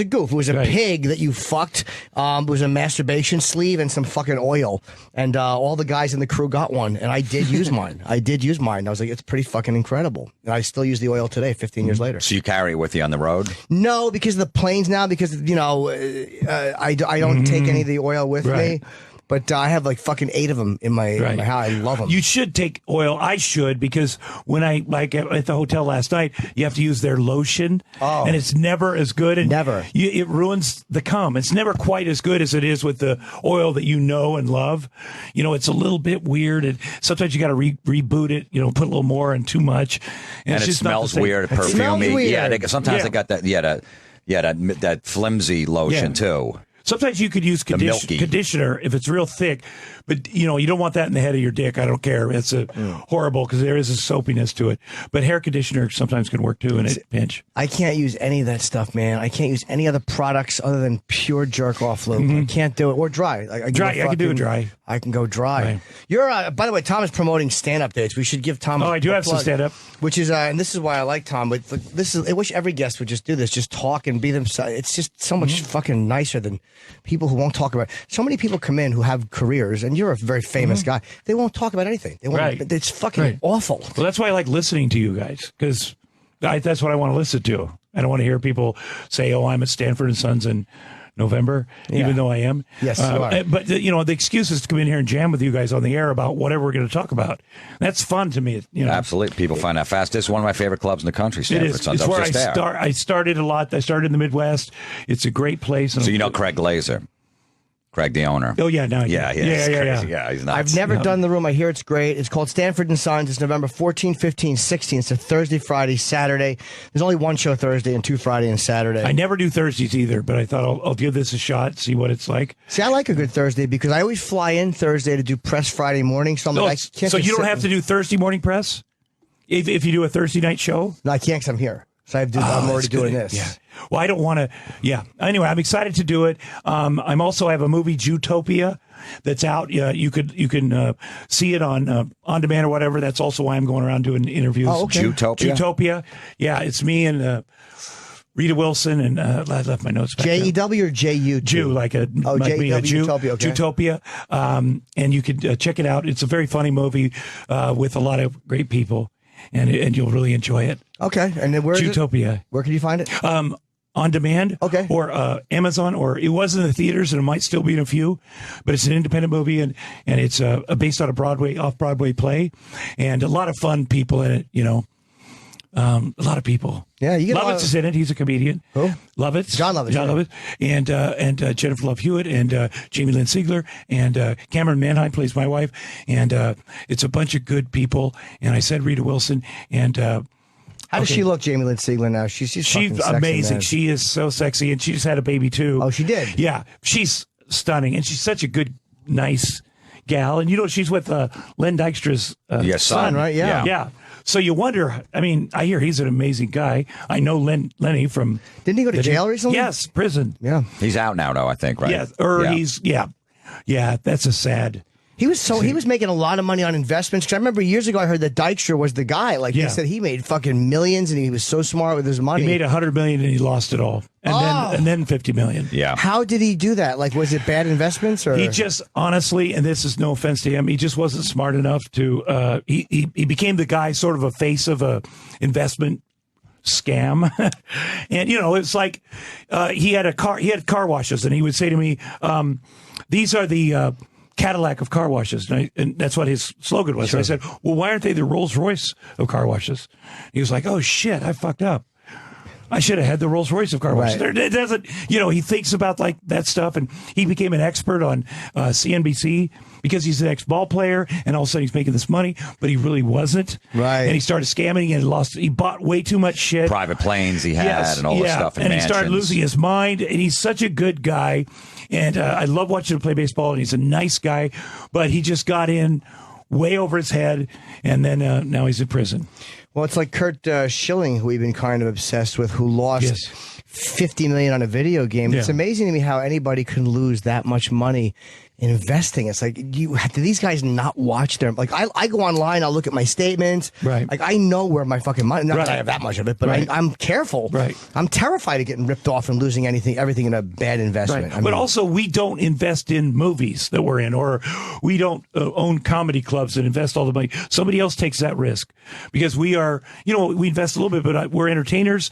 Speaker 3: goof. It was a pig that you fucked. It was a masturbation sleeve and some fucking oil. And all the guys in the crew got one, and I did use mine. I was like, it's pretty fucking incredible. And I still use the oil today, 15 years later.
Speaker 13: So you carry it with you on the road?
Speaker 3: No, because of the planes now, because I don't take any of the oil with me. But I have like fucking 8 of them in my house. I love them.
Speaker 18: You should take oil. I should, because when I at the hotel last night, you have to use their lotion, and it's never as good. And
Speaker 3: never.
Speaker 18: It ruins the cum. It's never quite as good as it is with the oil that you know and love. It's a little bit weird, and sometimes you got to reboot it. Put a little more and too much, and
Speaker 13: it smells weird, perfumey.
Speaker 3: Weird.
Speaker 13: Sometimes they got that. That flimsy lotion too.
Speaker 18: Sometimes you could use conditioner if it's real thick, but you don't want that in the head of your dick. I don't care. It's horrible because there is a soapiness to it. But hair conditioner sometimes can work too in a pinch.
Speaker 3: I can't use any of that stuff, man. I can't use any other products other than pure jerk off lube. I can't do it. Or dry. I
Speaker 18: can do it dry.
Speaker 3: I can go dry.
Speaker 18: Right.
Speaker 3: You're by the way, Tom is promoting stand-up dates. We should give Tom.
Speaker 18: I do have some stand-up,
Speaker 3: which is and this is why I like Tom. But I wish every guest would just do this, just talk and be themselves. It's just so much fucking nicer than people who won't talk about it. So many people come in who have careers, and you're a very famous guy. They won't talk about anything. They won't. It's fucking awful.
Speaker 18: Well, that's why I like listening to you guys, because that's what I want to listen to. I don't want to hear people say, "Oh, I'm at Stanford and Sons in November," even though I am.
Speaker 3: Yes, you are.
Speaker 18: But the excuse is to come in here and jam with you guys on the air about whatever we're going to talk about. That's fun to me.
Speaker 13: Absolutely, people find that fast. It's one of my favorite clubs in the country. Stanford
Speaker 18: it is.
Speaker 13: Sons.
Speaker 18: It's where I started a lot. I started in the Midwest. It's a great place.
Speaker 13: So Craig Glazer. Craig, the owner.
Speaker 18: Oh, yeah. No,
Speaker 13: yeah. Yeah, he's nuts.
Speaker 3: I've never done the room. I hear it's great. It's called Stanford and Sons. It's November 14, 15, 16. It's a Thursday, Friday, Saturday. There's only one show Thursday and 2 Friday and Saturday.
Speaker 18: I never do Thursdays either, but I thought I'll give this a shot, see what it's like.
Speaker 3: See, I like a good Thursday because I always fly in Thursday to do press Friday morning. So I'm like, I can't.
Speaker 18: So you don't have to do Thursday morning press if you do a Thursday night show?
Speaker 3: No, I can't because I'm here. So I'm already doing this.
Speaker 18: Yeah. Well, I don't want to. Yeah. Anyway, I'm excited to do it. I'm also I have a movie, Zootopia. that's out. You can see it on demand or whatever. That's also why I'm going around doing interviews.
Speaker 13: Oh, okay.
Speaker 18: Jutopia. Yeah, it's me and Rita Wilson and I left my notes back there.
Speaker 3: J-E-W or J-U?
Speaker 18: Jew, like me, a Jew.
Speaker 3: Utopia, okay.
Speaker 18: Jutopia. And you can check it out. It's a very funny movie with a lot of great people, and you'll really enjoy it.
Speaker 3: Okay. And then where is
Speaker 18: Jutopia.
Speaker 3: it? Where can you find it?
Speaker 18: On demand,
Speaker 3: okay,
Speaker 18: or Amazon, or it was in the theaters and it might still be in a few, but it's an independent movie and it's based on a off-Broadway play, and a lot of fun people in it, a lot of people.
Speaker 3: Yeah, you get
Speaker 18: Lovitz is in it. He's a comedian.
Speaker 3: Who?
Speaker 18: Lovitz.
Speaker 3: John Lovitz.
Speaker 18: John Lovitz. And Jennifer Love Hewitt and Jamie Lynn Sigler and Cameron Manheim plays my wife, and it's a bunch of good people. And I said Rita Wilson and.
Speaker 3: How does she look, Jamie Lynn Sigler, now? She's
Speaker 18: amazing.
Speaker 3: Man.
Speaker 18: She is so sexy, and she just had a baby, too.
Speaker 3: Oh, she did?
Speaker 18: Yeah. She's stunning, and she's such a good, nice gal. And, she's with Len Dykstra's
Speaker 3: son, right? Yeah.
Speaker 18: Yeah. So you wonder, I hear he's an amazing guy. I know Lenny from...
Speaker 3: Didn't he go to jail recently?
Speaker 18: Yes, prison.
Speaker 3: Yeah.
Speaker 13: He's out now, though, I think, right?
Speaker 18: Yeah, Yeah, that's a sad...
Speaker 3: He was making a lot of money on investments. Because I remember years ago I heard that Dykstra was the guy. Like he said, he made fucking millions, and he was so smart with his money.
Speaker 18: He made $100 million and he lost it all, and then $50 million.
Speaker 13: Yeah.
Speaker 3: How did he do that? Like, was it bad investments, or
Speaker 18: he just honestly? And this is no offense to him, he just wasn't smart enough to. He became the guy, sort of a face of a investment scam. And it's like he had car washes, and he would say to me, "These are the." Cadillac of car washes. And that's what his slogan was. Sure. So I said, well, why aren't they the Rolls Royce of car washes? He was like, oh, shit, I fucked up. I should have had the Rolls Royce of car washes. Right. It doesn't, he thinks about like that stuff. And he became an expert on CNBC because he's an ex-ball player. And all of a sudden he's making this money, but he really wasn't.
Speaker 3: Right.
Speaker 18: And he started scamming and he bought way too much shit.
Speaker 13: Private planes he had and all this stuff.
Speaker 18: And he started losing his mind. And he's such a good guy. And I love watching him play baseball. And he's a nice guy. But he just got in way over his head. And then now he's in prison.
Speaker 3: Well, it's like Kurt Schilling, who we've been kind of obsessed with, who lost $50 million on a video game. Yeah. It's amazing to me how anybody can lose that much money investing. It's like, do these guys not watch their, like, I go online, I'll look at my statements.
Speaker 18: Right.
Speaker 3: Like, I know where my fucking money, not that I have that much of it, but I'm careful.
Speaker 18: Right.
Speaker 3: I'm terrified of getting ripped off and losing everything in a bad investment.
Speaker 18: Right. But also, we don't invest in movies that we're in, or we don't own comedy clubs and invest all the money. Somebody else takes that risk because we are, we invest a little bit, but we're entertainers.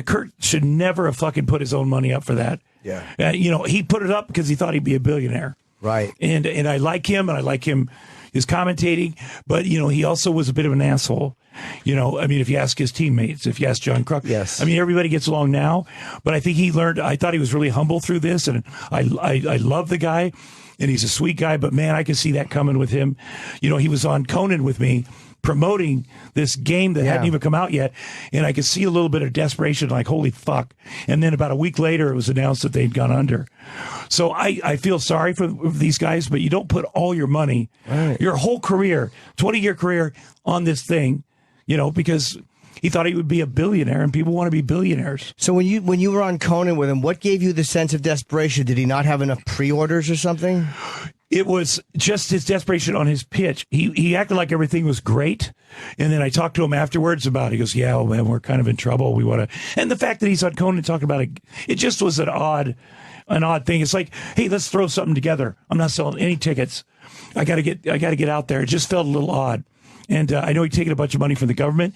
Speaker 18: Kurt should never have fucking put his own money up for that.
Speaker 3: Yeah.
Speaker 18: He put it up because he thought he'd be a billionaire.
Speaker 3: Right.
Speaker 18: And I like him, and I like his commentating, but, he also was a bit of an asshole. If you ask his teammates, if you ask John Kruk,
Speaker 3: yes.
Speaker 18: Everybody gets along now, but I think I thought he was really humble through this, and I love the guy, and he's a sweet guy, but man, I could see that coming with him. He was on Conan with me, promoting this game that hadn't even come out yet, and I could see a little bit of desperation, like, holy fuck. And then about a week later, it was announced that they'd gone under. So I feel sorry for these guys, but you don't put all your money, your whole career, 20-year career on this thing, because he thought he would be a billionaire, and people want to be billionaires.
Speaker 3: So when you were on Conan with him, what gave you the sense of desperation? Did he not have enough pre-orders or something?
Speaker 18: It was just his desperation on his pitch. He acted like everything was great. And then I talked to him afterwards about it. He goes, yeah, well, man, we're kind of in trouble. We want to. And the fact that he's on Conan talking about it, it just was an odd thing. It's like, hey, let's throw something together. I'm not selling any tickets. I got to get out there. It just felt a little odd. And I know he'd taken a bunch of money from the government.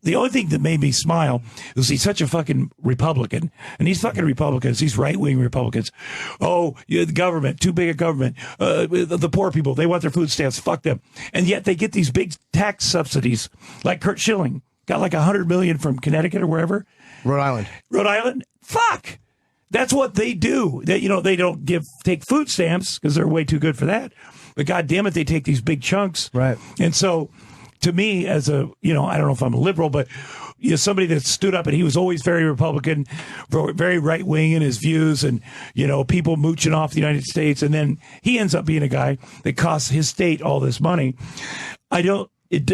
Speaker 18: The only thing that made me smile was he's such a fucking Republican. And these fucking Republicans, these right-wing Republicans, the government, too big a government. The poor people, they want their food stamps. Fuck them. And yet they get these big tax subsidies, like Kurt Schilling. Got like $100 million from Connecticut or wherever.
Speaker 3: Rhode Island. Fuck.
Speaker 18: That's what they do. They don't take food stamps because they're way too good for that. But God damn it, they take these big chunks.
Speaker 3: Right.
Speaker 18: And so, to me, as I don't know if I'm a liberal, but somebody that stood up, and he was always very Republican, very right wing in his views, and people mooching off the United States, and then he ends up being a guy that costs his state all this money. I don't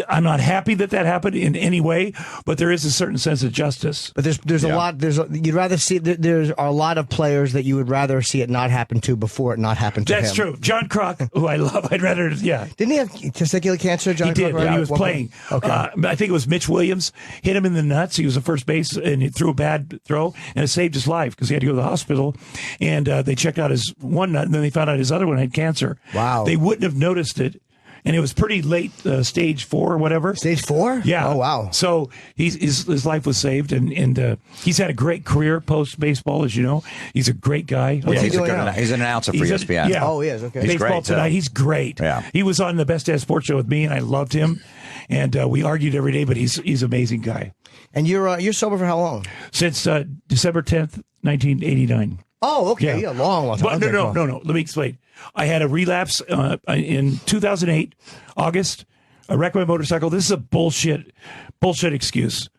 Speaker 18: I'm not happy that happened in any way, but there is a certain sense of justice.
Speaker 3: But there's a lot. You'd rather see. There's a lot of players that you would rather see it not happen to before it not happened to him.
Speaker 18: That's true. John Kruk, who I love, I'd rather. Yeah,
Speaker 3: didn't he have testicular cancer? John
Speaker 18: he did.
Speaker 3: Kruk,
Speaker 18: He was playing.
Speaker 3: Okay,
Speaker 18: I think it was Mitch Williams hit him in the nuts. He was at first base and he threw a bad throw, and it saved his life because he had to go to the hospital. And they checked out his one nut, and then they found out his other one had cancer.
Speaker 3: Wow.
Speaker 18: They wouldn't have noticed it. And it was pretty late, stage 4 or whatever.
Speaker 3: Stage 4?
Speaker 18: Yeah.
Speaker 3: Oh, wow.
Speaker 18: So his life was saved, and he's had a great career post baseball, as you know. He's a great guy.
Speaker 3: What's he doing now?
Speaker 13: He's an announcer for ESPN.
Speaker 18: Yeah.
Speaker 3: Oh, he is. Okay.
Speaker 13: He's
Speaker 18: Baseball
Speaker 13: great,
Speaker 18: Tonight. He's great.
Speaker 13: Yeah.
Speaker 18: He was on the Best Dad Sports Show with me, and I loved him. And we argued every day, but he's an amazing guy.
Speaker 3: And you're sober for how long?
Speaker 18: Since December 10th, 1989.
Speaker 3: Oh, okay. Yeah, long time.
Speaker 18: But
Speaker 3: Okay,
Speaker 18: no.
Speaker 3: cool.
Speaker 18: Let me explain. I had a relapse in 2008, August. I wrecked my motorcycle. This is a bullshit excuse.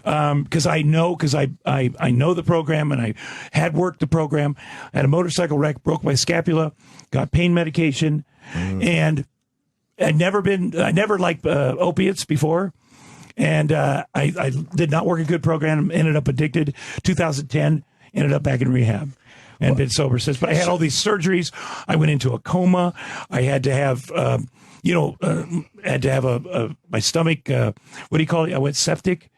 Speaker 18: Because I know the program, and I had worked the program. I had a motorcycle wreck, broke my scapula, got pain medication, and I never liked opiates before. And I did not work a good program, ended up addicted. 2010, ended up back in rehab. And been sober since. But I had all these surgeries. I went into a coma. I had to have, my stomach. What do you call it? I went septic.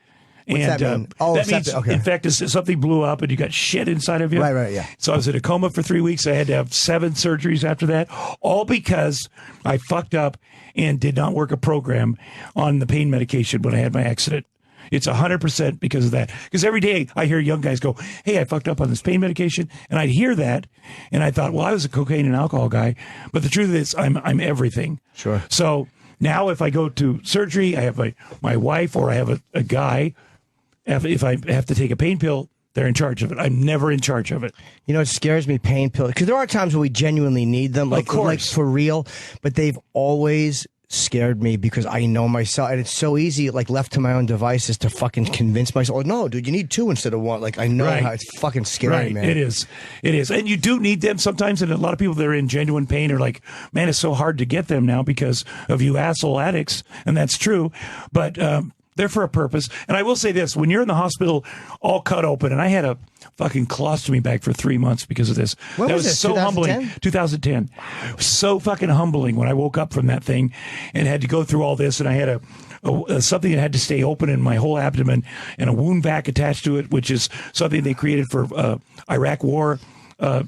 Speaker 3: What's that mean?
Speaker 18: That
Speaker 3: septic,
Speaker 18: means,
Speaker 3: okay.
Speaker 18: in fact, something blew up and you got shit inside of you.
Speaker 3: Right, yeah.
Speaker 18: So I was in a coma for 3 weeks. I had to have 7 surgeries after that, all because I fucked up and did not work a program on the pain medication when I had my accident. It's 100% because of that. Because every day I hear young guys go, hey, I fucked up on this pain medication. And I'd hear that. And I thought, well, I was a cocaine and alcohol guy. But the truth is, I'm everything.
Speaker 3: Sure.
Speaker 18: So now if I go to surgery, I have my wife or I have a guy. If I have to take a pain pill, they're in charge of it. I'm never in charge of it.
Speaker 3: You know, it scares me, pain pills. Because there are times when we genuinely need them, like for real. But they've always scared me because I know myself, and it's so easy, like left to my own devices, to fucking convince myself, oh, no, dude, you need 2 instead of 1. Like, I know how it's fucking scary, man.
Speaker 18: It is. And you do need them sometimes, and a lot of people that are in genuine pain are like, man, it's so hard to get them now because of you asshole addicts, and that's true. But they're for a purpose. And I will say this, when you're in the hospital all cut open, and I had a fucking colostomy bag for 3 months because of this.
Speaker 3: When
Speaker 18: that
Speaker 3: was this,
Speaker 18: so
Speaker 3: 2010?
Speaker 18: humbling. 2010. So fucking humbling when I woke up from that thing and had to go through all this, and I had something that had to stay open in my whole abdomen and a wound vac attached to it, which is something they created for Iraq war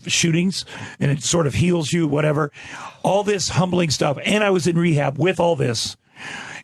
Speaker 18: shootings, and it sort of heals you, whatever. All this humbling stuff. And I was in rehab with all this.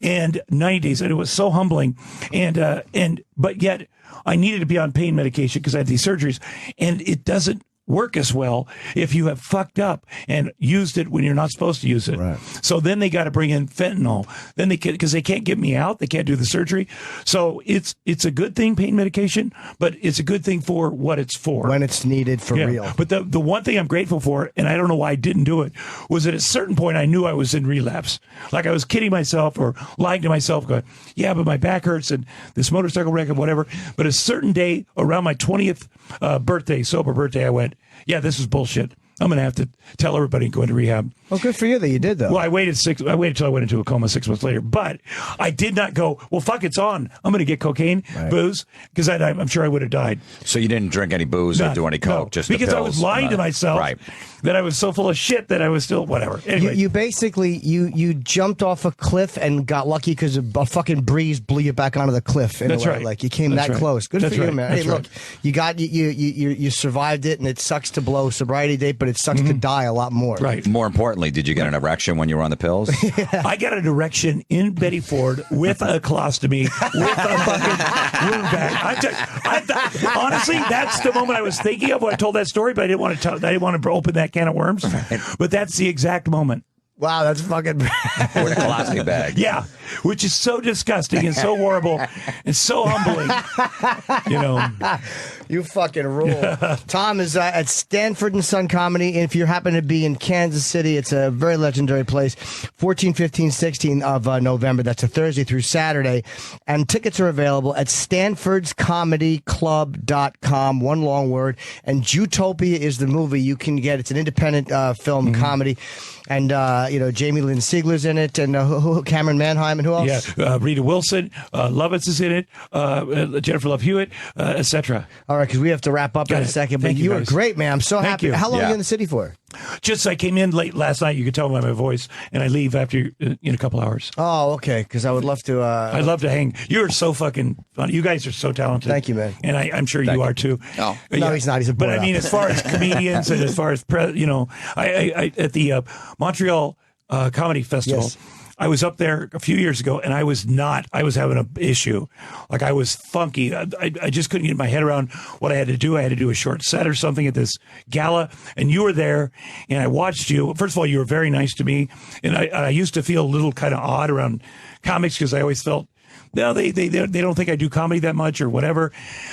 Speaker 18: And 90 days, and it was so humbling, but yet I needed to be on pain medication because I had these surgeries, and it doesn't work as well if you have fucked up and used it when you're not supposed to use it.
Speaker 3: Right.
Speaker 18: So then they got to bring in fentanyl. Then because they can't get me out, they can't do the surgery. So it's a good thing, pain medication, but it's a good thing for what it's for.
Speaker 3: When it's needed for real.
Speaker 18: But the one thing I'm grateful for, and I don't know why I didn't do it, was at a certain point I knew I was in relapse. Like I was kidding myself or lying to myself, going, yeah, but my back hurts and this motorcycle wreck and whatever. But a certain day around my 20th sober birthday, I went, yeah, this is bullshit. I'm going to have to tell everybody and go into rehab.
Speaker 3: Well, good for you that you did, though.
Speaker 18: Well, I waited till I went into a coma 6 months later. But I did not go, well, fuck, it's on. I'm going to get cocaine, booze, because I'm sure I would have died.
Speaker 13: So you didn't drink any booze or do any coke, just
Speaker 18: because
Speaker 13: the
Speaker 18: I
Speaker 13: pills.
Speaker 18: was lying to myself that I was so full of shit that I was still whatever. Anyway.
Speaker 3: You basically you jumped off a cliff and got lucky because a fucking breeze blew you back onto the cliff.
Speaker 18: That's right.
Speaker 3: Like you came that close. Good for you, man.
Speaker 18: That's
Speaker 3: hey, look, you survived it, and it sucks to blow sobriety date, but it sucks to die a lot more.
Speaker 18: Right.
Speaker 13: More importantly, did you get an erection when you were on the pills?
Speaker 18: I got an erection in Betty Ford with a colostomy, with a fucking wound bag. Honestly, that's the moment I was thinking of when I told that story, but I didn't want to open that can of worms. But that's the exact moment.
Speaker 3: Wow, that's fucking
Speaker 13: with a colostomy bag.
Speaker 18: Yeah, which is so disgusting and so horrible and so humbling.
Speaker 3: You fucking rule. Tom is at Stanford and Son Comedy. And if you happen to be in Kansas City, it's a very legendary place. 14, 15, 16 of November. That's a Thursday through Saturday. And tickets are available at StanfordsComedyClub.com. One long word. And Jutopia is the movie you can get. It's an independent film comedy. And, Jamie Lynn Sigler's in it, and Cameron Manheim, and who else?
Speaker 18: Yeah, Rita Wilson, Lovitz is in it, Jennifer Love Hewitt, etc.
Speaker 3: All right, because we have to wrap up in a second. But you were great, man. I'm so happy.
Speaker 18: You.
Speaker 3: How long are you in the city for?
Speaker 18: Just I came in late last night. You could tell by my voice, and I leave after in a couple hours.
Speaker 3: Oh, okay. Because I would love to.
Speaker 18: I'd love to hang. You're so fucking funny. You guys are so talented.
Speaker 3: Thank you, man.
Speaker 18: And I'm sure you are too.
Speaker 3: No, he's not. He's a boy.
Speaker 18: But I mean, as far as comedians and as far as I at the Montreal Comedy Festival.
Speaker 3: Yes.
Speaker 18: I was up there a few years ago, and I was having an issue. Like, I was funky. I just couldn't get my head around what I had to do. I had to do a short set or something at this gala, and you were there, and I watched you. First of all, you were very nice to me, and I used to feel a little kind of odd around comics because I always felt, no, they don't think I do comedy that much or whatever.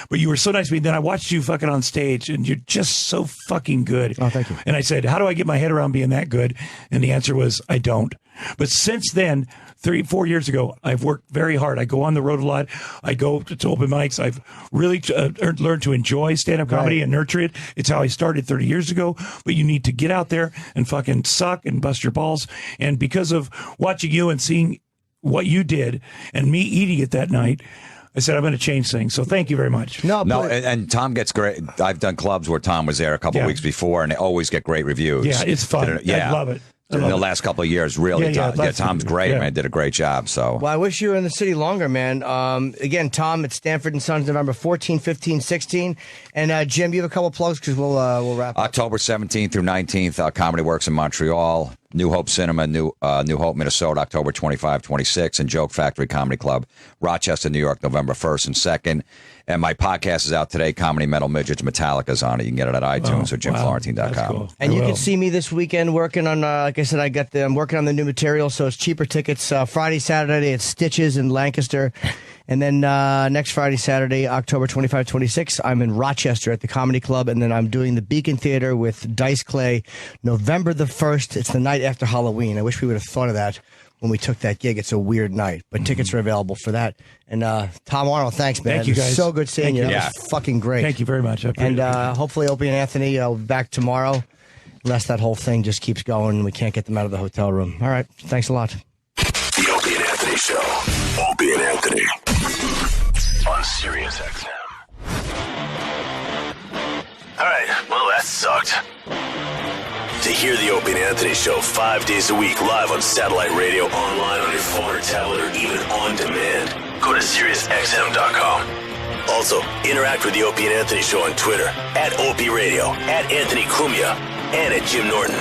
Speaker 18: But you were so nice to me. Then I watched you fucking on stage, and you're just so fucking good.
Speaker 3: Oh, thank you.
Speaker 18: And I said, how do I get my head around being that good? And the answer was, I don't. But since then, 3-4 years ago, I've worked very hard. I go on the road a lot. I go to open mics. I've really learned to enjoy stand-up comedy and nurture it. It's how I started 30 years ago. But you need to get out there and fucking suck and bust your balls. And because of watching you and seeing what you did and me eating it that night, I said, I'm going to change things. So thank you very much.
Speaker 13: No, and Tom gets great. I've done clubs where Tom was there a couple weeks before, and they always get great reviews.
Speaker 18: Yeah, it's fun. I love it.
Speaker 13: In the last couple of years, really. Tom's great, man. Did a great job. So.
Speaker 3: Well, I wish you were in the city longer, man. Again, Tom at Stanford and Sons, November 14, 15, 16. And Jim, you have a couple plugs because we'll wrap up.
Speaker 13: October 17th through 19th, Comedy Works in Montreal. New Hope Cinema, New Hope, Minnesota, October 25, 26, and Joke Factory Comedy Club, Rochester, New York, November 1st and 2nd. And my podcast is out today, Comedy Metal Midgets, Metallica's on it. You can get it at iTunes or JimFlorentine.com.
Speaker 3: Cool. And you can see me this weekend working on, like I said, I'm working on the new material, so it's cheaper tickets. Friday, Saturday at Stitches in Lancaster. And then next Friday, Saturday, October 25, 26, I'm in Rochester at the Comedy Club. And then I'm doing the Beacon Theater with Dice Clay November the 1st. It's the night after Halloween. I wish we would have thought of that when we took that gig. It's a weird night, but tickets are available for that. And Tom Arnold, thanks, man.
Speaker 18: Thank you, guys.
Speaker 3: So good seeing you. That was fucking great.
Speaker 18: Thank you very much.
Speaker 3: And hopefully Opie and Anthony will be back tomorrow, unless that whole thing just keeps going and we can't get them out of the hotel room. All right. Thanks a lot.
Speaker 15: The Opie and Anthony Show. Opie and Anthony. On Sirius XM. All right. Well, that sucked. To hear the Opie and Anthony Show 5 days a week live on satellite radio, online on your phone or tablet, or even on demand, go to SiriusXM.com. Also, interact with the Opie and Anthony Show on Twitter, @Opie Radio, @Anthony Cumia, and @Jim Norton.